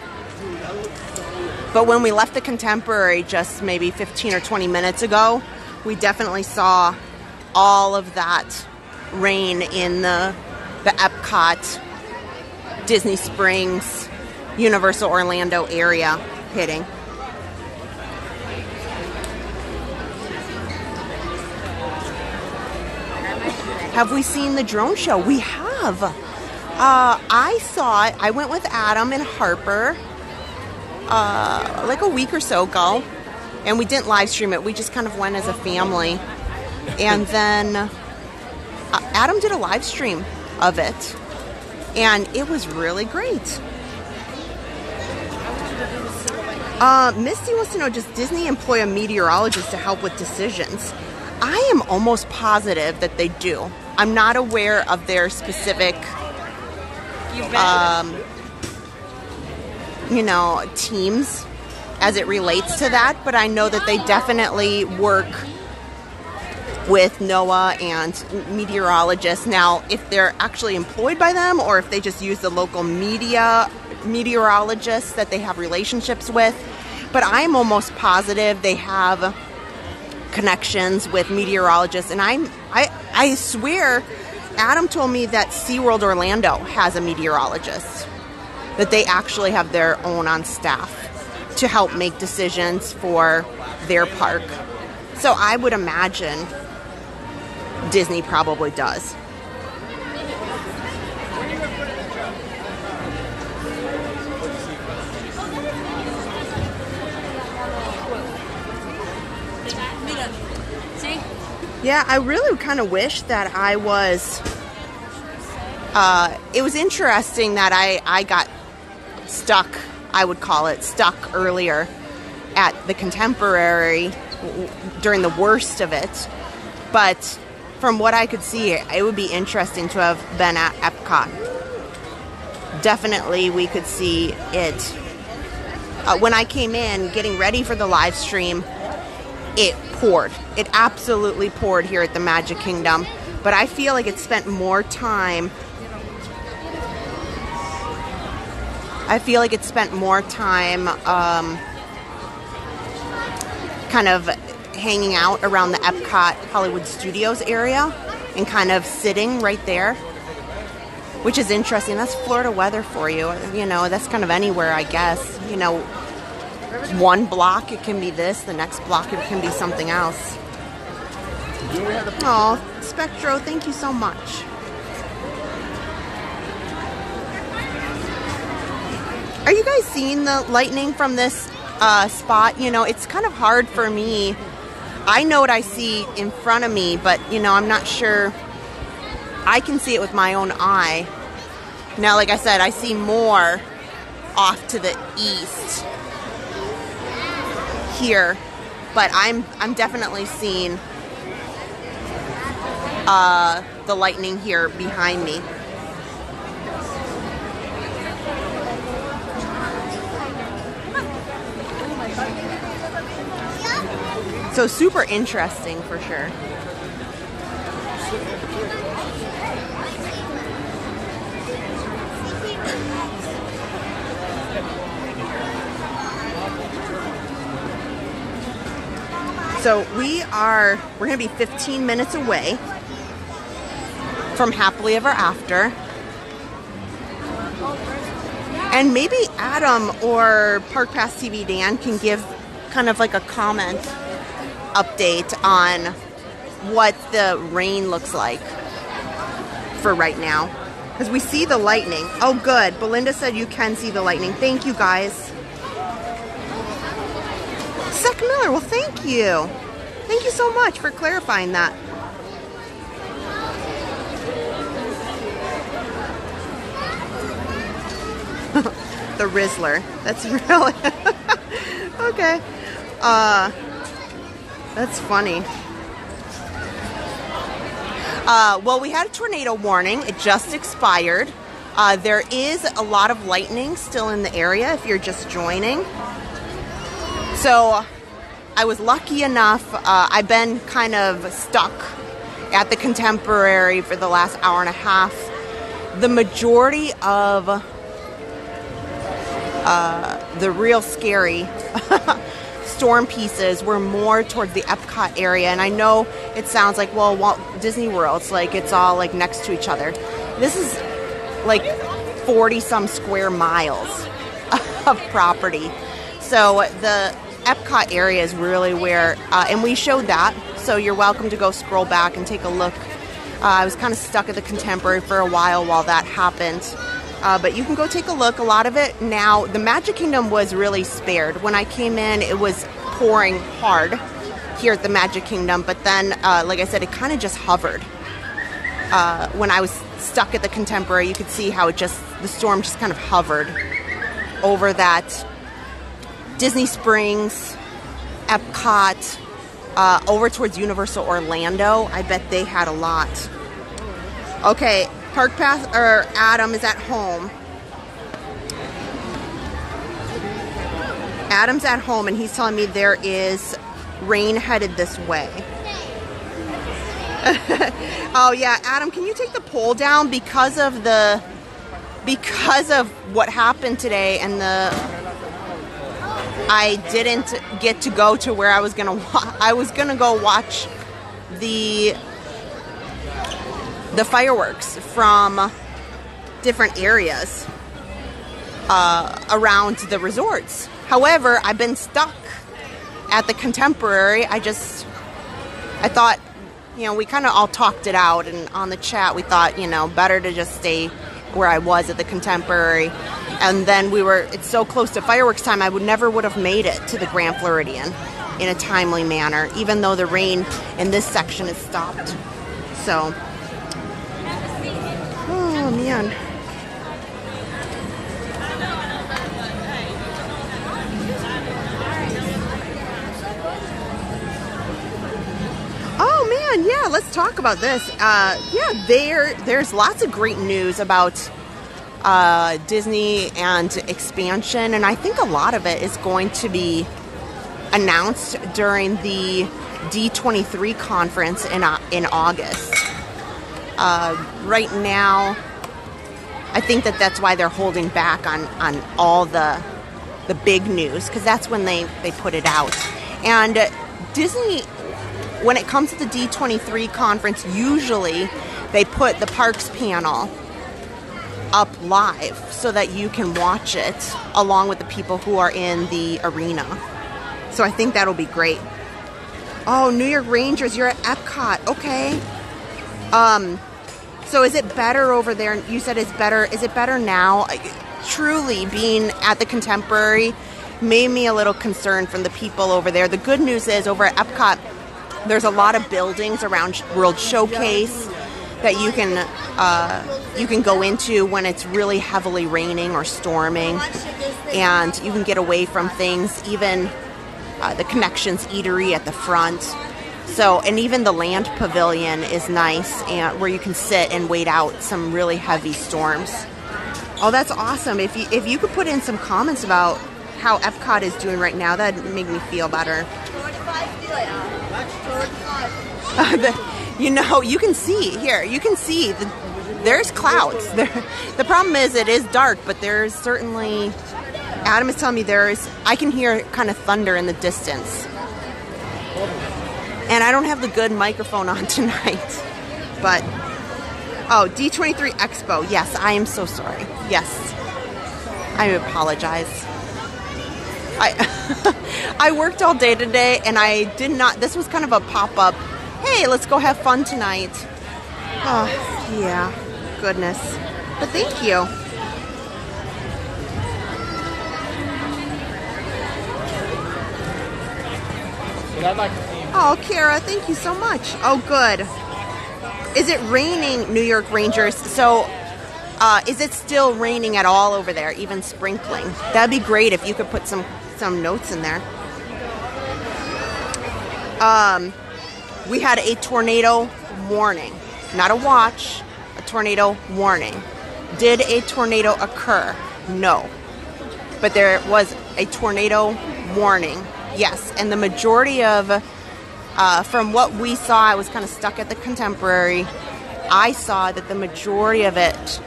But when we left the Contemporary just maybe 15 or 20 minutes ago, we definitely saw all of that rain in the Epcot, Disney Springs, Universal Orlando area hitting. Have we seen the drone show? We have. I saw it. I went with Adam and Harper like a week or so ago, and we didn't live stream it. We just kind of went as a family, and then Adam did a live stream of it, and it was really great. Misty wants to know, does Disney employ a meteorologist to help with decisions? I am almost positive that they do. I'm not aware of their specific, you know, teams as it relates to that, but I know that they definitely work with NOAA and meteorologists. Now, if they're actually employed by them or if they just use the local meteorologists that they have relationships with, but I'm almost positive they have connections with meteorologists. And I swear Adam told me that SeaWorld Orlando has a meteorologist, that they actually have their own on staff to help make decisions for their park. So I would imagine Disney probably does. Yeah, I really kind of wish that I was, it was interesting that I got stuck, I would call it, stuck earlier at the Contemporary during the worst of it. But from what I could see, it would be interesting to have been at Epcot. Definitely we could see it. When I came in getting ready for the live stream, it poured. It absolutely poured here at the Magic Kingdom. But I feel like it spent more time. Kind of hanging out around the Epcot Hollywood Studios area and kind of sitting right there, which is interesting. That's Florida weather for you. You know, that's kind of anywhere, I guess. You know, one block it can be this, the next block it can be something else. Oh, Spectro, thank you so much. Are you guys seeing the lightning from this spot? You know, it's kind of hard for me. I know what I see in front of me, but, you know, I'm not sure. I can see it with my own eye. Now, like I said, I see more off to the east here, but I'm definitely seeing the lightning here behind me. So super interesting for sure. So we're going to be 15 minutes away from Happily Ever After. And maybe Adam or Park Pass TV Dan can give kind of like a comment update on what the rain looks like for right now. Because we see the lightning. Oh, good. Belinda said you can see the lightning. Thank you, guys. Sec Miller, well, thank you. Thank you so much for clarifying that. The Rizzler. That's really... Okay. That's funny. Well, we had a tornado warning. It just expired. There is a lot of lightning still in the area if you're just joining. So I was lucky enough. I've been kind of stuck at the Contemporary for the last hour and a half. The majority of the real scary storm pieces were more towards the Epcot area. And I know it sounds like, well, Walt Disney World's like it's all like next to each other. This is like 40 some square miles of property. So the Epcot area is really where, and we showed that, so you're welcome to go scroll back and take a look. I was kind of stuck at the Contemporary for a while that happened, but you can go take a look. A lot of it now, the Magic Kingdom was really spared. When I came in, it was pouring hard here at the Magic Kingdom, but then, like I said, it kind of just hovered. When I was stuck at the Contemporary, you could see how the storm just kind of hovered over that Disney Springs, Epcot, over towards Universal Orlando. I bet they had a lot. Okay, Park Pass, or Adam is at home. Adam's at home and he's telling me there is rain headed this way. Oh yeah, Adam, can you take the pole down because of what happened today and I didn't get to go to where I was gonna go watch the fireworks from different areas around the resorts. However, I've been stuck at the Contemporary. I thought, you know, we kind of all talked it out, and on the chat we thought, you know, better to just stay where I was at the Contemporary. And then it's so close to fireworks time, I never would have made it to the Grand Floridian in a timely manner, even though the rain in this section is stopped. So, oh man. Oh man, yeah, let's talk about this. Yeah, there's lots of great news about Disney and expansion, and I think a lot of it is going to be announced during the D23 conference in August. Right now, I think that's why they're holding back on all the big news, because that's when they put it out. And Disney, when it comes to the D23 conference, usually they put the parks panel up live so that you can watch it along with the people who are in the arena. So I think that'll be great. Oh, New York Rangers, you're at Epcot. Okay. So is it better over there? You said it's better. Is it better now? Truly, being at the Contemporary made me a little concerned from the people over there. The good news is over at Epcot, there's a lot of buildings around World Showcase that you can go into when it's really heavily raining or storming, and you can get away from things. Even the Connections Eatery at the front. So, and even the Land Pavilion is nice, and where you can sit and wait out some really heavy storms. Oh, that's awesome! If you could put in some comments about how Epcot is doing right now, that'd make me feel better. You know, you can see here. You can see there's clouds. The problem is it is dark, but there's certainly. Adam is telling me I can hear kind of thunder in the distance. And I don't have the good microphone on tonight. But, oh, D23 Expo. Yes, I am so sorry. Yes. I apologize. I worked all day today, and I did not, this was kind of a pop-up, hey, let's go have fun tonight. Oh, yeah. Goodness. But thank you. Oh, Kara, thank you so much. Oh, good. Is it raining, New York Rangers? So, is it still raining at all over there, even sprinkling? That'd be great if you could put some notes in there. We had a tornado warning. Not a watch, a tornado warning. Did a tornado occur? No. But there was a tornado warning. Yes, and the majority of, from what we saw, I was kind of stuck at the Contemporary. I saw that the majority of it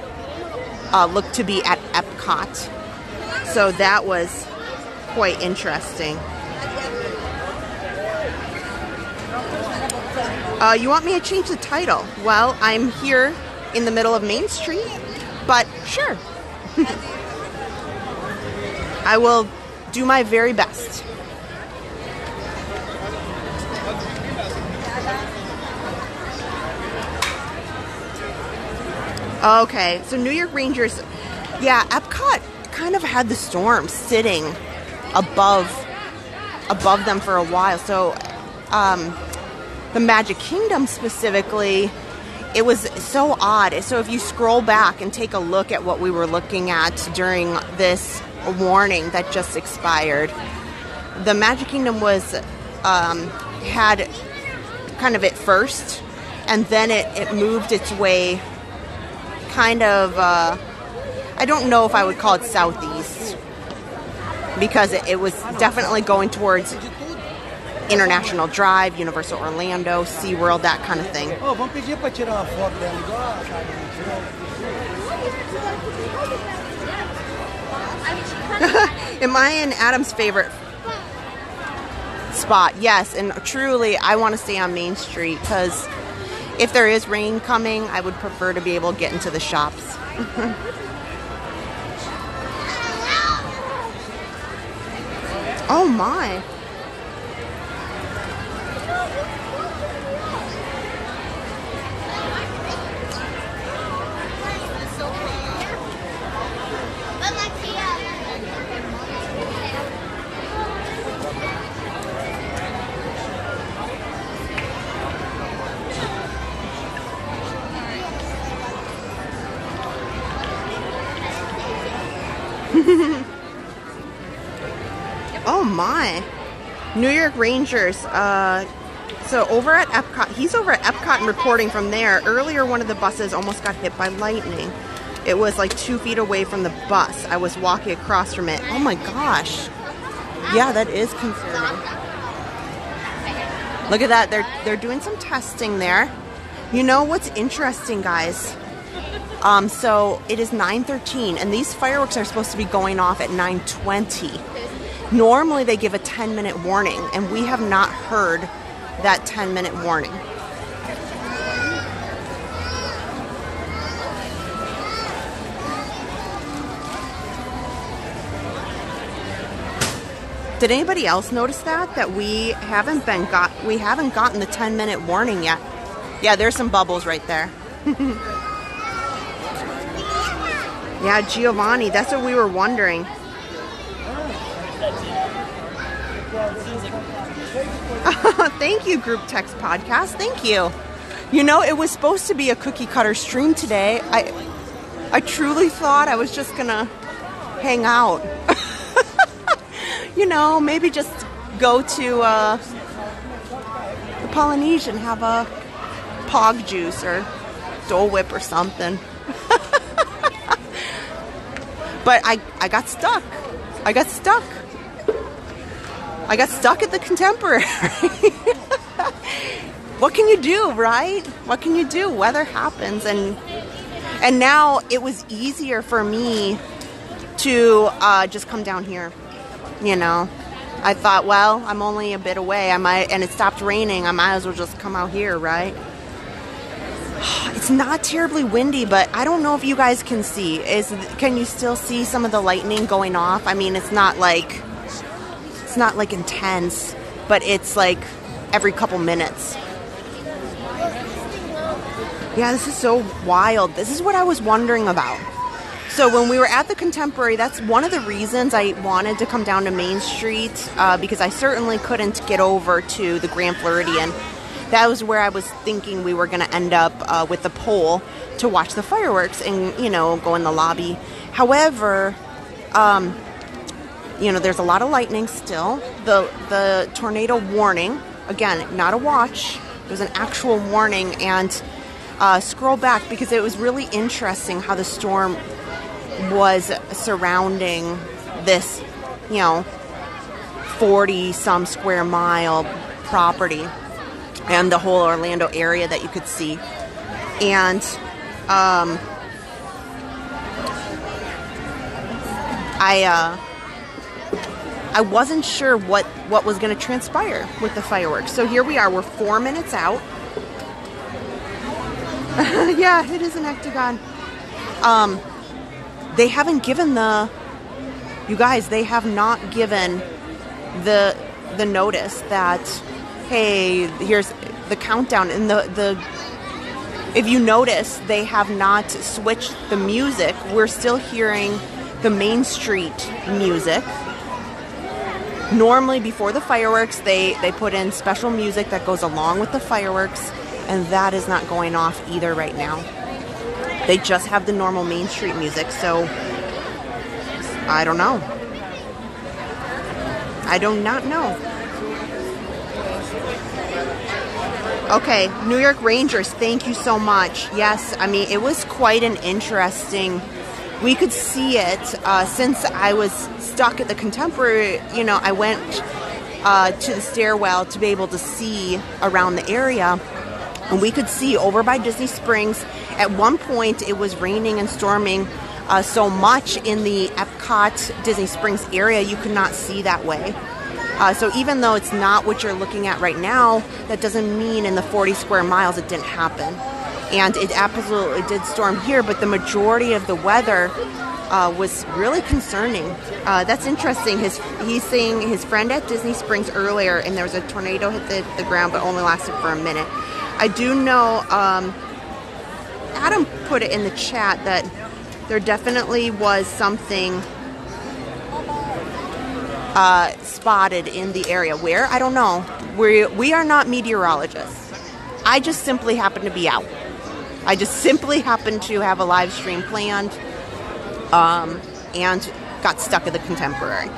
looked to be at Epcot. So that was quite interesting. You want me to change the title? Well, I'm here in the middle of Main Street, but sure. I will do my very best. Okay, so New York Rangers, yeah, Epcot kind of had the storm sitting above them for a while. So the Magic Kingdom specifically, it was so odd. So if you scroll back and take a look at what we were looking at during this warning that just expired, the Magic Kingdom was had kind of it first, and then it moved its way kind of, I don't know if I would call it southeast. because it was definitely going towards International Drive, Universal Orlando, SeaWorld, that kind of thing. Oh, vamos pedir para tirar uma foto dela igual a cara Am I in Adam's favorite spot? Yes, and truly, I want to stay on Main Street because if there is rain coming, I would prefer to be able to get into the shops. Oh my. Oh my. New York Rangers. So over at Epcot, he's over at Epcot and reporting from there. Earlier, one of the buses almost got hit by lightning. It was like 2 feet away from the bus. I was walking across from it. Oh my gosh. Yeah, that is concerning. Look at that. They're doing some testing there. You know what's interesting, guys? So it is 9:13, and these fireworks are supposed to be going off at 9:20. Normally they give a 10-minute warning, and we have not heard that 10-minute warning. Did anybody else notice that we haven't gotten the 10-minute warning yet? Yeah, there's some bubbles right there. Yeah, Giovanni, that's what we were wondering. Thank you, Group Text Podcast. Thank you. You know, it was supposed to be a cookie cutter stream today. I truly thought I was just gonna hang out. You know, maybe just go to the Polynesian, have a Pog juice or Dole Whip or something. But I got stuck. I got stuck at the Contemporary. What can you do, right? What can you do? Weather happens, and now it was easier for me to just come down here. You know, I thought, well, I'm only a bit away. And it stopped raining. I might as well just come out here, right? It's not terribly windy, but I don't know if you guys can see. Can you still see some of the lightning going off? I mean, it's not like intense, but it's like every couple minutes. Yeah, this is so wild. This is what I was wondering about. So when we were at the Contemporary, that's one of the reasons I wanted to come down to Main Street, because I certainly couldn't get over to the Grand Floridian. That was where I was thinking we were going to end up with the pole to watch the fireworks and, you know, go in the lobby. However, you know, there's a lot of lightning still. The tornado warning, again, not a watch, it was an actual warning. And scroll back, because it was really interesting how the storm was surrounding this, you know, 40-some square mile property and the whole Orlando area that you could see. And I wasn't sure what was going to transpire with the fireworks. So here we are. We're 4 minutes out. Yeah, it is an octagon. They haven't given you guys, they have not given the notice that, hey, here's the countdown. And if you notice, they have not switched the music. We're still hearing the Main Street music. Normally before the fireworks, they put in special music that goes along with the fireworks, and that is not going off either right now. They just have the normal Main Street music, so I don't know. I do not know. Okay, New York Rangers, thank you so much. Yes, I mean, it was quite an interesting we could see it. Since I was stuck at the Contemporary, you know, I went to the stairwell to be able to see around the area, and we could see over by Disney Springs. At one point, it was raining and storming so much in the Epcot Disney Springs area, you could not see that way. So even though it's not what you're looking at right now, that doesn't mean in the 40 square miles it didn't happen. And it absolutely did storm here, but the majority of the weather was really concerning. That's interesting. He's saying his friend at Disney Springs earlier, and there was a tornado hit the ground, but only lasted for a minute. I do know, Adam put it in the chat that there definitely was something spotted in the area. Where? I don't know. We are not meteorologists. I just simply happen to be out. I just simply happened to have a live stream planned and got stuck at the Contemporary.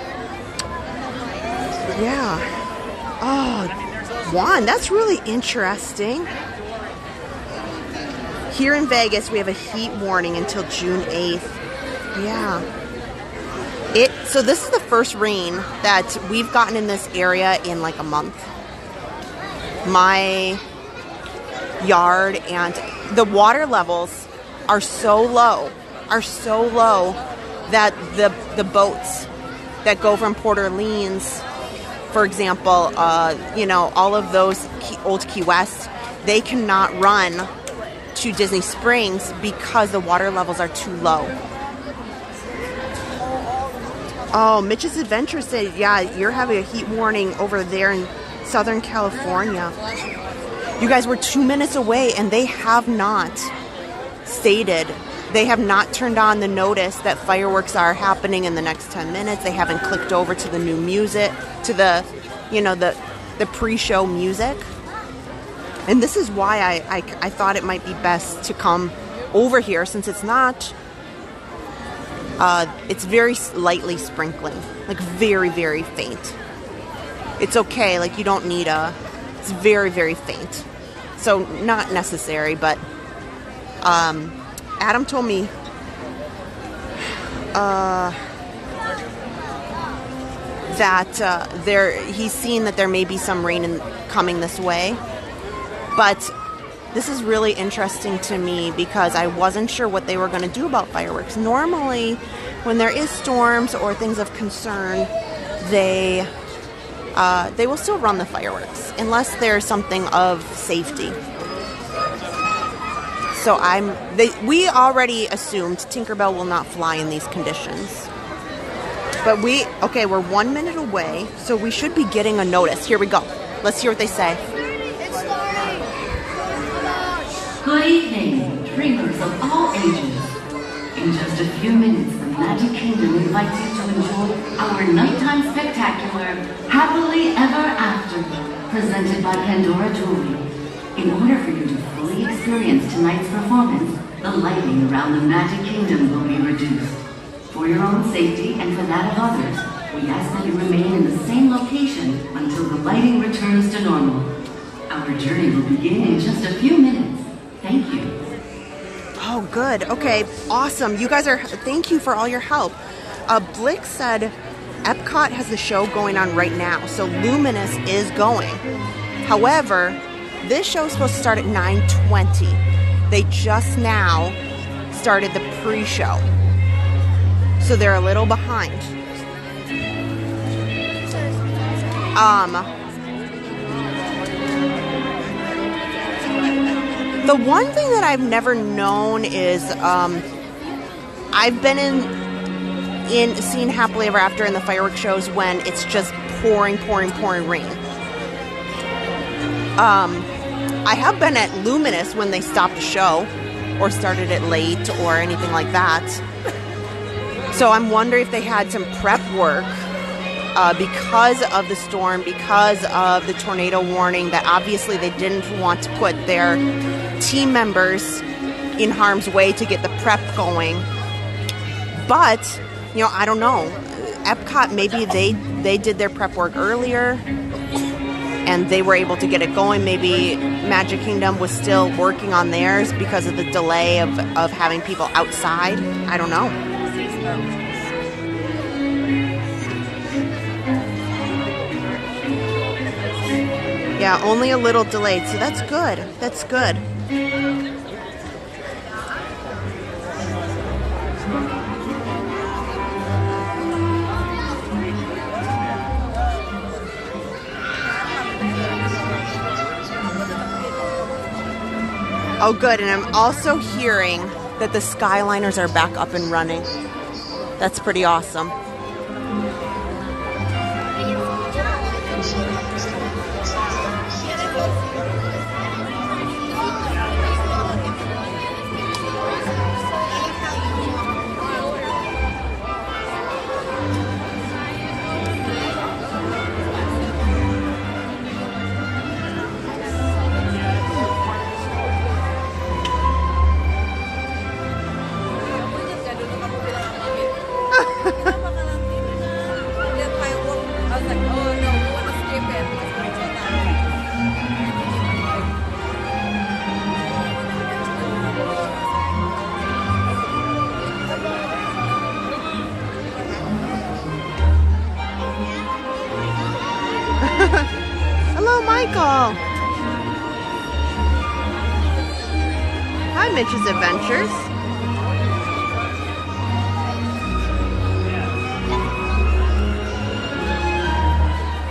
Yeah. Oh, Juan, that's really interesting. Here in Vegas, we have a heat warning until June 8th. Yeah. So this is the first rain that we've gotten in this area in like a month. My yard and the water levels are so low that the boats that go from Port Orleans, for example, you know, all of those old Key West, they cannot run to Disney Springs because the water levels are too low. Oh, Mitch's Adventure said, yeah, you're having a heat warning over there in Southern California. You guys were 2 minutes away, and they have not stated, they have not turned on the notice that fireworks are happening in the next 10 minutes. They haven't clicked over to the new music, to the, you know, the pre-show music. And this is why I thought it might be best to come over here, since it's not, it's very lightly sprinkling, like very, very faint. It's okay, like you don't need it's very, very faint. So not necessary, but Adam told me that he's seen that there may be some rain coming this way. But this is really interesting to me because I wasn't sure what they were going to do about fireworks. Normally, when there is storms or things of concern, they will still run the fireworks unless there's something of safety. So we already assumed Tinkerbell will not fly in these conditions. But we're 1 minute away, so we should be getting a notice. Here we go. Let's hear what they say. Good evening, dreamers of all ages. In just a few minutes, the Magic Kingdom invites you to enjoy our nighttime spectacular, Happily Ever After, presented by Pandora Jewelry. In order for you to fully experience tonight's performance, the lighting around the Magic Kingdom will be reduced. For your own safety and for that of others, we ask that you remain in the same location until the lighting returns to normal. Our journey will begin in just a few minutes. Thank you. Oh, good. Okay, awesome. You guys thank you for all your help. Blick said Epcot has the show going on right now, so Luminous is going. However, this show is supposed to start at 9:20. They just now started the pre-show, so they're a little behind. The one thing that I've never known is I've been in seen Happily Ever After in the fireworks shows when it's just pouring rain. I have been at Luminous when they stopped the show or started it late or anything like that. So I'm wondering if they had some prep work because of the storm, because of the tornado warning, that obviously they didn't want to put their team members in harm's way to get the prep going. But, you know, I don't know. Epcot, maybe they did their prep work earlier and they were able to get it going. Maybe Magic Kingdom was still working on theirs because of the delay of having people outside. I don't know. Yeah, only a little delayed, so that's good. That's good. Oh, good. And I'm also hearing that the Skyliners are back up and running. That's pretty awesome. Hello, Michael. Hi, Mitch's Adventures.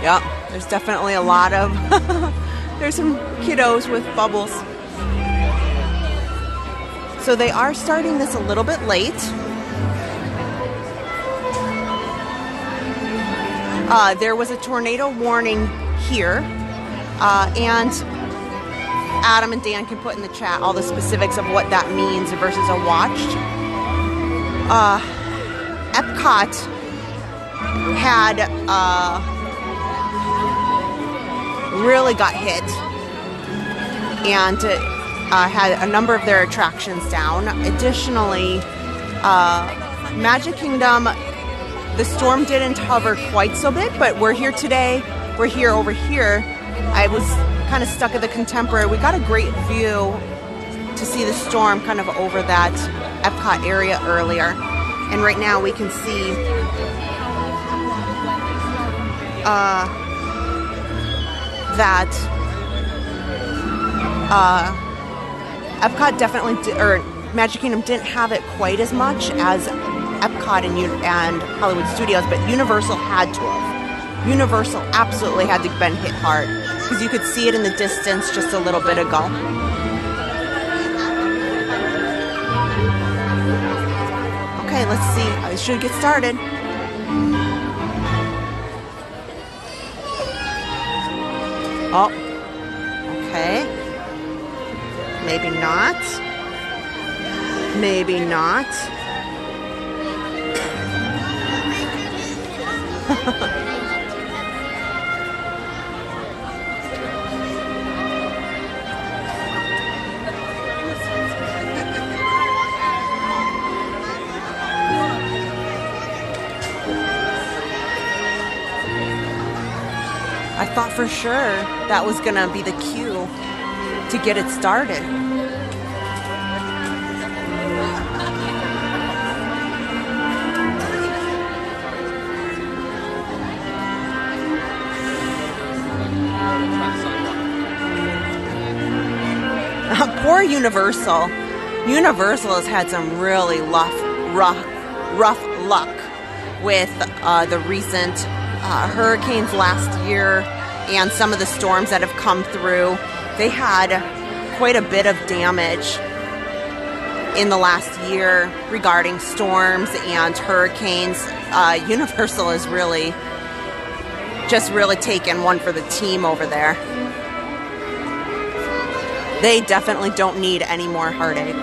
Yep, there's definitely a lot of, there's some kiddos with bubbles. So they are starting this a little bit late. There was a tornado warning here, and Adam and Dan can put in the chat all the specifics of what that means versus a watched. Epcot had really got hit and had a number of their attractions down. Additionally, Magic Kingdom, the storm didn't hover quite so big, but we're here today. We're here over here. I was kind of stuck at the Contemporary. We got a great view to see the storm kind of over that Epcot area earlier. And right now we can see that Epcot definitely, or Magic Kingdom didn't have it quite as much as Epcot and Hollywood Studios, but Universal had to have. Universal absolutely had to have been hit hard because you could see it in the distance just a little bit ago. Okay, let's see. I should get started. Oh, okay. Maybe not. Maybe not. I thought for sure that was gonna be the cue to get it started. Poor Universal. Universal has had some really rough luck with the recent hurricanes last year and some of the storms that have come through. They had quite a bit of damage in the last year regarding storms and hurricanes. Universal has really taken one for the team over there. They definitely don't need any more heartache.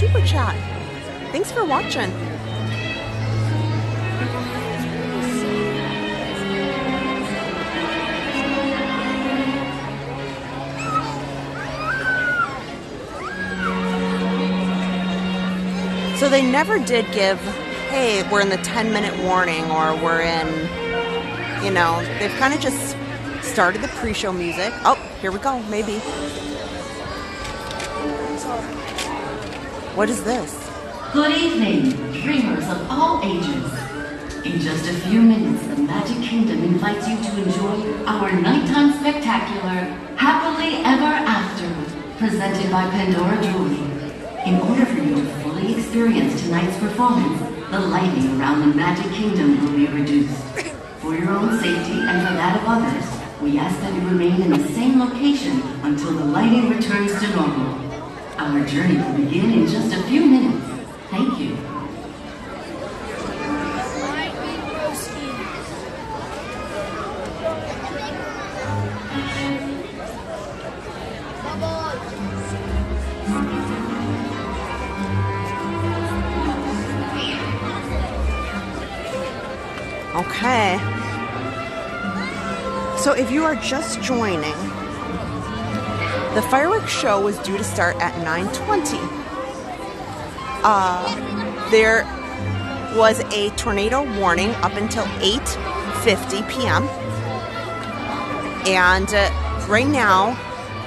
super chat. Thanks for watching. So they never did give, hey, we're in the 10-minute warning, or we're in, you know, they've kind of just started the pre-show music. Oh, here we go, maybe. What is this? Good evening, dreamers of all ages. In just a few minutes, the Magic Kingdom invites you to enjoy our nighttime spectacular, Happily Ever After, presented by Pandora Jewelry. In order for you to fully experience tonight's performance, the lighting around the Magic Kingdom will be reduced. For your own safety and for that of others, we ask that you remain in the same location until the lighting returns to normal. Our journey will begin in just a few minutes. Thank you. Okay. So if you are just joining, the fireworks show was due to start at 9:20. There was a tornado warning up until 8:50 p.m. And right now,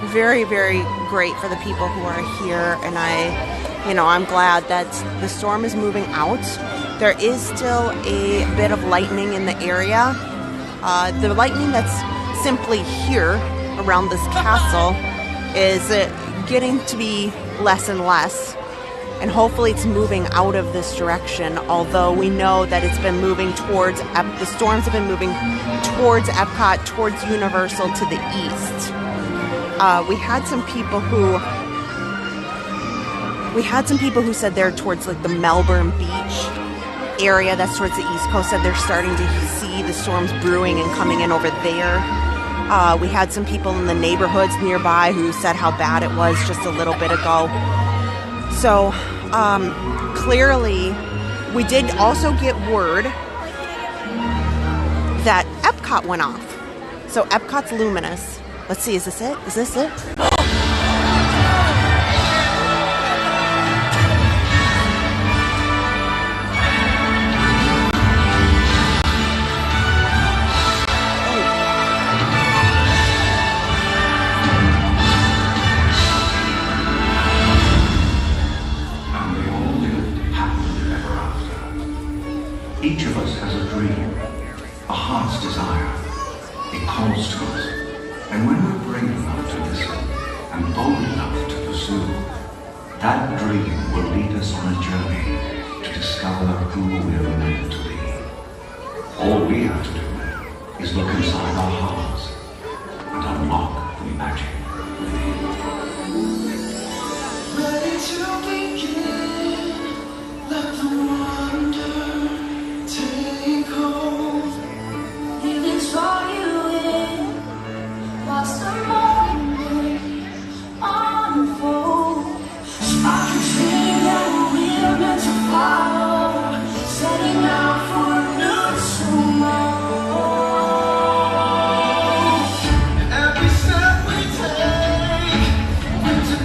very, very great for the people who are here. And I'm glad that the storm is moving out. There is still a bit of lightning in the area. The lightning that's simply here around this castle is getting to be less and less. And hopefully it's moving out of this direction, although we know that it's been moving towards, the storms have been moving towards Epcot, towards Universal to the east. We had some people who said they're towards like the Melbourne Beach area, that's towards the east coast, said they're starting to see the storms brewing and coming in over there. We had some people in the neighborhoods nearby who said how bad it was just a little bit ago. So clearly we did also get word that Epcot went off. So Epcot's luminous. Let's see, is this it? Is this it? Each of us has a dream, a heart's desire. It calls to us. And when we're brave enough to listen and bold enough to pursue, that dream will lead us on a journey to discover who we're meant to be. All we have to do is look inside our hearts and unlock the magic within. Ready to begin, let the wonder take hold. Feelings draw you in, watch the moment unfold. I can see that we're meant to follow, setting out for a new tomorrow. Every step we take into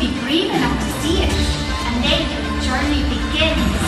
be brave enough to see it, and then the journey begins.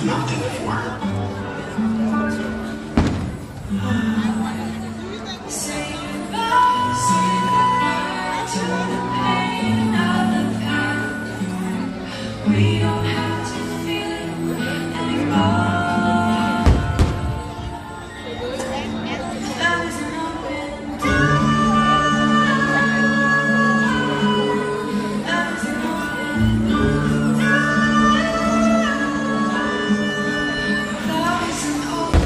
nothing for. Say goodbye to the pain of the past. We don't have to feel it anymore. Love is an open door. Love is an open door. Love is an open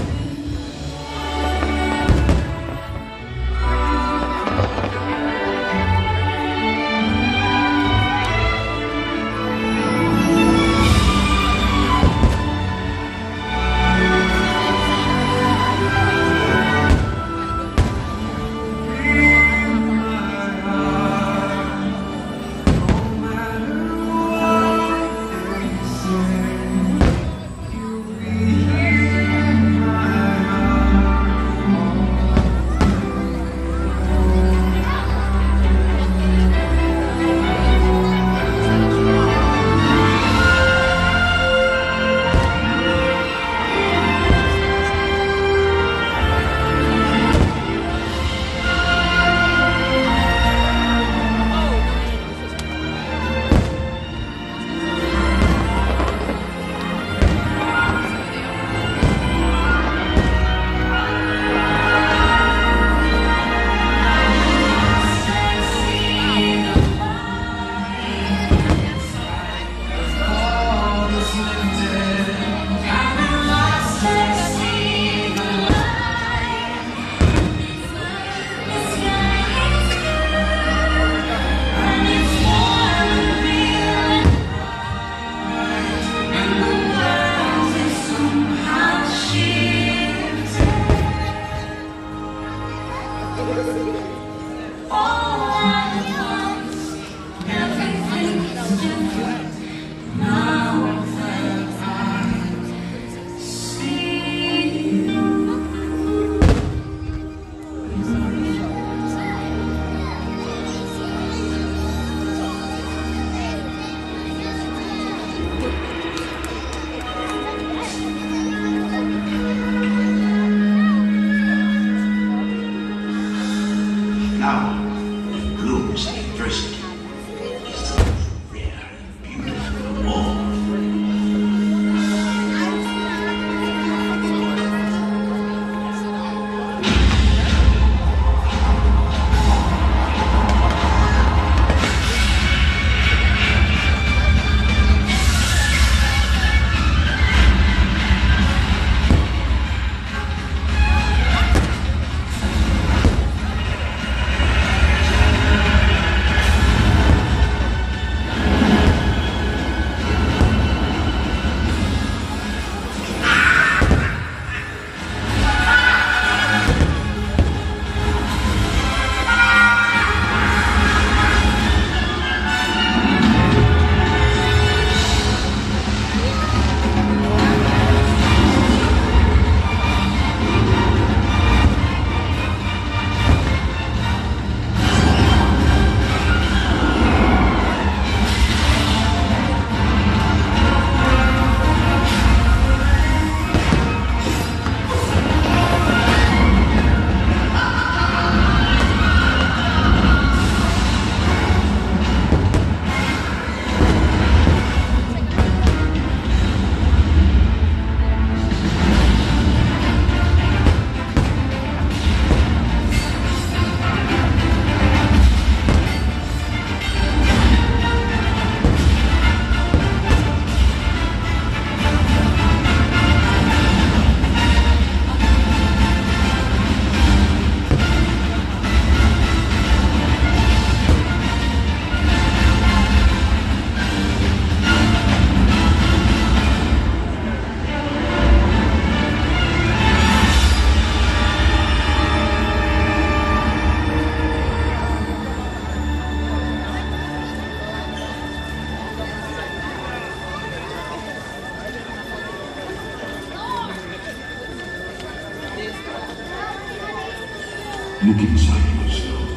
Look inside yourself.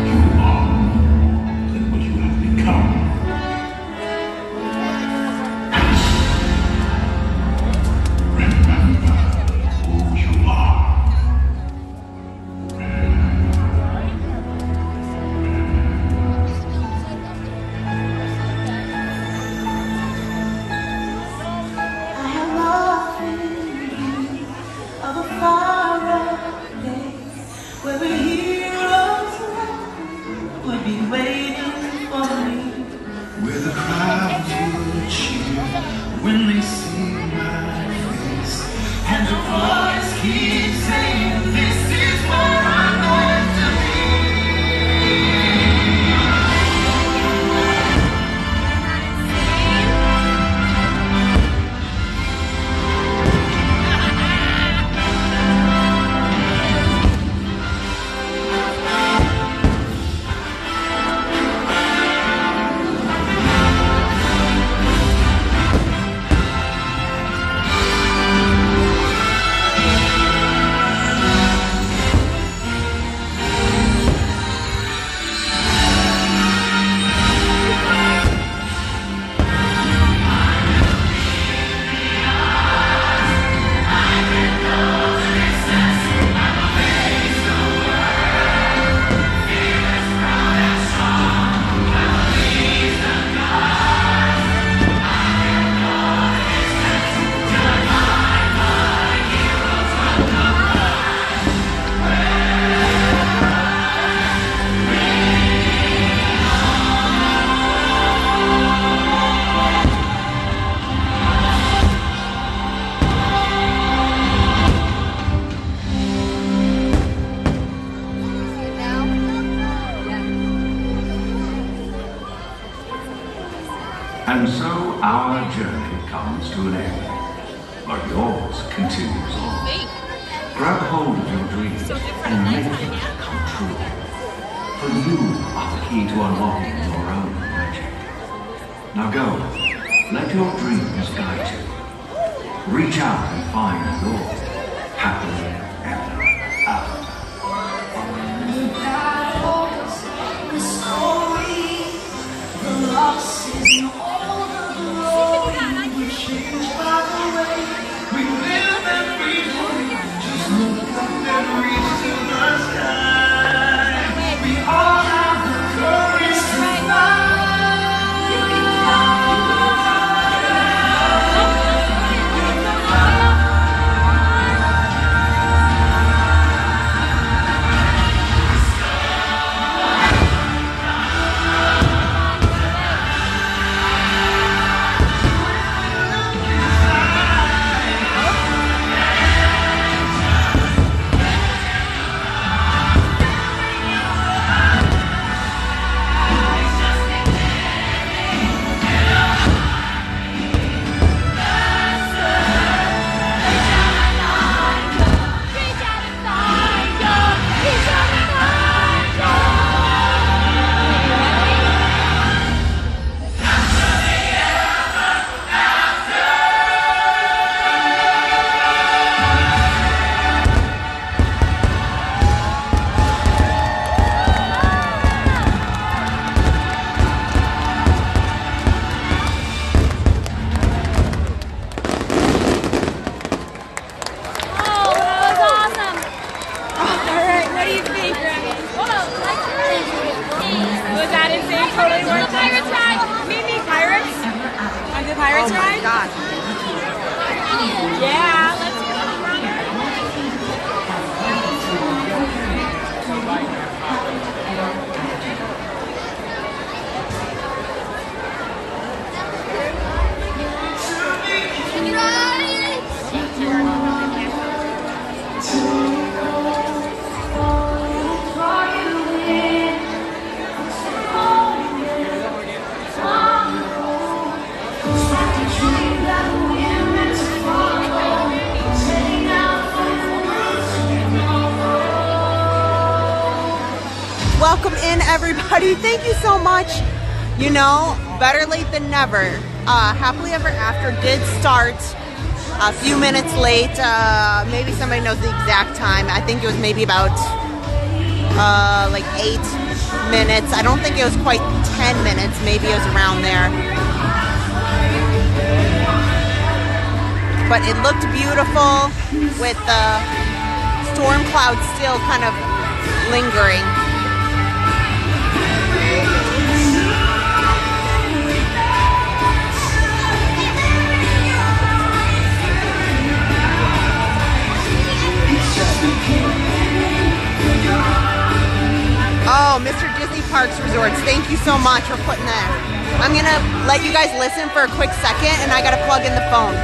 You are more than what you have become. when they see my face, and the voice keeps saying, this is where I'm meant to be. And so our journey comes to an end, but yours continues on. Grab hold of your dreams and make them come true. For you are the key to unlocking your own magic. Now go, let your dreams guide you. Reach out and find your happily ever after. The story, the losses, and all the glory were changed by the way we live and breathe. Just look up and reach to the sky. We all have the courage to fly. Oh my gosh. Yeah, let's go. Welcome in, everybody. Thank you so much. You know, better late than never. Happily Ever After did start a few minutes late. Maybe somebody knows the exact time. I think it was maybe about like 8 minutes. I don't think it was quite 10 minutes. Maybe it was around there. But it looked beautiful with the storm clouds still kind of lingering. Oh, Mr. Disney Parks Resorts, thank you so much for putting that I'm gonna let you guys listen for a quick second, and I gotta plug in the phone.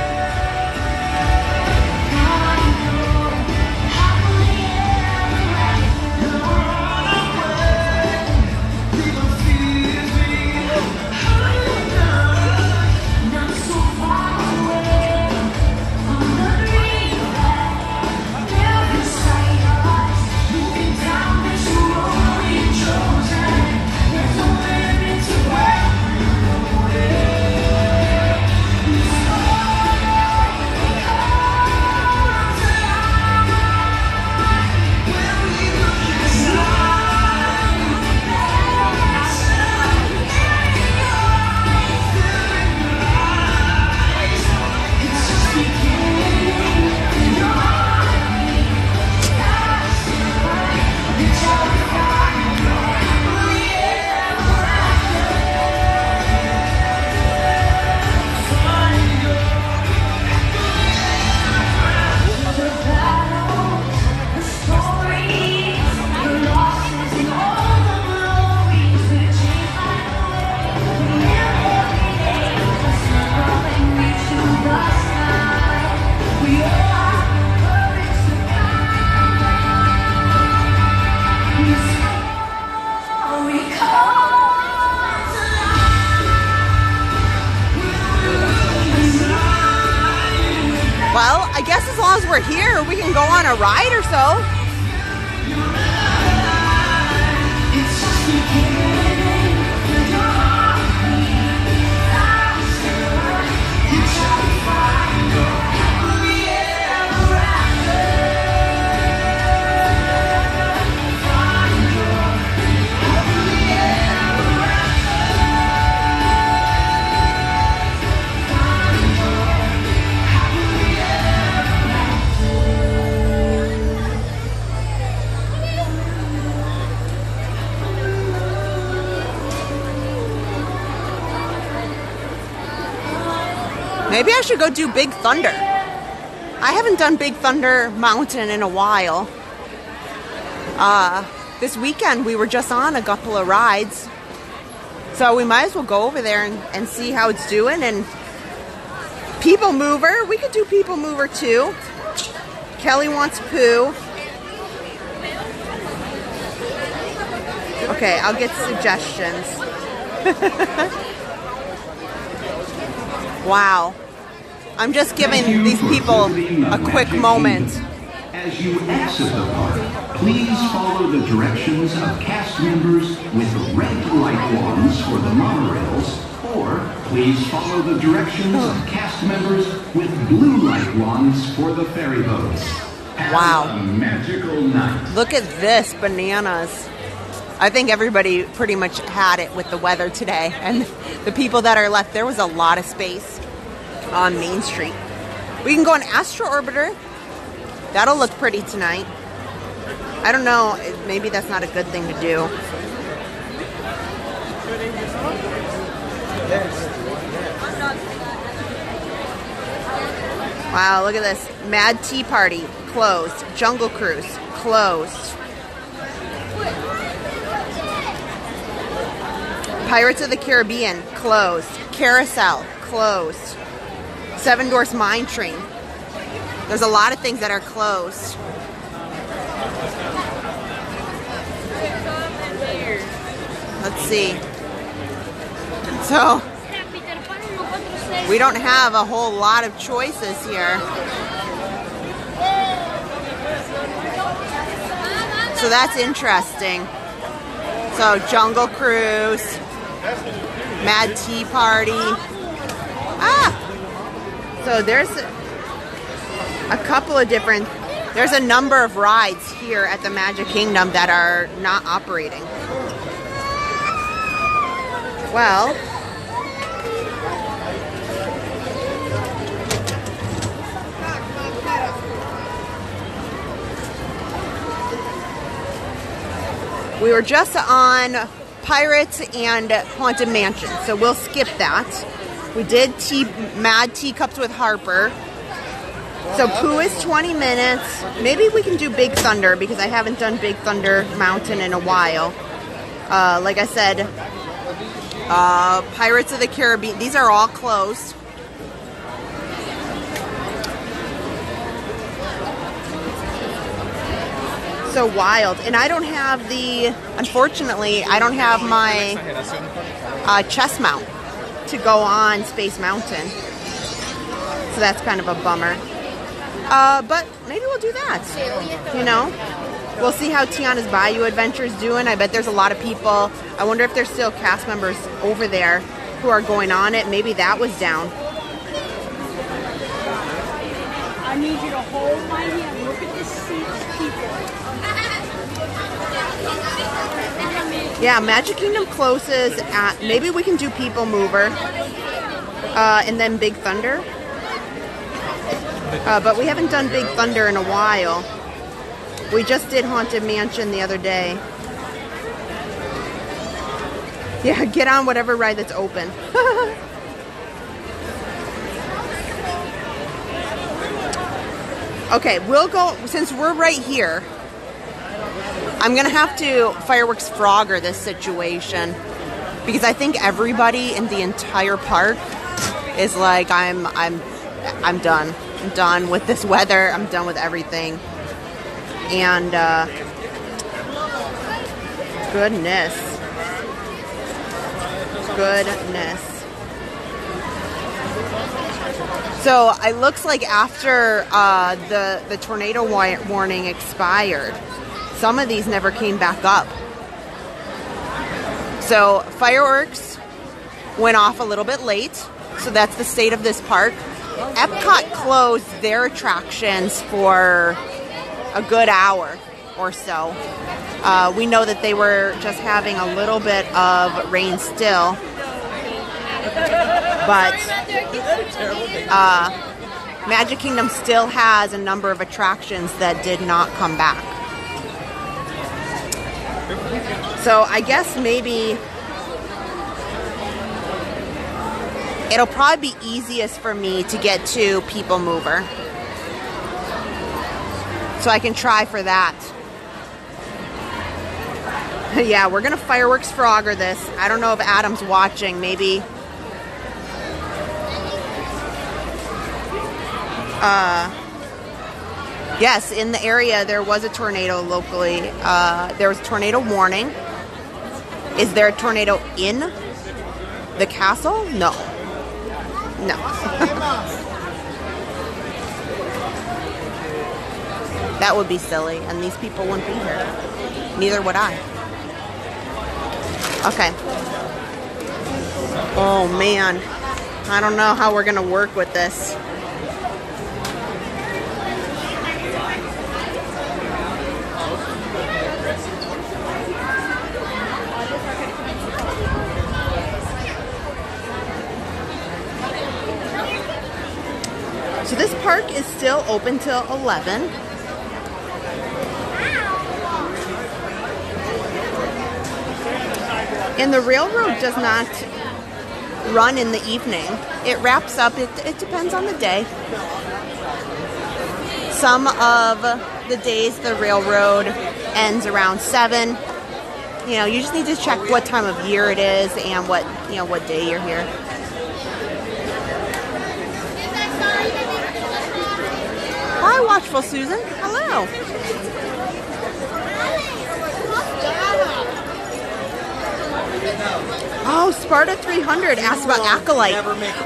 Well, I guess as long as we're here, we can go on a ride or so. Maybe I should go do Big Thunder. I haven't done Big Thunder Mountain in a while. This weekend we were just on a couple of rides. So we might as well go over there and see how it's doing. And People Mover, we could do People Mover too. Kelly wants poo. Okay, I'll get suggestions. Wow. I'm just giving these people a quick moment. As you exit the park, please follow the directions of cast members with red light wands for the monorails, or please follow the directions of cast members with blue light wands for the ferry boats. Wow. Have a magical night. Look at this, bananas. I think everybody pretty much had it with the weather today, and the people that are left, there was a lot of space on Main Street. We can go on Astro Orbiter. That'll look pretty tonight. I don't know, maybe that's not a good thing to do. Wow, look at this. Mad Tea Party, closed. Jungle Cruise, closed. Pirates of the Caribbean, closed. Carousel, closed. Seven Dwarfs Mine Train. There's a lot of things that are closed. Let's see. So, we don't have a whole lot of choices here. So that's interesting. So, Jungle Cruise. Mad Tea Party. So there's a couple of different, there's a number of rides here at the Magic Kingdom that are not operating. Well, we were just on Pirates and Haunted Mansion, so we'll skip that. We did Mad Teacups with Harper. So Pooh is 20 minutes. Maybe we can do Big Thunder because I haven't done Big Thunder Mountain in a while. Like I said, Pirates of the Caribbean. These are all closed. So wild. And I don't have the, unfortunately, I don't have my chest mount to go on Space Mountain. So that's kind of a bummer. But maybe we'll do that. You know? We'll see how Tiana's Bayou Adventure is doing. I bet there's a lot of people. I wonder if there's still cast members over there who are going on it. Maybe that was down. I need you to hold my hand. Look at the seats, people. Yeah, Magic Kingdom closes at, maybe we can do People Mover. And then Big Thunder. But we haven't done Big Thunder in a while. We just did Haunted Mansion the other day. Yeah, get on whatever ride that's open. Okay, we'll go, since we're right here, I'm gonna have to fireworks Frogger this situation because I think everybody in the entire park is like, I'm done. I'm done with this weather. I'm done with everything. And goodness. So it looks like after the tornado warning expired, some of these never came back up. So fireworks went off a little bit late. So that's the state of this park. Epcot closed their attractions for a good hour or so. We know that they were just having a little bit of rain still. But Magic Kingdom still has a number of attractions that did not come back. So I guess maybe it'll probably be easiest for me to get to People Mover. So I can try for that. Yeah, we're gonna fireworks Frogger this. I don't know if Adam's watching, maybe. Yes, in the area there was a tornado locally. There was a tornado warning. Is there a tornado in the castle? No. No. That would be silly, and these people wouldn't be here. Neither would I. Okay. Oh man. I don't know how we're gonna work with this. So this park is still open till 11. And the railroad does not run in the evening. It wraps up, it depends on the day. Some of the days the railroad ends around 7. You know, you just need to check what time of year it is and what day you're here. Hi, Watchful Susan. Hello. Oh, Sparta 300 asked about Acolyte.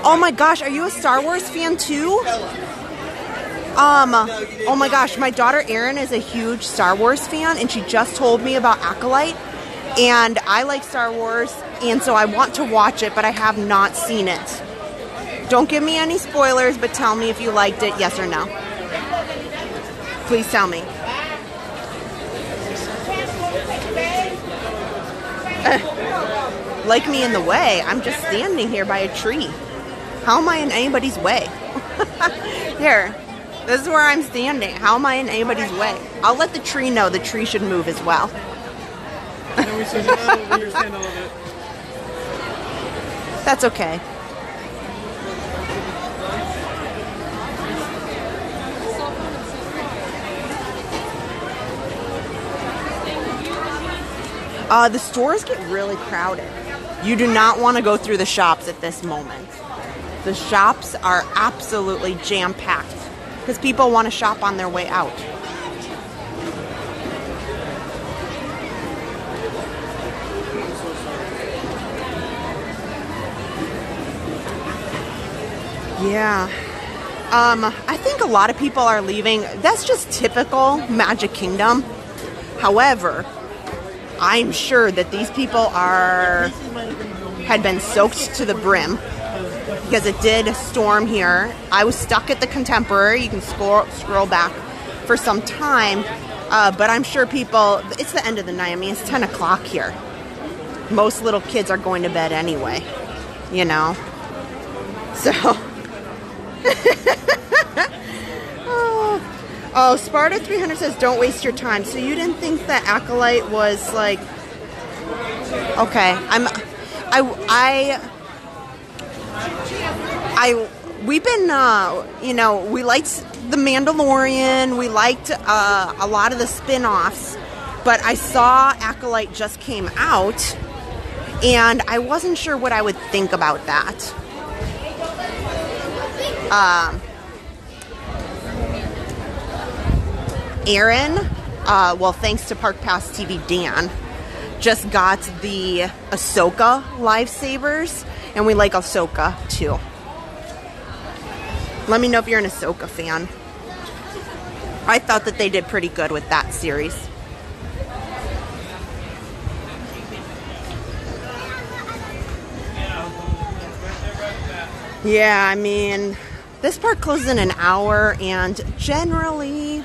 Oh my gosh, are you a Star Wars fan too? Oh my gosh, my daughter Erin is a huge Star Wars fan, and she just told me about Acolyte. And I like Star Wars, and so I want to watch it, but I have not seen it. Don't give me any spoilers, but tell me if you liked it, yes or no. Please tell me. Like me in the way. I'm just standing here by a tree. How am I in anybody's way? Here. This is where I'm standing. How am I in anybody's way? I'll let the tree know the tree should move as well. That's okay. The stores get really crowded. You do not want to go through the shops at this moment. The shops are absolutely jam-packed because people want to shop on their way out. Yeah. I think a lot of people are leaving. That's just typical Magic Kingdom. However, I'm sure that these people had been soaked to the brim because it did storm here. I was stuck at the Contemporary. You can scroll back for some time, but I'm sure people, it's the end of the night. I mean, it's 10 o'clock here. Most little kids are going to bed anyway, you know? So... Oh, Sparta 300 says, don't waste your time. So you didn't think that Acolyte was like... Okay, we've been, you know, we liked The Mandalorian, we liked a lot of the spin-offs, but I saw Acolyte just came out, and I wasn't sure what I would think about that. Aaron, well, thanks to Park Pass TV Dan, just got the Ahsoka Lifesavers, and we like Ahsoka too. Let me know if you're an Ahsoka fan. I thought that they did pretty good with that series. Yeah, I mean, this park closes in an hour, and generally,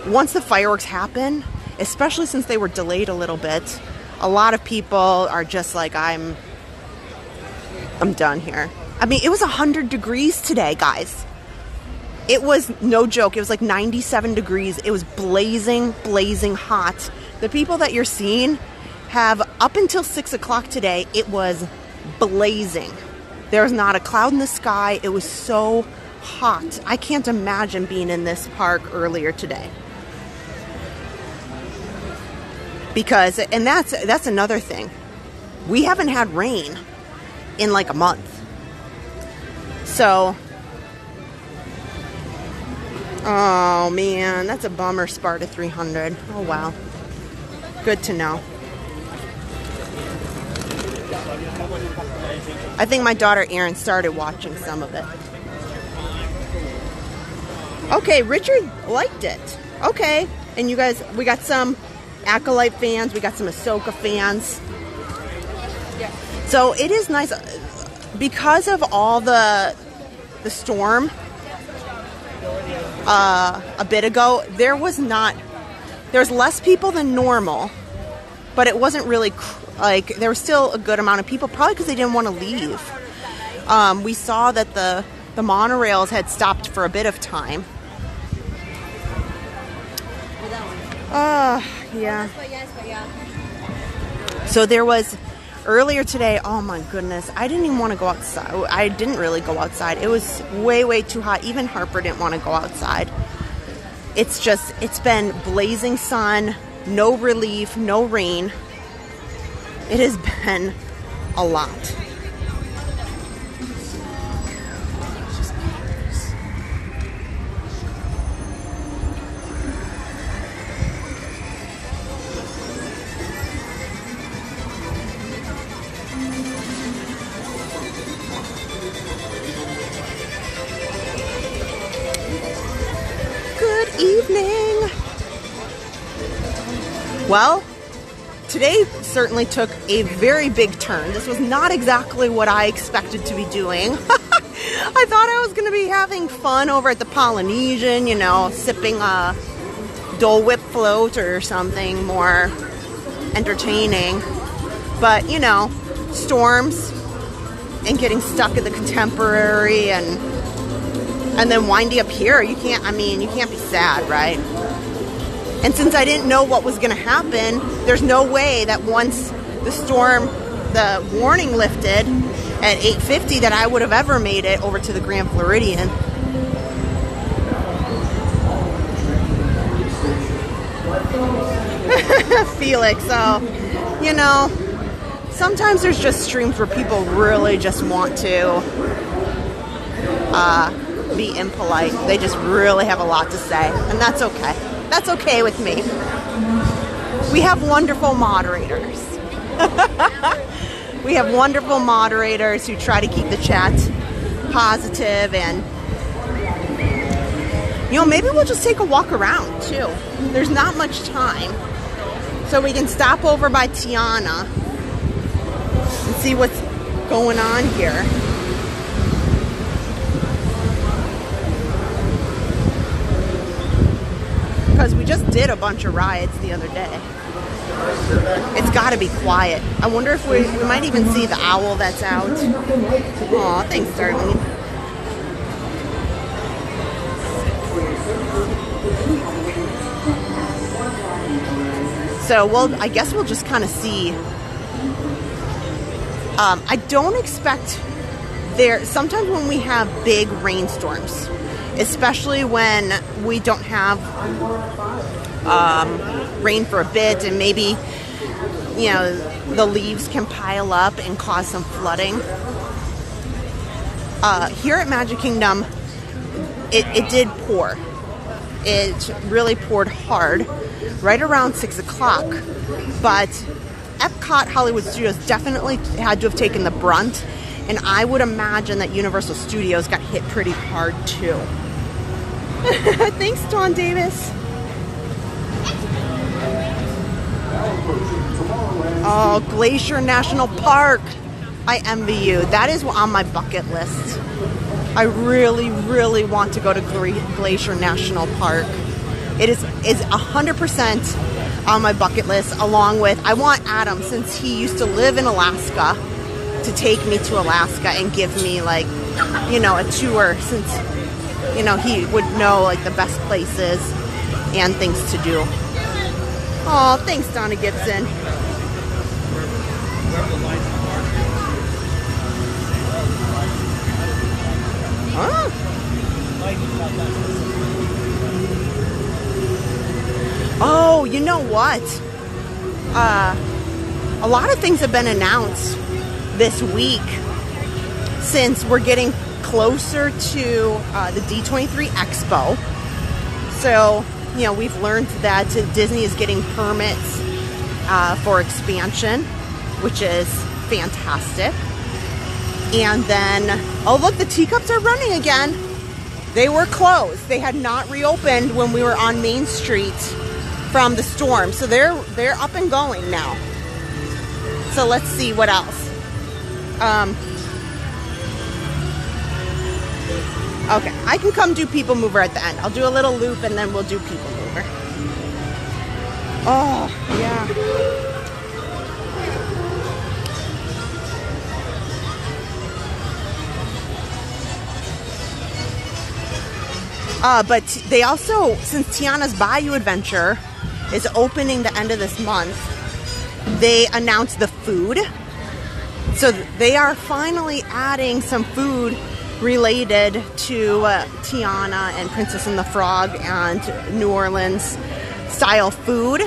once the fireworks happen, especially since they were delayed a little bit, a lot of people are just like, I'm done here. I mean, it was 100 degrees today, guys. It was no joke. It was like 97 degrees. It was blazing, blazing hot. The people that you're seeing have, up until 6 o'clock today, it was blazing. There was not a cloud in the sky. It was so hot. I can't imagine being in this park earlier today. Because, and that's another thing. We haven't had rain in like a month. So, oh man, that's a bummer, Sparta 300. Oh wow. Good to know. I think my daughter Erin started watching some of it. Okay, Richard liked it. Okay, and you guys, we got some Acolyte fans, we got some Ahsoka fans. So it is nice because of all the storm a bit ago. There was less people than normal, but it wasn't really like, there was still a good amount of people, probably because they didn't want to leave. We saw that the monorails had stopped for a bit of time. Yeah. So there was, earlier today, oh my goodness, I didn't even want to go outside. I didn't really go outside. It was way, way too hot. Even Harper didn't want to go outside. It's just, it's been blazing sun, no relief, no rain. It has been a lot. Evening. Well, today certainly took a very big turn. This was not exactly what I expected to be doing. I thought I was going to be having fun over at the Polynesian, you know, sipping a Dole Whip float or something more entertaining. But, you know, storms and getting stuck at the Contemporary and then winding up here, you can't be sad, right? And since I didn't know what was going to happen, there's no way that once the warning lifted at 8:50 that I would have ever made it over to the Grand Floridian. Felix, you know, sometimes there's just streams where people really just want to be impolite. They just really have a lot to say, and that's okay. That's okay with me. We have wonderful moderators. We have wonderful moderators who try to keep the chat positive, and you know, maybe we'll just take a walk around too. There's not much time, so we can stop over by Tiana and see what's going on here. Because we just did a bunch of rides the other day. It's got to be quiet. I wonder if we might even see the owl that's out. Aw, thanks, darling. So, well, I guess we'll just kind of see. I don't expect there. Sometimes when we have big rainstorms, especially when we don't have rain for a bit, and maybe, you know, the leaves can pile up and cause some flooding. Here at Magic Kingdom, it did pour. It really poured hard right around 6 o'clock, but Epcot Hollywood Studios definitely had to have taken the brunt, and I would imagine that Universal Studios got hit pretty hard too. Thanks, Dawn Davis. Oh, Glacier National Park. I envy you. That is on my bucket list. I really, really want to go to Glacier National Park. It is 100% on my bucket list, along with, I want Adam, since he used to live in Alaska, to take me to Alaska and give me, like, you know, a tour, since, you know, he would know, like, the best places and things to do. Oh, thanks, Donna Gibson. Huh? Oh, you know what? A lot of things have been announced this week, since we're getting closer to the D23 Expo. So, you know, we've learned that Disney is getting permits for expansion, which is fantastic. And then, oh look, the teacups are running again. They were closed. They had not reopened when we were on Main Street from the storm. So they're up and going now. So let's see what else. Okay, I can come do People Mover at the end. I'll do a little loop and then we'll do People Mover. Oh, yeah. But they also, since Tiana's Bayou Adventure is opening the end of this month, they announced the food. So they are finally adding some food related to Tiana and Princess and the Frog and New Orleans style food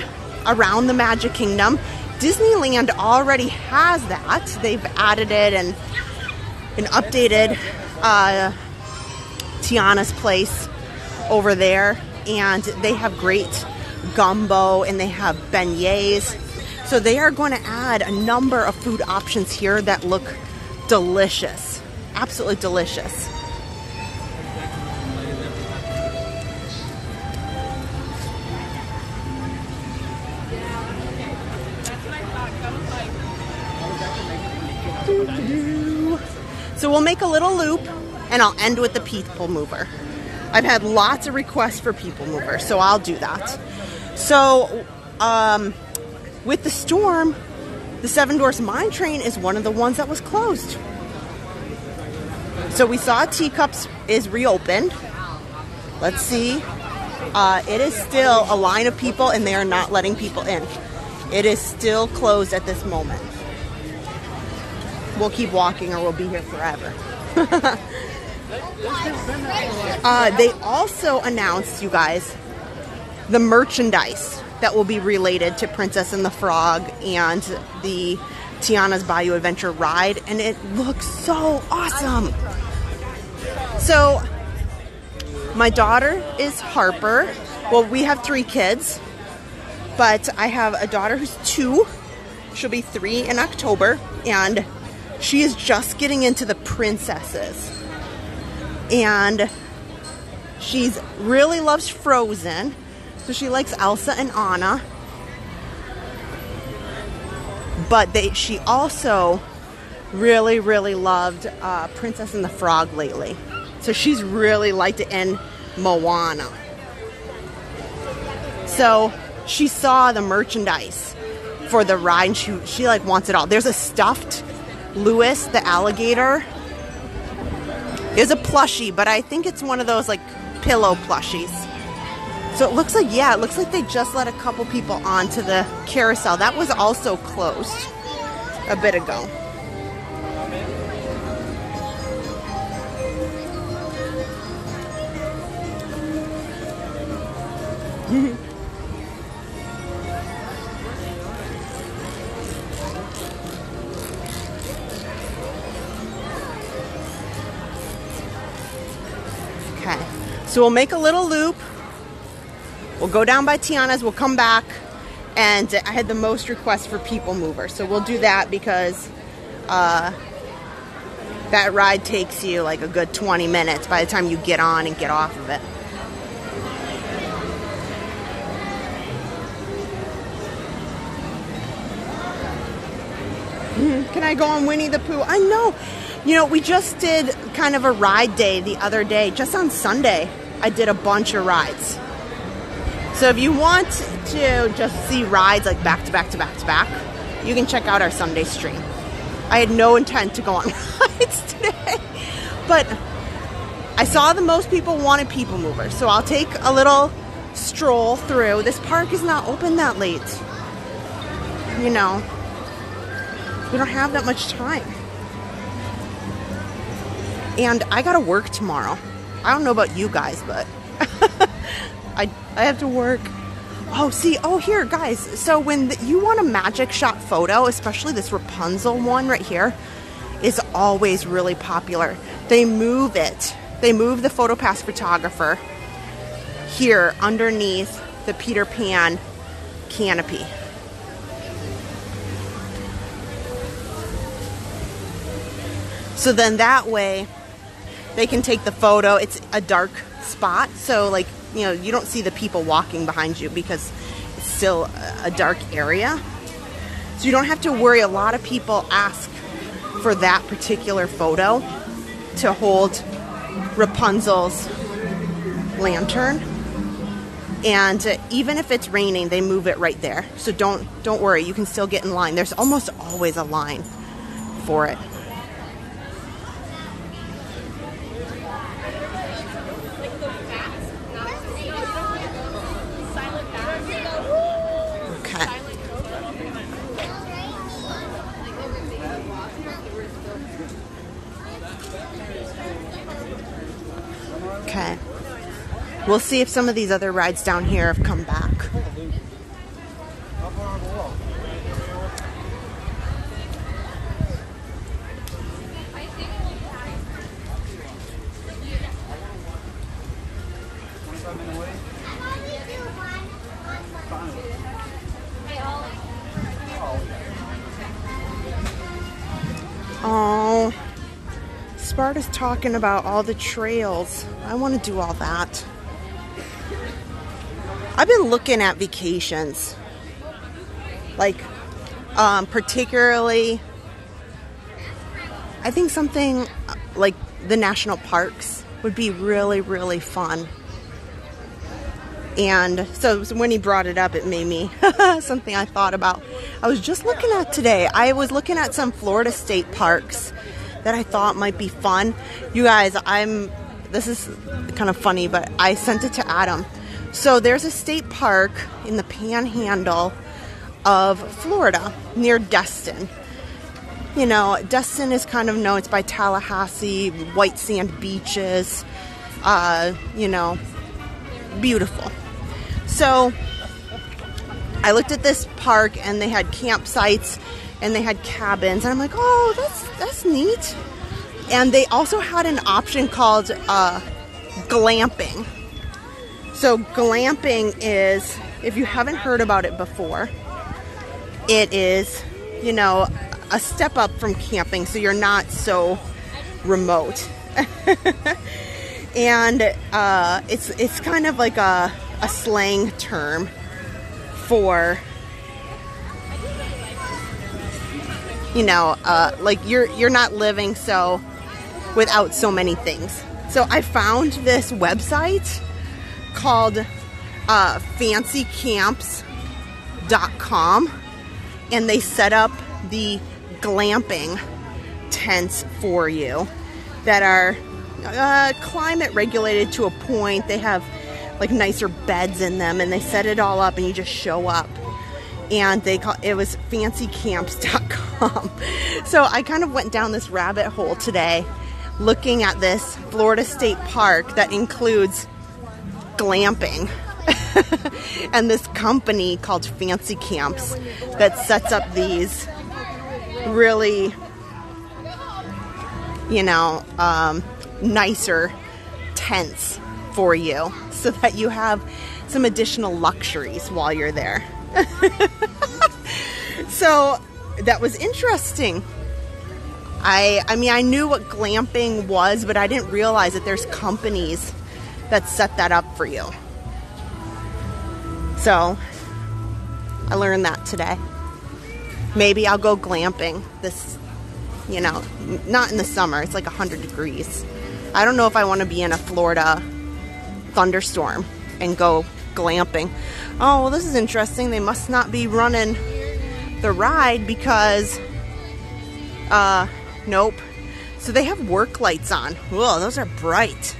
around the Magic Kingdom. Disneyland already has that. They've added it and updated Tiana's place over there, and they have great gumbo and they have beignets. So they are going to add a number of food options here that look delicious. Absolutely delicious. So we'll make a little loop and I'll end with the People Mover. I've had lots of requests for People Mover, so I'll do that. So with the storm, the Seven Dwarfs Mine Train is one of the ones that was closed. So we saw Teacups is reopened. Let's see. It is still a line of people and they are not letting people in. It is still closed at this moment. We'll keep walking or we'll be here forever. They also announced, you guys, the merchandise that will be related to Princess and the Frog and the Tiana's Bayou Adventure ride, and it looks so awesome. So my daughter is Harper. Well, we have 3 kids, but I have a daughter who's 2. She'll be 3 in October, and she is just getting into the princesses. And she really loves Frozen, so she likes Elsa and Anna. But she also really, really loved Princess and the Frog lately. So she's really liked it in Moana. So she saw the merchandise for the ride, and she like wants it all. There's a stuffed Lewis the alligator. There's a plushie, but I think it's one of those like pillow plushies. So it looks like, yeah, it looks like they just let a couple people onto the carousel. That was also closed a bit ago. Okay, so we'll make a little loop. We'll go down by Tiana's, we'll come back, and I had the most requests for People Mover, so we'll do that because that ride takes you like a good 20 minutes by the time you get on and get off of it. Can I go on Winnie the Pooh? I know. You know, we just did kind of a ride day the other day. Just on Sunday, I did a bunch of rides. So if you want to just see rides like back to back to back to back, you can check out our Sunday stream. I had no intent to go on rides today, but I saw the most people wanted People Mover, so I'll take a little stroll through. This park is not open that late. You know, we don't have that much time. And I gotta work tomorrow. I don't know about you guys, but I have to work. Oh, see, oh, here, guys. So when you want a magic shot photo, especially this Rapunzel one right here, is always really popular. They move it. They move the PhotoPass photographer here underneath the Peter Pan canopy. So then that way they can take the photo. It's a dark spot, so like, you know, you don't see the people walking behind you because it's still a dark area. So you don't have to worry. A lot of people ask for that particular photo to hold Rapunzel's lantern. And even if it's raining, they move it right there. So don't worry, you can still get in line. There's almost always a line for it. Okay. We'll see if some of these other rides down here have come back. Oh, Sparta's talking about all the trails. I want to do all that. I've been looking at vacations, like particularly, I think something like the national parks would be really, really fun. And so when he brought it up, it made me something I thought about. I was just looking at today. I was looking at some Florida state parks that I thought might be fun. You guys, this is kind of funny, but I sent it to Adam. So there's a state park in the panhandle of Florida near Destin. You know, Destin is kind of known, it's by Tallahassee, white sand beaches, you know, beautiful. So I looked at this park and they had campsites and they had cabins, and I'm like, oh, that's neat. And they also had an option called glamping. So glamping is, if you haven't heard about it before, it is, you know, a step up from camping, so you're not so remote. And it's kind of like a slang term for, you know, like you're not living so without so many things. So I found this website called fancycamps.com, and they set up the glamping tents for you that are climate regulated to a point. They have like nicer beds in them, and they set it all up, and you just show up. And it was fancycamps.com. So I kind of went down this rabbit hole today looking at this Florida State Park that includes glamping. And this company called Fancy Camps that sets up these really, you know, nicer tents for you so that you have some additional luxuries while you're there. So that was interesting. I mean, I knew what glamping was, but I didn't realize that there's companies that set that up for you. So I learned that today. Maybe I'll go glamping this, you know, not in the summer. It's like 100 degrees. I don't know if I want to be in a Florida thunderstorm and go glamping. Oh, well, this is interesting. They must not be running the ride because, nope. So they have work lights on. Whoa, those are bright.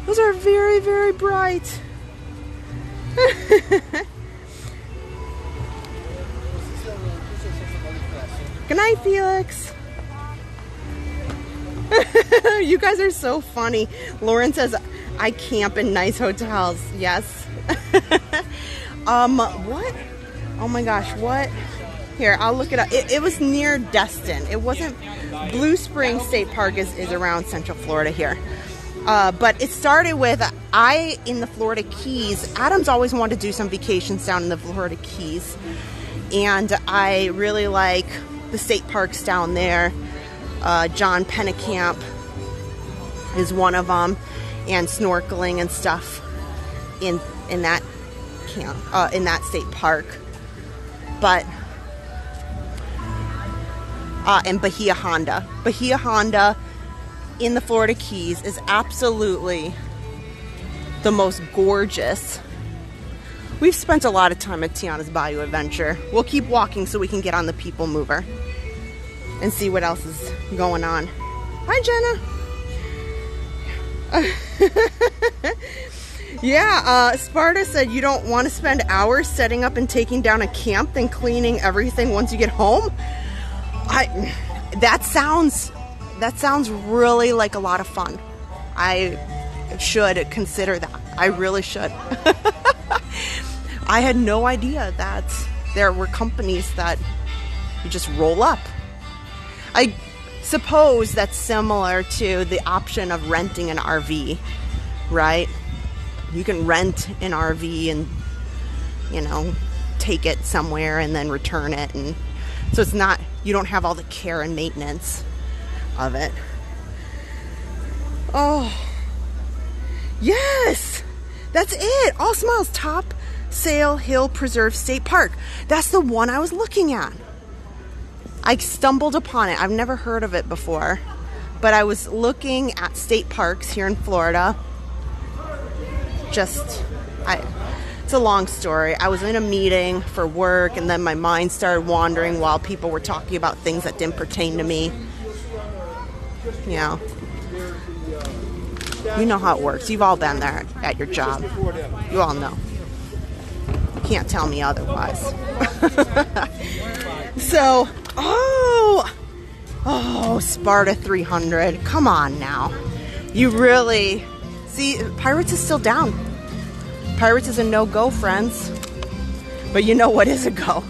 Those are very, very bright. Good night, Felix. You guys are so funny. Lauren says, I camp in nice hotels. Yes. What? Oh my gosh, what? Here, I'll look it up. It was near Destin. It wasn't. Blue Spring State Park is around Central Florida here. But it started with, in the Florida Keys, Adam's always wanted to do some vacations down in the Florida Keys. And I really like the state parks down there. John Pennekamp is one of them. And snorkeling and stuff in that camp, in that state park. But, and Bahia Honda. Bahia Honda in the Florida Keys is absolutely the most gorgeous. We've spent a lot of time at Tiana's Bayou Adventure. We'll keep walking so we can get on the People Mover and see what else is going on. Hi, Jenna. Yeah, Sparta said you don't want to spend hours setting up and taking down a camp then cleaning everything once you get home. That sounds really like a lot of fun. I should consider that. I really should. I had no idea that there were companies that you just roll up. I suppose that's similar to the option of renting an RV, right? You can rent an RV and, you know, take it somewhere and then return it. And so it's not, you don't have all the care and maintenance of it. Oh, yes, that's it. All Smiles Top Sail Hill Preserve State Park. That's the one I was looking at. I stumbled upon it. I've never heard of it before, but I was looking at state parks here in Florida. It's a long story. I was in a meeting for work, and then my mind started wandering while people were talking about things that didn't pertain to me. You know how it works. You've all been there at your job. You all know. You can't tell me otherwise. So, oh, Sparta 300. Come on now. You really... See, Pirates is still down. Pirates is a no-go, friends. But you know what is a go?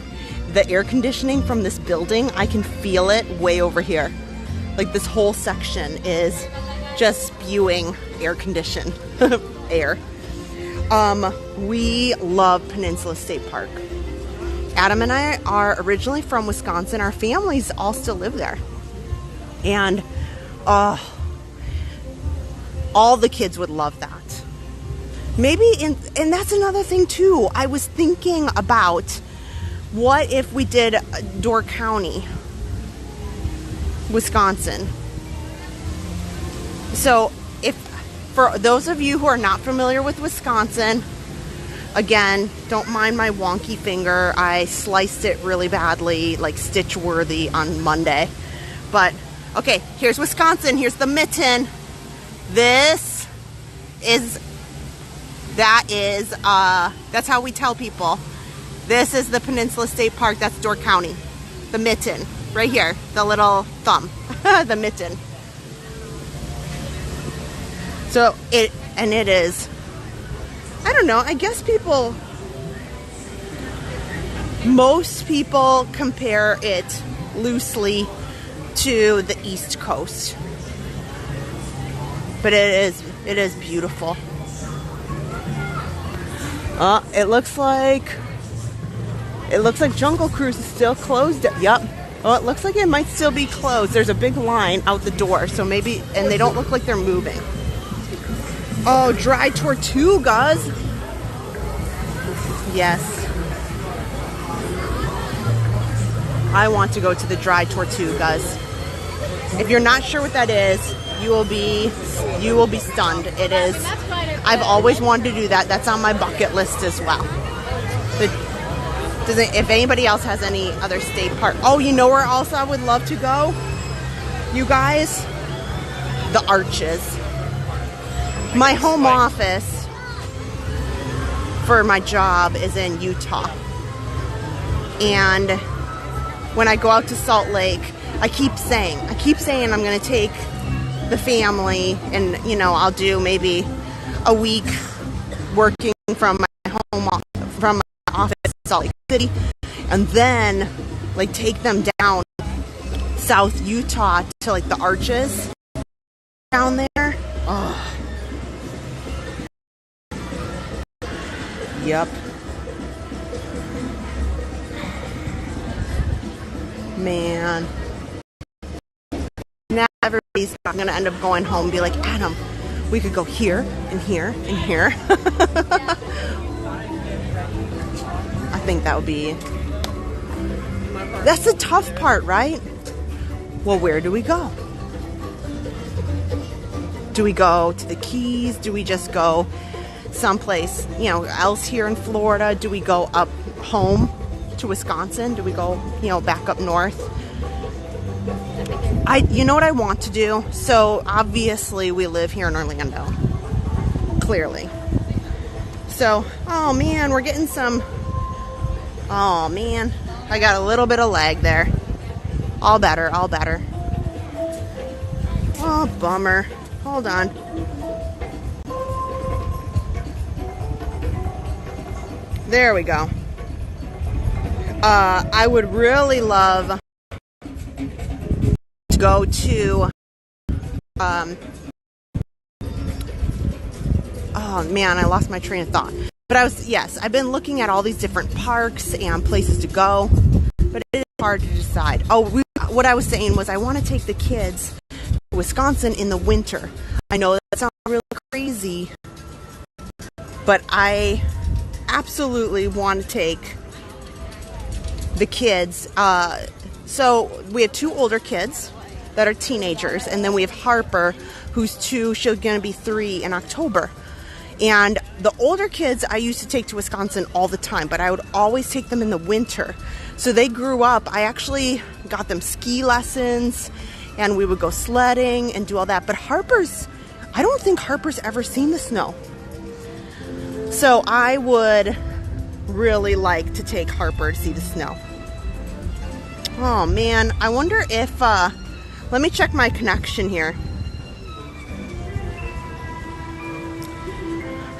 the air conditioning from this building, I can feel it way over here. Like this whole section is just spewing air condition air. We love Peninsula State Park. Adam and I are originally from Wisconsin. Our families all still live there. And all the kids would love that. Maybe, and that's another thing too. I was thinking about, what if we did Door County, Wisconsin? So if, for those of you who are not familiar with Wisconsin, again, don't mind my wonky finger. I sliced it really badly, like stitch worthy on Monday. But okay, here's Wisconsin. Here's the mitten. This is, that's how we tell people. This is the Peninsula State Park. That's Door County. The mitten, right here. The little thumb, the mitten. So it is, I don't know, I guess most people compare it loosely to the East Coast. But it is beautiful. It looks like Jungle Cruise is still closed. Yep. Oh, it looks like it might still be closed. There's a big line out the door, so maybe, and they don't look like they're moving. Oh, Dry Tortugas. Yes. I want to go to the Dry Tortugas. If you're not sure what that is, you will be stunned. It is, I've always wanted to do that. That's on my bucket list as well. If anybody else has any other state park. Oh, you know where else I would love to go? You guys? The Arches. My home office for my job is in Utah. And when I go out to Salt Lake, I keep saying I'm going to take the family, and you know, I'll do maybe a week working from my office in Salt Lake City, and then like take them down South Utah to like the Arches down there. Oh. Yep. Man. Now everybody's going to end up going home and be like, Adam, we could go here and here and here. I think that would be... That's the tough part, right? Well, where do we go? Do we go to the Keys? Do we just go someplace, you know, else here in Florida? Do we go up home to Wisconsin? Do we go, you know, back up north? You know what I want to do? So obviously we live here in Orlando, clearly. So, oh man, we're getting some, oh man, I got a little bit of lag there. All better, all better. Oh, bummer. Hold on. There we go. I would really love to go to, oh man, I lost my train of thought. But I've been looking at all these different parks and places to go, but it is hard to decide. Oh, what I was saying was I want to take the kids to Wisconsin in the winter. I know that sounds really crazy, but I absolutely want to take the kids. So we have two older kids that are teenagers, and then we have Harper, who's 2. She's going to be 3 in October. And the older kids I used to take to Wisconsin all the time, but I would always take them in the winter. So they grew up. I actually got them ski lessons, and we would go sledding and do all that. But I don't think Harper's ever seen the snow. So I would really like to take Harper to see the snow. Oh man, I wonder if, let me check my connection here.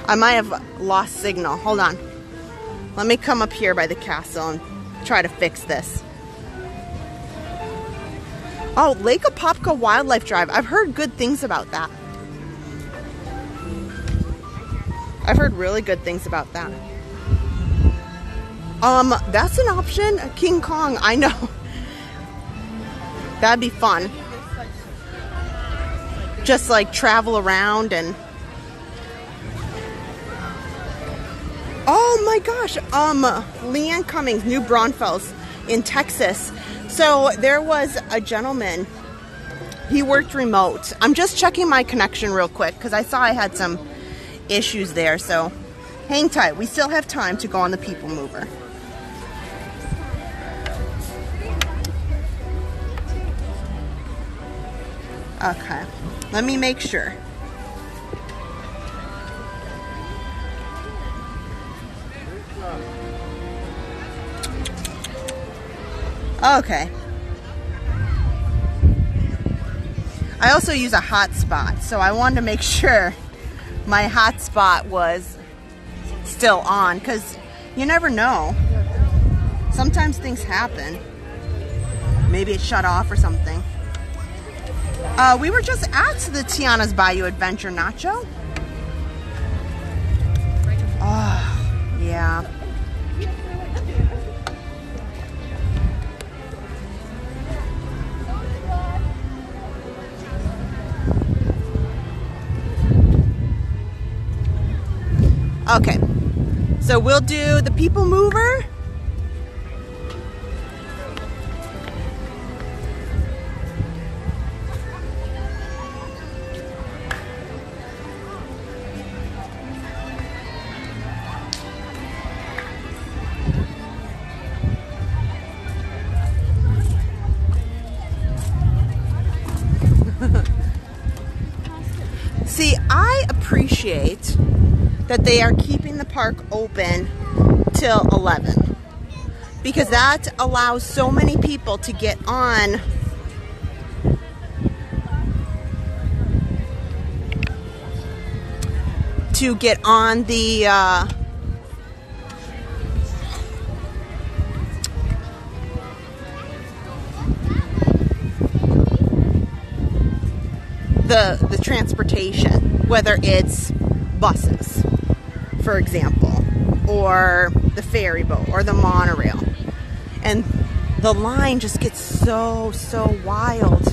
I might have lost signal. Hold on. Let me come up here by the castle and try to fix this. Oh, Lake Apopka Wildlife Drive. I've heard good things about that. I've heard really good things about that. That's an option. King Kong, I know. That'd be fun. Just like travel around and... Oh my gosh, Leanne Cummings, New Braunfels in Texas. So there was a gentleman, he worked remote. I'm just checking my connection real quick because I saw I had some issues there. So hang tight, we still have time to go on the People Mover. Okay, let me make sure. Okay. I also use a hotspot, so I wanted to make sure my hotspot was still on, because you never know. Sometimes things happen. Maybe it shut off or something. We were just at the Tiana's Bayou Adventure Nacho. Oh, yeah. Okay, so we'll do the People Mover. See, I appreciate that they are keeping the park open till 11, because that allows so many people to get on the transportation, whether it's buses, for example, or the ferry boat or the monorail. And the line just gets so wild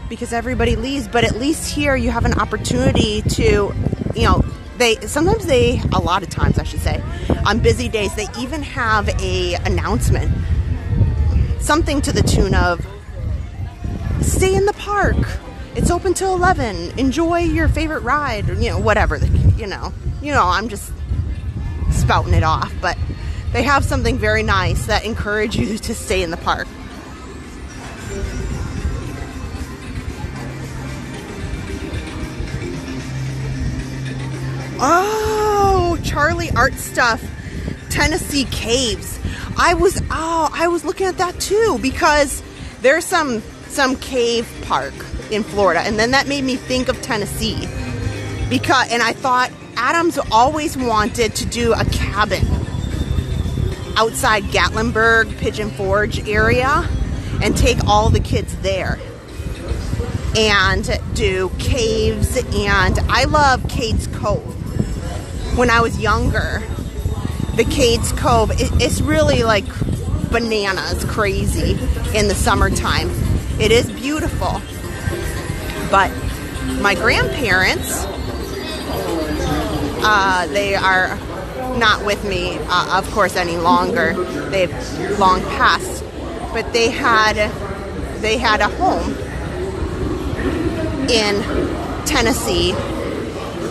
because everybody leaves. But at least here you have an opportunity to, you know, a lot of times I should say, on busy days, they even have a announcement, something to the tune of, stay in the park, it's open till 11, enjoy your favorite ride, or, you know, whatever, you know, I'm just spouting it off, but they have something very nice that encourages you to stay in the park. Oh, Charlie Art Stuff, Tennessee Caves. I was looking at that too, because there's some cave park in Florida, and then that made me think of Tennessee, and I thought Adam's always wanted to do a cabin outside Gatlinburg, Pigeon Forge area, and take all the kids there and do caves. And I love Cades Cove. When I was younger, the Cades Cove, it's really like bananas crazy in the summertime. It is beautiful. But my grandparents, they are not with me, of course, any longer. They've long passed. But they had a home in Tennessee,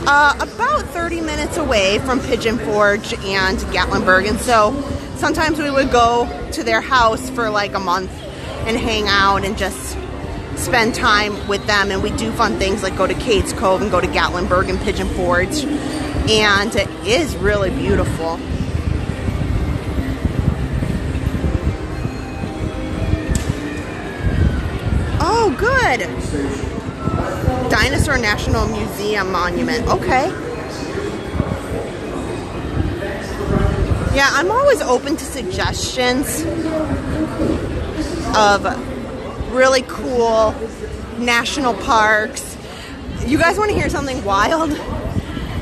about 30 minutes away from Pigeon Forge and Gatlinburg. And so sometimes we would go to their house for like a month and hang out and just spend time with them. And we do fun things like go to Cades Cove and go to Gatlinburg and Pigeon Forge. And it is really beautiful. Oh, good. Dinosaur National Museum Monument. Okay. Yeah, I'm always open to suggestions of really cool national parks. You guys want to hear something wild?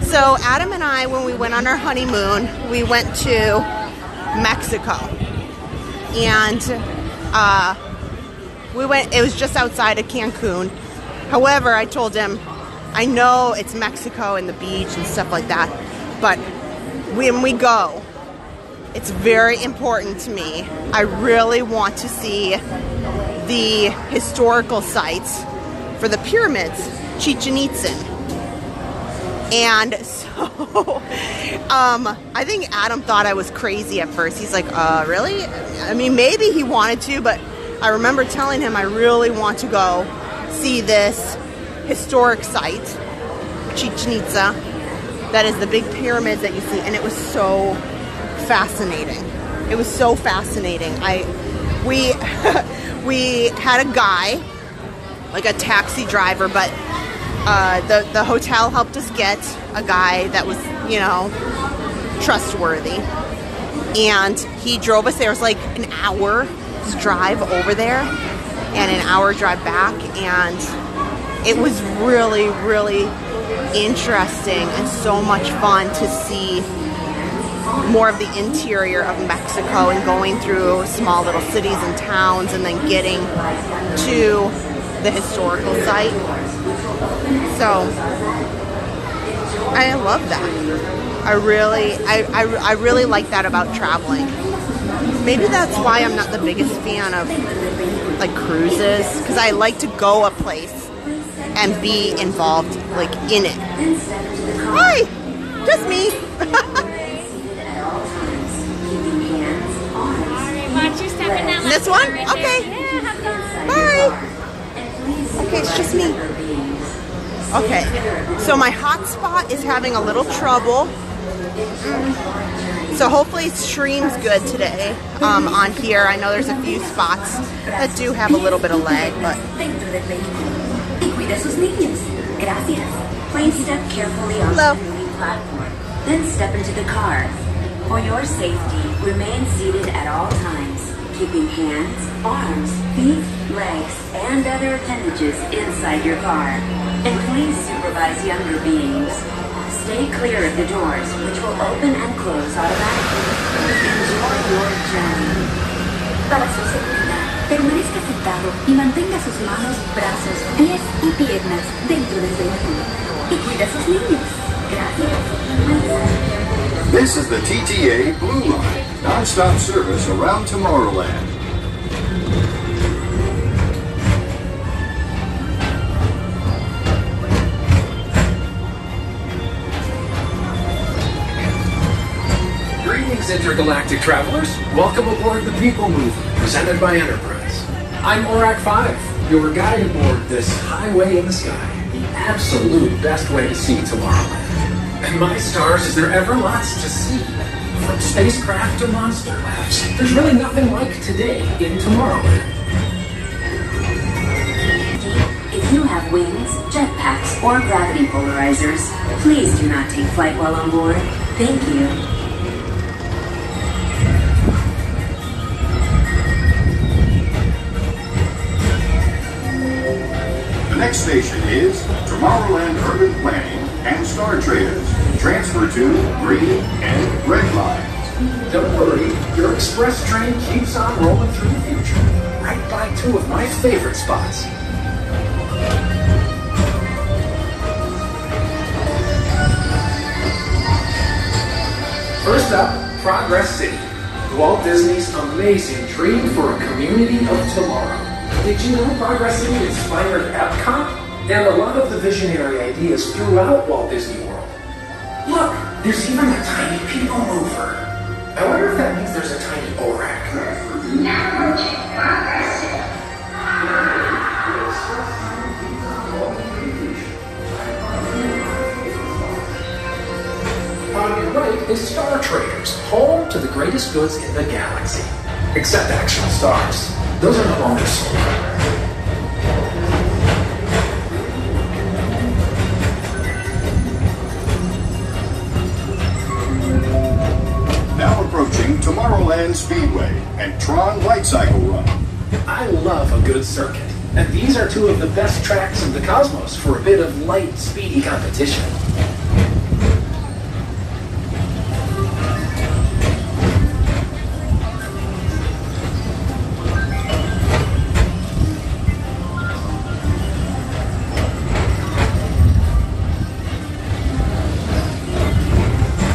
So Adam and I, when we went on our honeymoon, we went to Mexico. And it was just outside of Cancun. However, I told him, I know it's Mexico and the beach and stuff like that, but when we go, it's very important to me. I really want to see the historical sites for the pyramids, Chichen Itza. And so, I think Adam thought I was crazy at first. He's like, really? I mean, maybe he wanted to, but I remember telling him I really want to go see this historic site, Chichen Itza, that is the big pyramids that you see, and it was so fascinating. It was so fascinating. We had a guy, like a taxi driver, but the hotel helped us get a guy that was, you know, trustworthy, and he drove us there. It was like an hour's drive over there and an hour drive back, and it was really, really interesting and so much fun to see more of the interior of Mexico and going through small little cities and towns and then getting to the historical site. So I love that. I really like that about traveling. Maybe that's why I'm not the biggest fan of like cruises, because I like to go a place and be involved like in it. Hi, just me. This one? Okay. Bye. Okay, it's just me. Okay, so my hotspot is having a little trouble. So hopefully it streams good today on here. I know there's a few spots that do have a little bit of lag, but... Please step carefully onto the moving platform, then step into the car. For your safety, remain seated at all times, keeping hands, arms, feet, legs, and other appendages inside your car. And please supervise younger beings. Stay clear of the doors, which will open and close automatically. Enjoy your journey. Para su seguridad, permanezca sentado y mantenga sus manos, brazos, pies y piernas dentro del vehículo. Y cuida a sus niños. Gracias. This is the TTA Blue Line, non-stop service around Tomorrowland. Greetings, intergalactic travelers. Welcome aboard the People Mover, presented by Enterprise. I'm Orak 5, your guide aboard this highway in the sky, the absolute best way to see Tomorrowland. And my stars, is there ever lots to see? From spacecraft to monster labs, there's really nothing like today in Tomorrowland. If you have wings, jetpacks, or gravity polarizers, please do not take flight while on board. Thank you. The next station is Tomorrowland Urban Planning and Star Traders. Transfer to green and red lines. Don't worry, your express train keeps on rolling through the future, right by two of my favorite spots. First up, Progress City, Walt Disney's amazing dream for a community of tomorrow. Did you know Progress City inspired Epcot and a lot of the visionary ideas throughout Walt Disney World? Look, there's even a tiny people mover. I wonder if that means there's a tiny Orak. Now check Progress City. On your right is Star Traders, home to the greatest goods in the galaxy. Except actual stars. Those are no longer sold. Now approaching Tomorrowland Speedway and Tron Light Cycle Run. I love a good circuit, and these are two of the best tracks in the cosmos for a bit of light, speedy competition.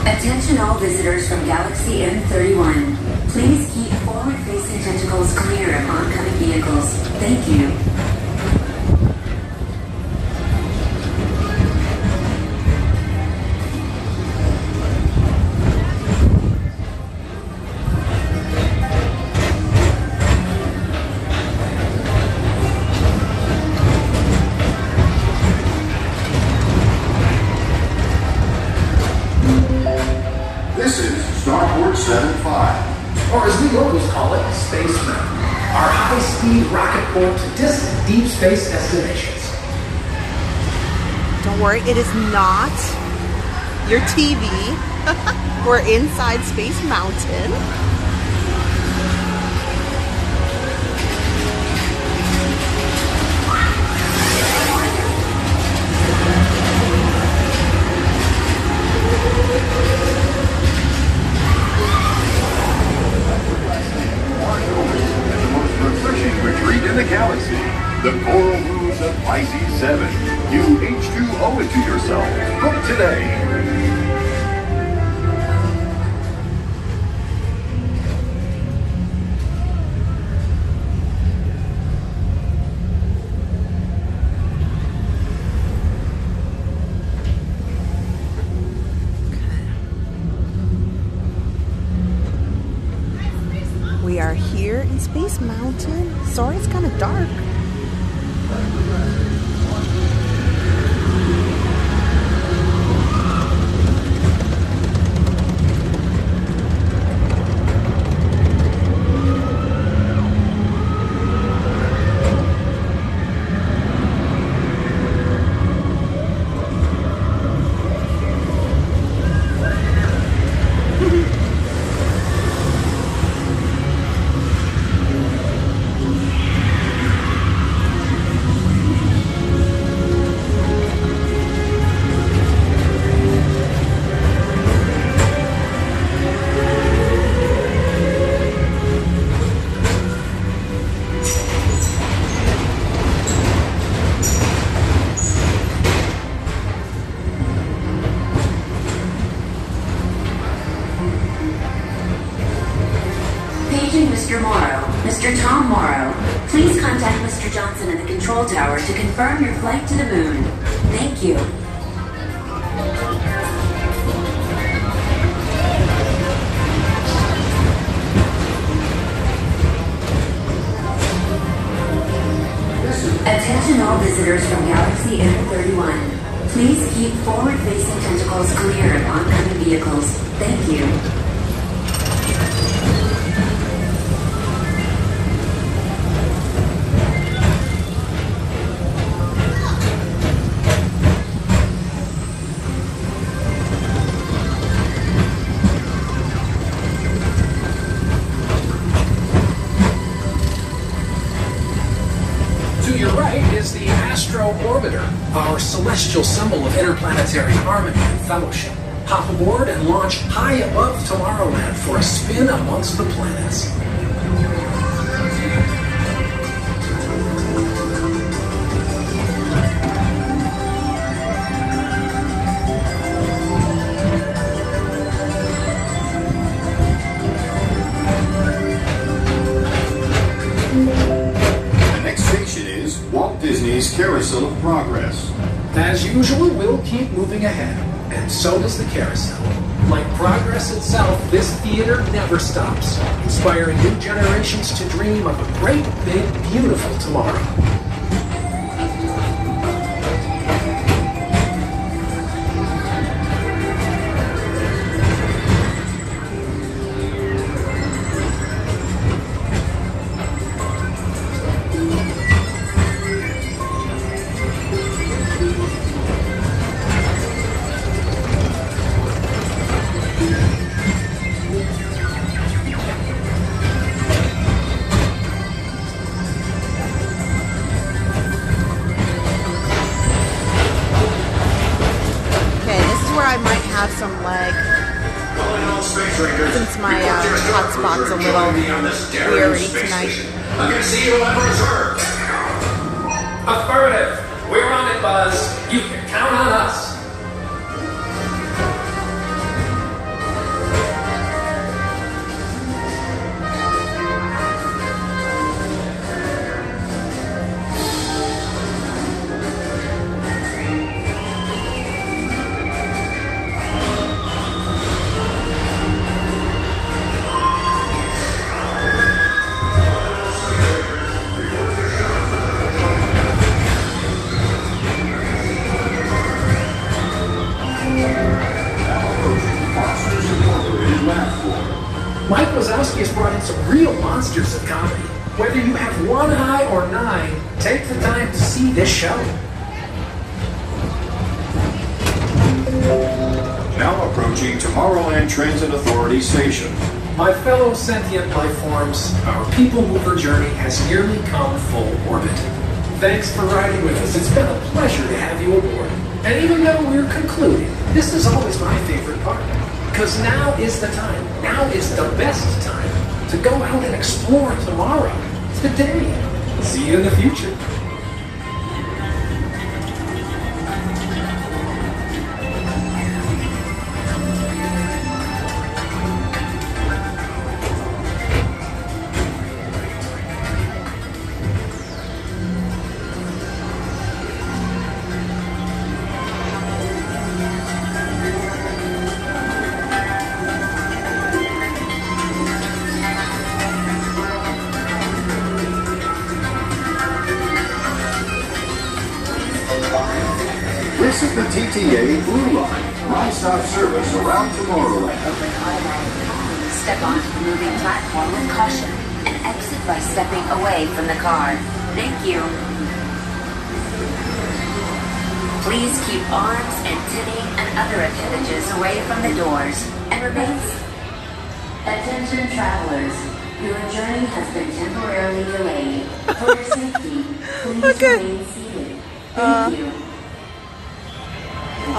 Attention all visitors from Galaxy M31. Please keep forward-facing tentacles clear of oncoming vehicles. Thank you. This is Starport 75. Or as we locals call it, Space Mountain. Our high-speed rocket port to distant deep space destinations. Don't worry, it is not your TV. We're inside Space Mountain. Retreat in the galaxy. The coral moons of Pisces 7. You H2O it to yourself. Book today. We are here in Space Mountain. Sorry, it's kind of dark. Mr. Morrow, Mr. Tom Morrow, please contact Mr. Johnson at the control tower to confirm your flight to the moon. Thank you. Attention all visitors from Galaxy M31. Please keep forward-facing tentacles clear of oncoming vehicles. Thank you. The Astro Orbiter, our celestial symbol of interplanetary harmony and fellowship. Hop aboard and launch high above Tomorrowland for a spin amongst the planets. Walt Disney's Carousel of Progress. As usual, we'll keep moving ahead, and so does the carousel. Like progress itself, this theater never stops, inspiring new generations to dream of a great, big, beautiful tomorrow. have some leg since my hotspot's a little weary tonight. I can see you have reserved. Affirmative. We're on it, Buzz. You can count on us. Mike Wazowski has brought in some real monsters of comedy. Whether you have one eye or 9, take the time to see this show. Now approaching Tomorrowland Transit Authority Station. My fellow sentient life forms, our people mover journey has nearly come full orbit. Thanks for riding with us. It's been a pleasure to have you aboard. And even though we're concluding, this is always my favorite part. Because now is the time. Now is the best time to go out and explore tomorrow, today. See you in the future. This is the TTA Blue Line, non-stop service around Tomorrowland. Step onto the moving platform with caution and exit by stepping away from the car. Thank you. Please keep arms, antennae, and other appendages away from the doors and remain. Attention travelers, your journey has been temporarily delayed. For your safety, please remain seated. Thank you.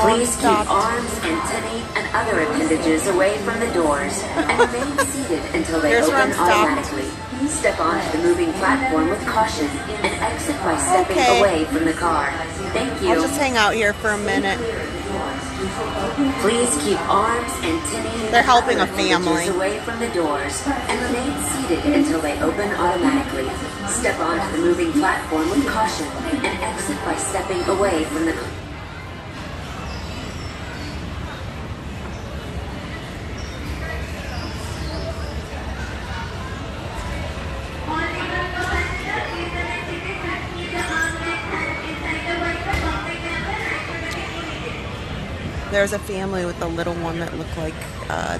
Please keep arms, antennae, and other appendages away from the doors and remain seated until they open automatically. Step onto the moving platform with caution and exit by stepping away from the car. Thank you. I'll just hang out here for a minute. Please keep arms, antennae, They're helping a family. away from the doors and remain seated until they open automatically. Step onto the moving platform with caution and exit by stepping away from the car. There's a family with a little one that looked like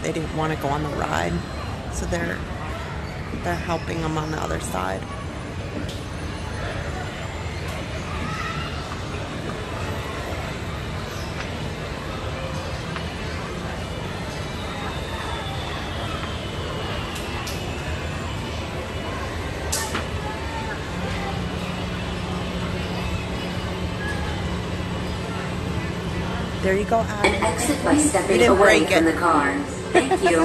they didn't want to go on the ride, so they're helping them on the other side. There you go, Adam. And exit by stepping away from the car. Thank you.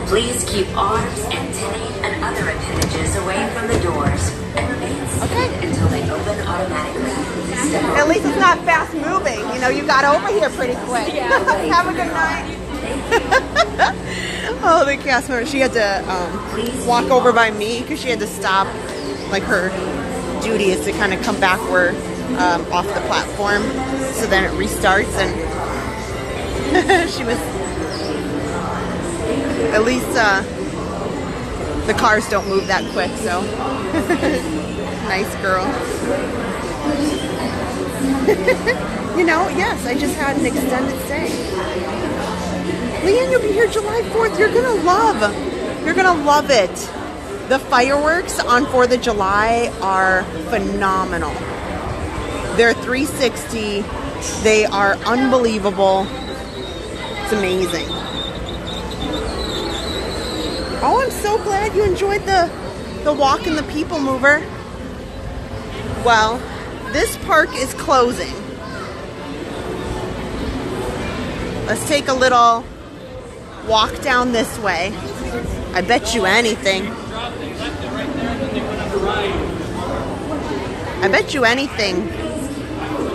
Please keep arms, antennae, and other appendages away from the doors and remain seated until they open automatically. At least it's not fast moving. You know, you got over here pretty quick. Have a good night. Oh, the cast member. She had to walk over by me because she had to stop. Like, her duty is to kind of come backward. Off the platform, so then it restarts, and she was, at least the cars don't move that quick, so nice girl. You know, yes, I just had an extended stay. Leanne, you'll be here July 4th. You're gonna love it. The fireworks on 4th of July are phenomenal. They're 360. They are unbelievable. It's amazing. Oh, I'm so glad you enjoyed the walk and the people mover. Well, this park is closing. let's take a little walk down this way. I bet you anything. I bet you anything.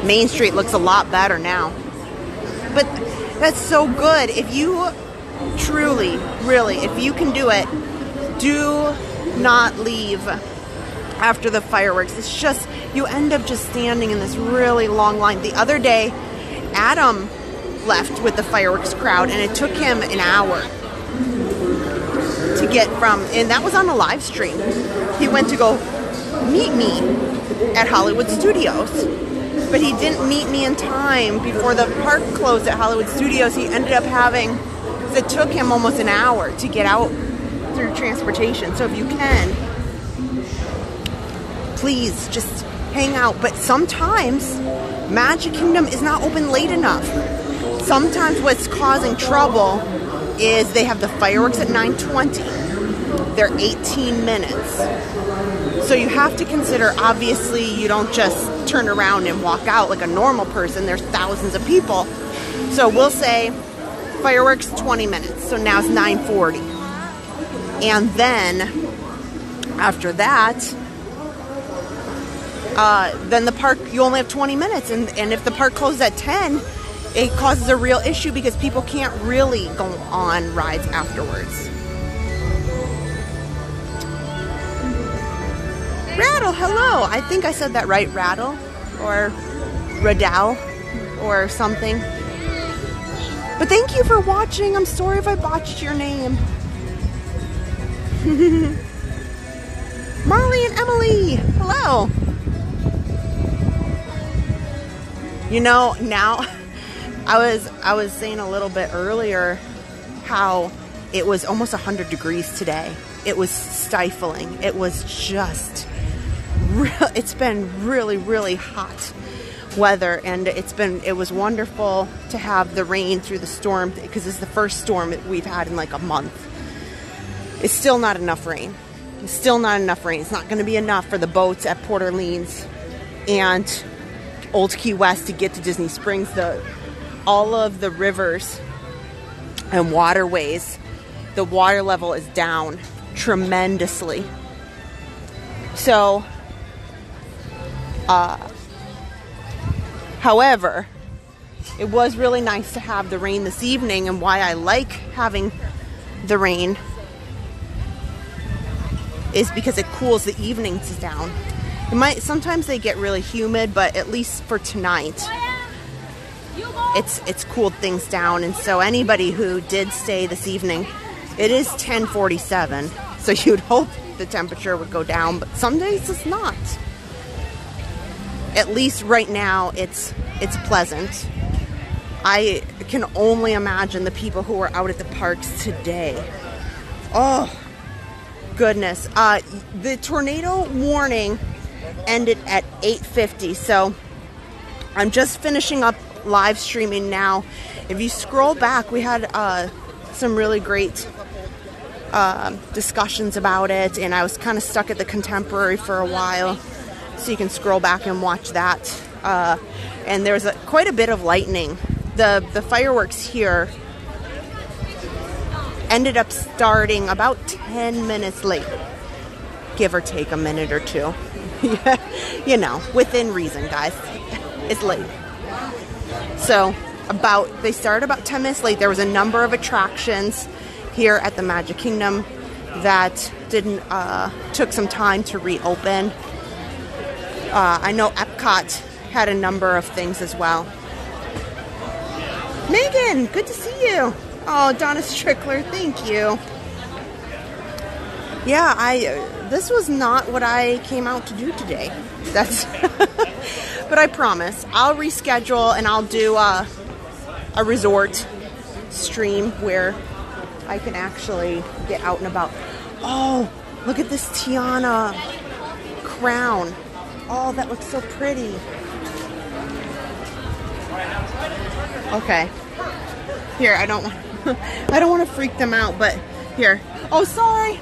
Main Street looks a lot better now. But that's so good. If you truly, really, if you can do it, do not leave after the fireworks. It's just, you end up just standing in this really long line. The other day, Adam left with the fireworks crowd, and it took him an hour to get from, and that was on a live stream. He went to go meet me at Hollywood Studios, but he didn't meet me in time before the park closed at Hollywood Studios. He ended up having, it took him almost an hour to get out through transportation. So if you can, please just hang out. But sometimes Magic Kingdom is not open late enough. Sometimes what's causing trouble is they have the fireworks at 9:20. They're 18 minutes. So you have to consider, obviously, you don't just turn around and walk out like a normal person. There's thousands of people. So we'll say fireworks 20 minutes. So now it's 9:40. And then after that, then the park, you only have 20 minutes. And if the park closes at 10, it causes a real issue because people can't really go on rides afterwards. Rattle, hello. I think I said that right, Rattle, or Radal, or something. But thank you for watching. I'm sorry if I botched your name. Molly and Emily, hello. You know, now I was saying a little bit earlier how it was almost 100 degrees today. It was stifling. It was just it's been really, really hot weather, and it was wonderful to have the rain through the storm, because it's the first storm that we've had in like a month. It's still not enough rain. It's still not enough rain. It's not going to be enough for the boats at Port Orleans and Old Key West to get to Disney Springs. All of the rivers and waterways, the water level is down tremendously. So, however, it was really nice to have the rain this evening, and why I like having the rain is because it cools the evenings down. Sometimes they get really humid, but at least for tonight, it's cooled things down. And so anybody who did stay this evening, it is 10:47, so you'd hope the temperature would go down, but some days it's not. At least right now, it's pleasant. I can only imagine the people who are out at the parks today. Oh, goodness. The tornado warning ended at 8:50, so I'm just finishing up live streaming now. If you scroll back, we had some really great discussions about it, and I was kind of stuck at the Contemporary for a while, so you can scroll back and watch that. And there's quite a bit of lightning. The fireworks here ended up starting about 10 minutes late, give or take a minute or two. You know, within reason, guys. It's late. So they started about 10 minutes late. There was a number of attractions here at the Magic Kingdom that took some time to reopen. I know Epcot had a number of things as well. Megan, good to see you. Oh, Donna Strickler, thank you. Yeah, this was not what I came out to do today. That's but I promise I'll reschedule, and I'll do a resort stream where I can actually get out and about. Oh, look at this Tiana crown. Oh, that looks so pretty. Okay. Here, I don't want to freak them out, but here. Oh, sorry.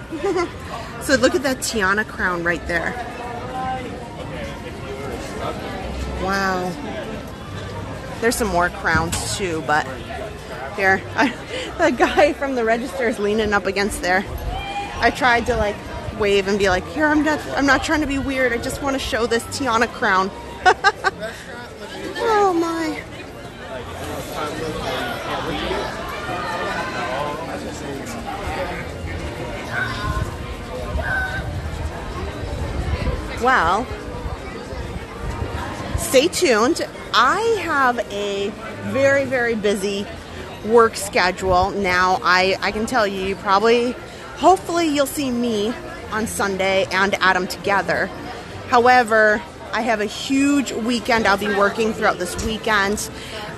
So look at that Tiana crown right there. Wow. There's some more crowns too, but here, the guy from the register is leaning up against there. I tried to like wave and be like, here, I'm not trying to be weird. I just want to show this Tiana crown. Oh my. Well, stay tuned. I have a very, very busy work schedule now. I can tell you, hopefully you'll see me on Sunday and Adam together. However, I have a huge weekend. I'll be working throughout this weekend.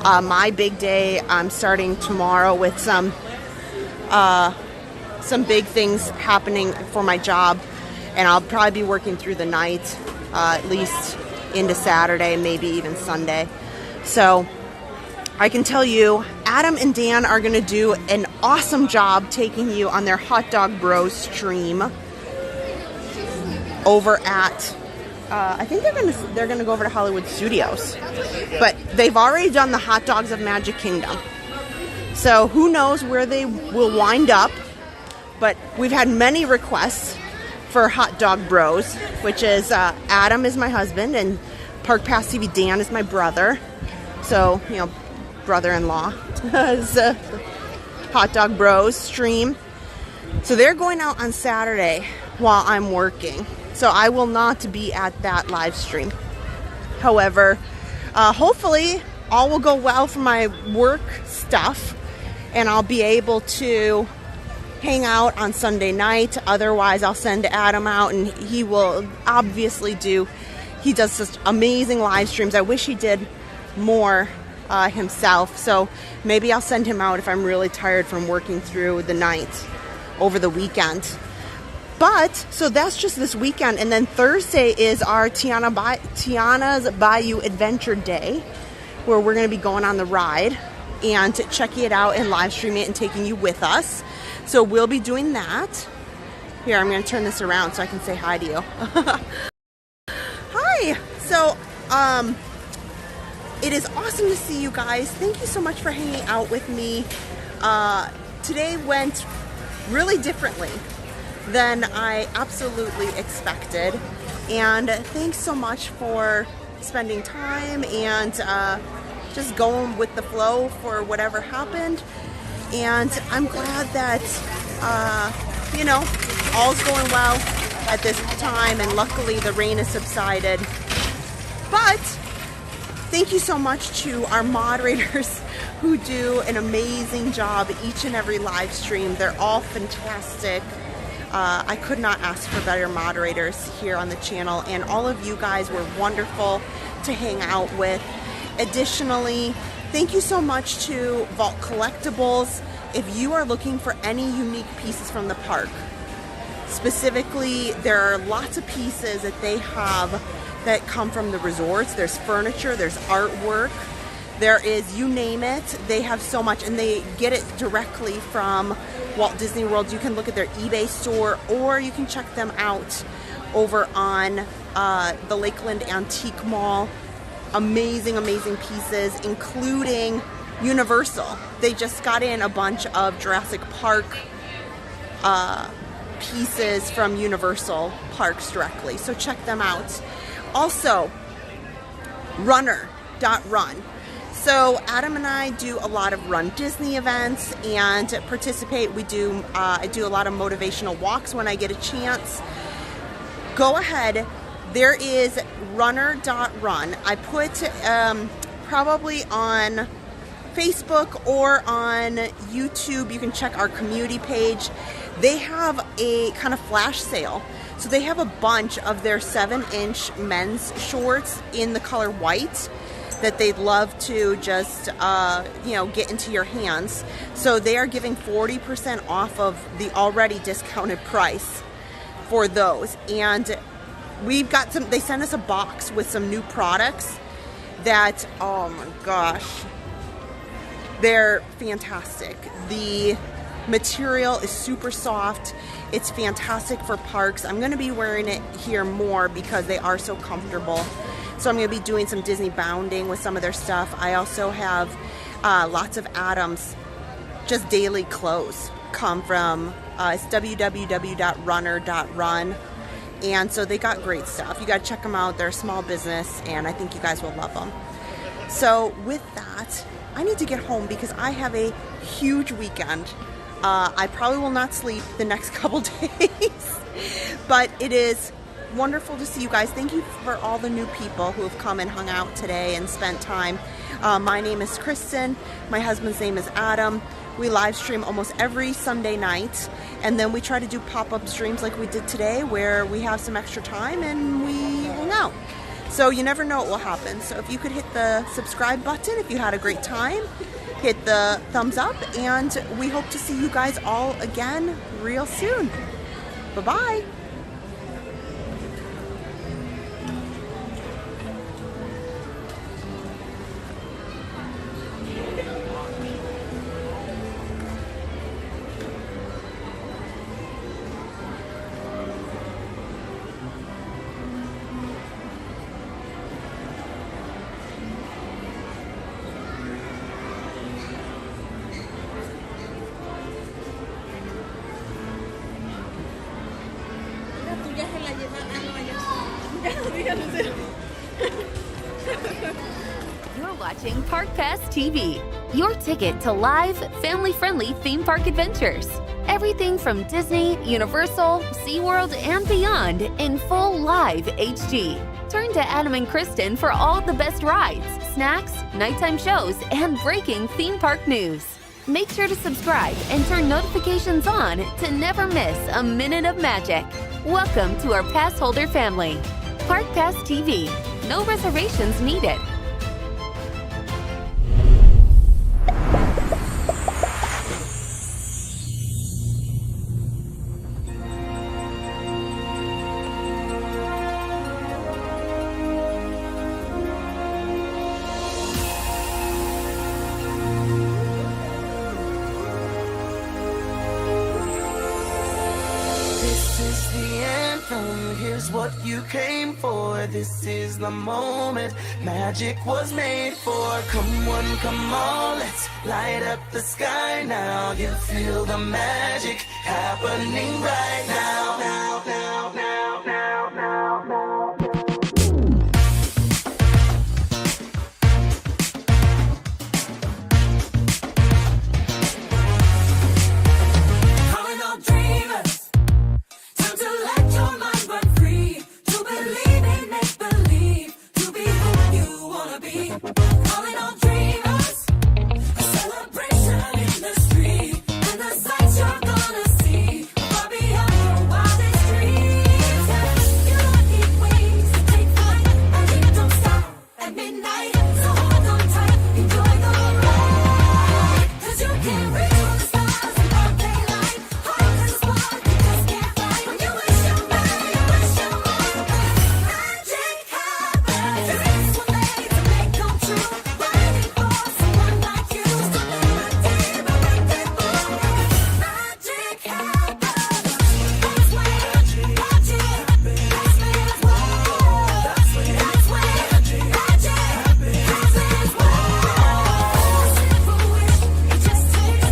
My big day, I'm starting tomorrow with some big things happening for my job. And I'll probably be working through the night, at least into Saturday, maybe even Sunday. So I can tell you, Adam and Dan are going to do an awesome job taking you on their Hot Dog Bros stream over at, I think they're going to go over to Hollywood Studios. But they've already done the Hot Dogs of Magic Kingdom. So who knows where they will wind up. But we've had many requests for Hot Dog Bros, which is Adam is my husband and Park Pass TV Dan is my brother. So, you know, brother-in-law is Hot Dog Bros stream. So they're going out on Saturday while I'm working. So I will not be at that live stream. However, hopefully all will go well for my work stuff and I'll be able to hang out on Sunday night. Otherwise, I'll send Adam out and he will obviously he does such amazing live streams. I wish he did more himself. So maybe I'll send him out if I'm really tired from working through the night over the weekend. But, so that's just this weekend. And then Thursday is our Tiana's Bayou Adventure Day, where we're going to be going on the ride and checking it out and live streaming it and taking you with us. So we'll be doing that. Here, I'm going to turn this around so I can say hi to you. Hi. So, it is awesome to see you guys. Thank you so much for hanging out with me. Today went really differently than I absolutely expected. And thanks so much for spending time and just going with the flow for whatever happened. And I'm glad that, you know, all's going well at this time, and luckily the rain has subsided. But thank you so much to our moderators who do an amazing job each and every live stream. They're all fantastic. I could not ask for better moderators here on the channel, and all of you guys were wonderful to hang out with. Additionally, thank you so much to Vault Collectibles. If you are looking for any unique pieces from the park, specifically, there are lots of pieces that they have that come from the resorts. There's furniture, there's artwork, there is, you name it, they have so much, and they get it directly from Walt Disney World. You can look at their eBay store, or you can check them out over on the Lakeland Antique Mall. Amazing, amazing pieces, including Universal. They just got in a bunch of Jurassic Park pieces from Universal Parks directly, so check them out. Also, RUNUR.run. So Adam and I do a lot of Run Disney events and participate. I do a lot of motivational walks when I get a chance. Go ahead. There is RUNUR.run. I put probably on Facebook or on YouTube. You can check our community page. They have a kind of flash sale. So they have a bunch of their 7-inch men's shorts in the color white that they'd love to just, you know, get into your hands. So they are giving 40% off of the already discounted price for those. And we've got some, they sent us a box with some new products that, oh my gosh, they're fantastic. The material is super soft. It's fantastic for parks. I'm going to be wearing it here more because they are so comfortable. So I'm going to be doing some Disney bounding with some of their stuff. I also have lots of Adam's just daily clothes come from, it's www.runner.run. And so they got great stuff. You got to check them out. They're a small business, and I think you guys will love them. So with that, I need to get home because I have a huge weekend. I probably will not sleep the next couple days, but it is wonderful to see you guys. Thank you for all the new people who have come and hung out today and spent time. My name is Kristen. My husband's name is Adam. We live stream almost every Sunday night, and then we try to do pop-up streams like we did today where we have some extra time and we hang out. So you never know what will happen. So if you could hit the subscribe button if you had a great time, hit the thumbs up, and we hope to see you guys all again real soon. Bye-bye. You're watching Park Pass TV, your ticket to live, family-friendly theme park adventures. Everything from Disney, Universal, SeaWorld, and beyond in full live HD. Turn to Adam and Kristen for all the best rides, snacks, nighttime shows, and breaking theme park news. Make sure to subscribe and turn notifications on to never miss a minute of magic. Welcome to our Passholder family. Park Pass TV. No reservations needed. Here's what you came for. This is the moment magic was made for. Come one, come all, let's light up the sky now. You feel the magic happening right now. Now, now, now, now, now, now. Calling all dreamers, time to let your mind run free. To believe in make-believe, to be who you wanna be. Calling all dreamers, a celebration in the street, and the sights you're gonna see far beyond your wildest dreams. You don't need wings to take flight, and you don't stop at midnight. So hold on tight, enjoy the ride, 'cause you can't reach for the stars in broad daylight. Heart is a spark, you just can't fly. When you wish your mind, you wish your mind. Magic happens. Dreams were made to make come true. Waiting for someone like you to live a deep and make it move. Magic happens. That's when magic happens. That's when it's wild. That's when magic happens. That's when it's wild. Simple wish, it just takes a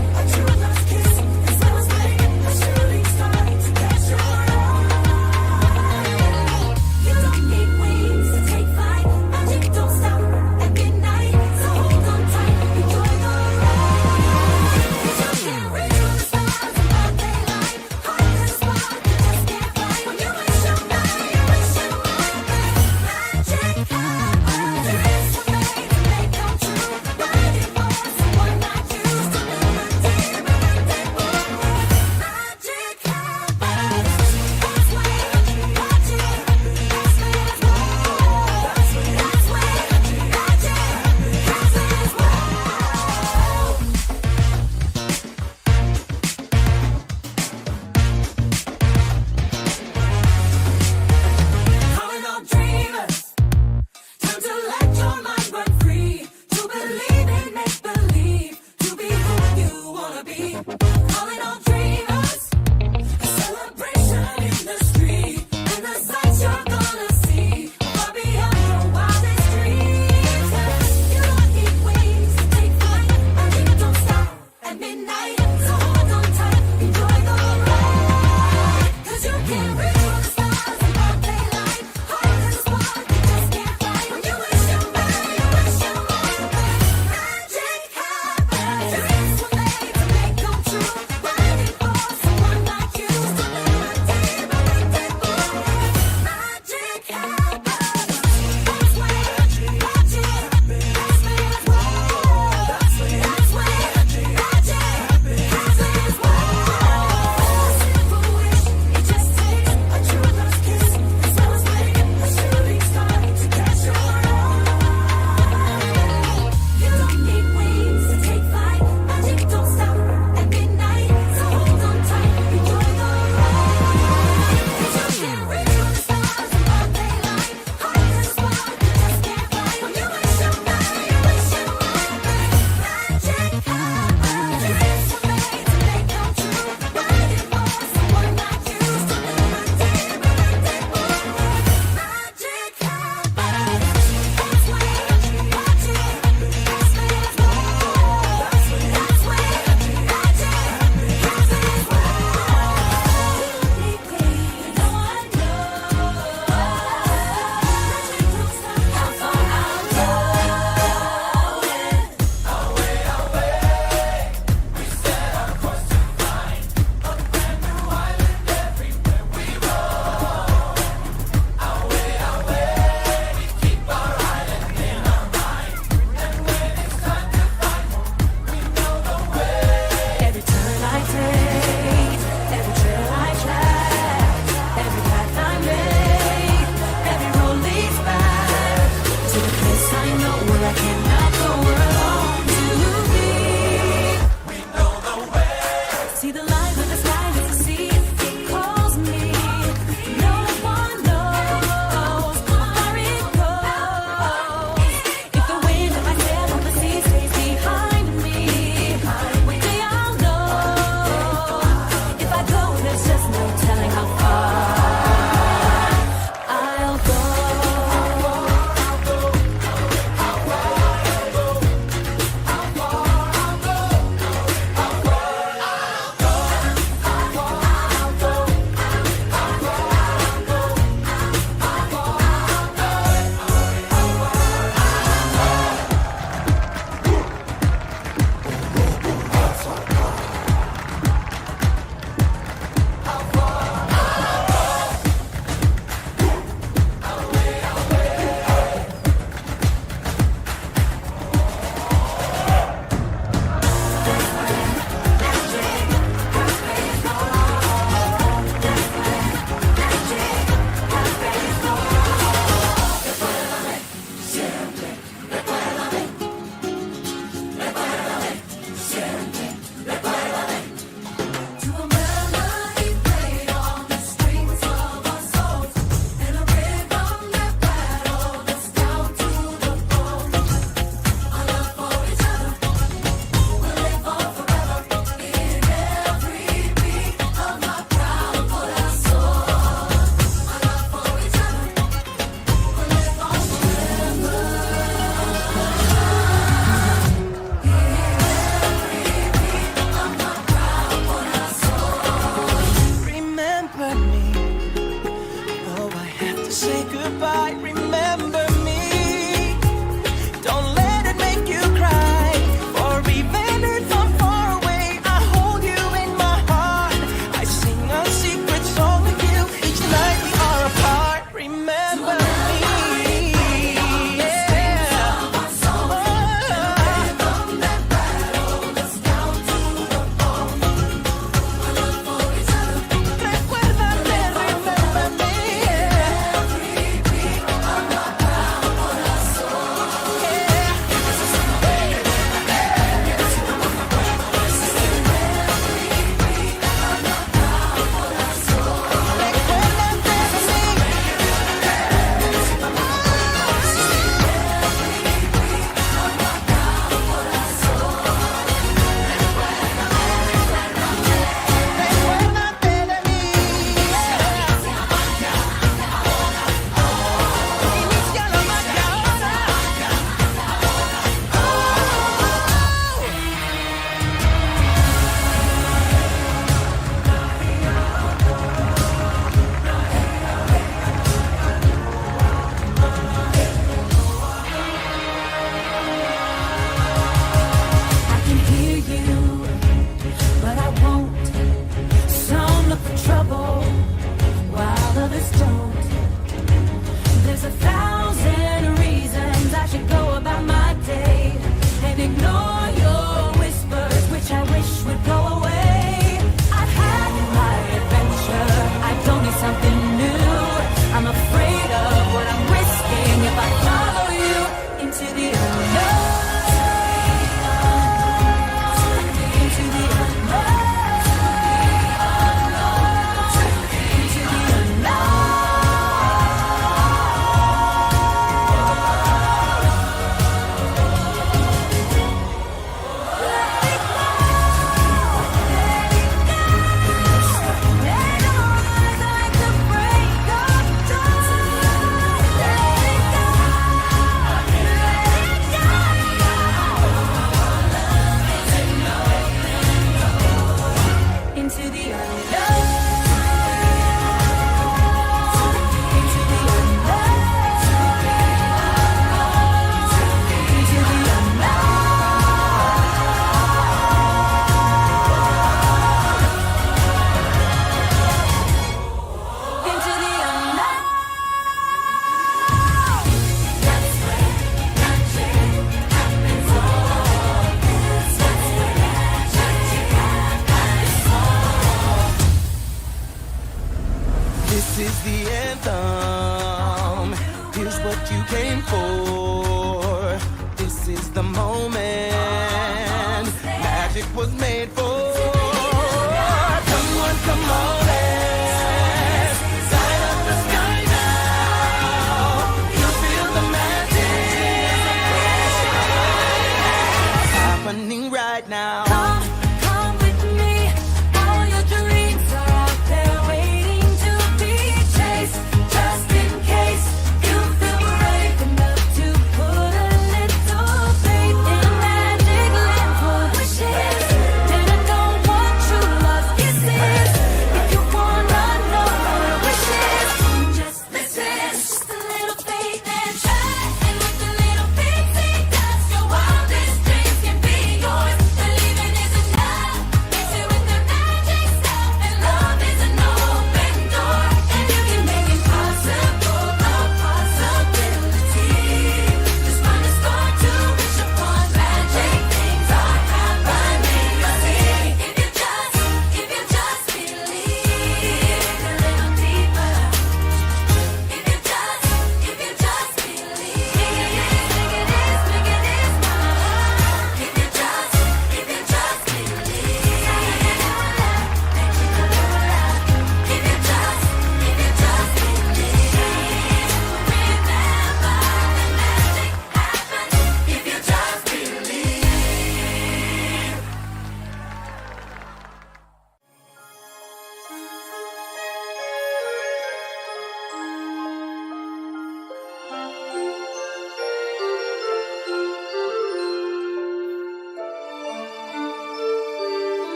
the moment. Magic was made for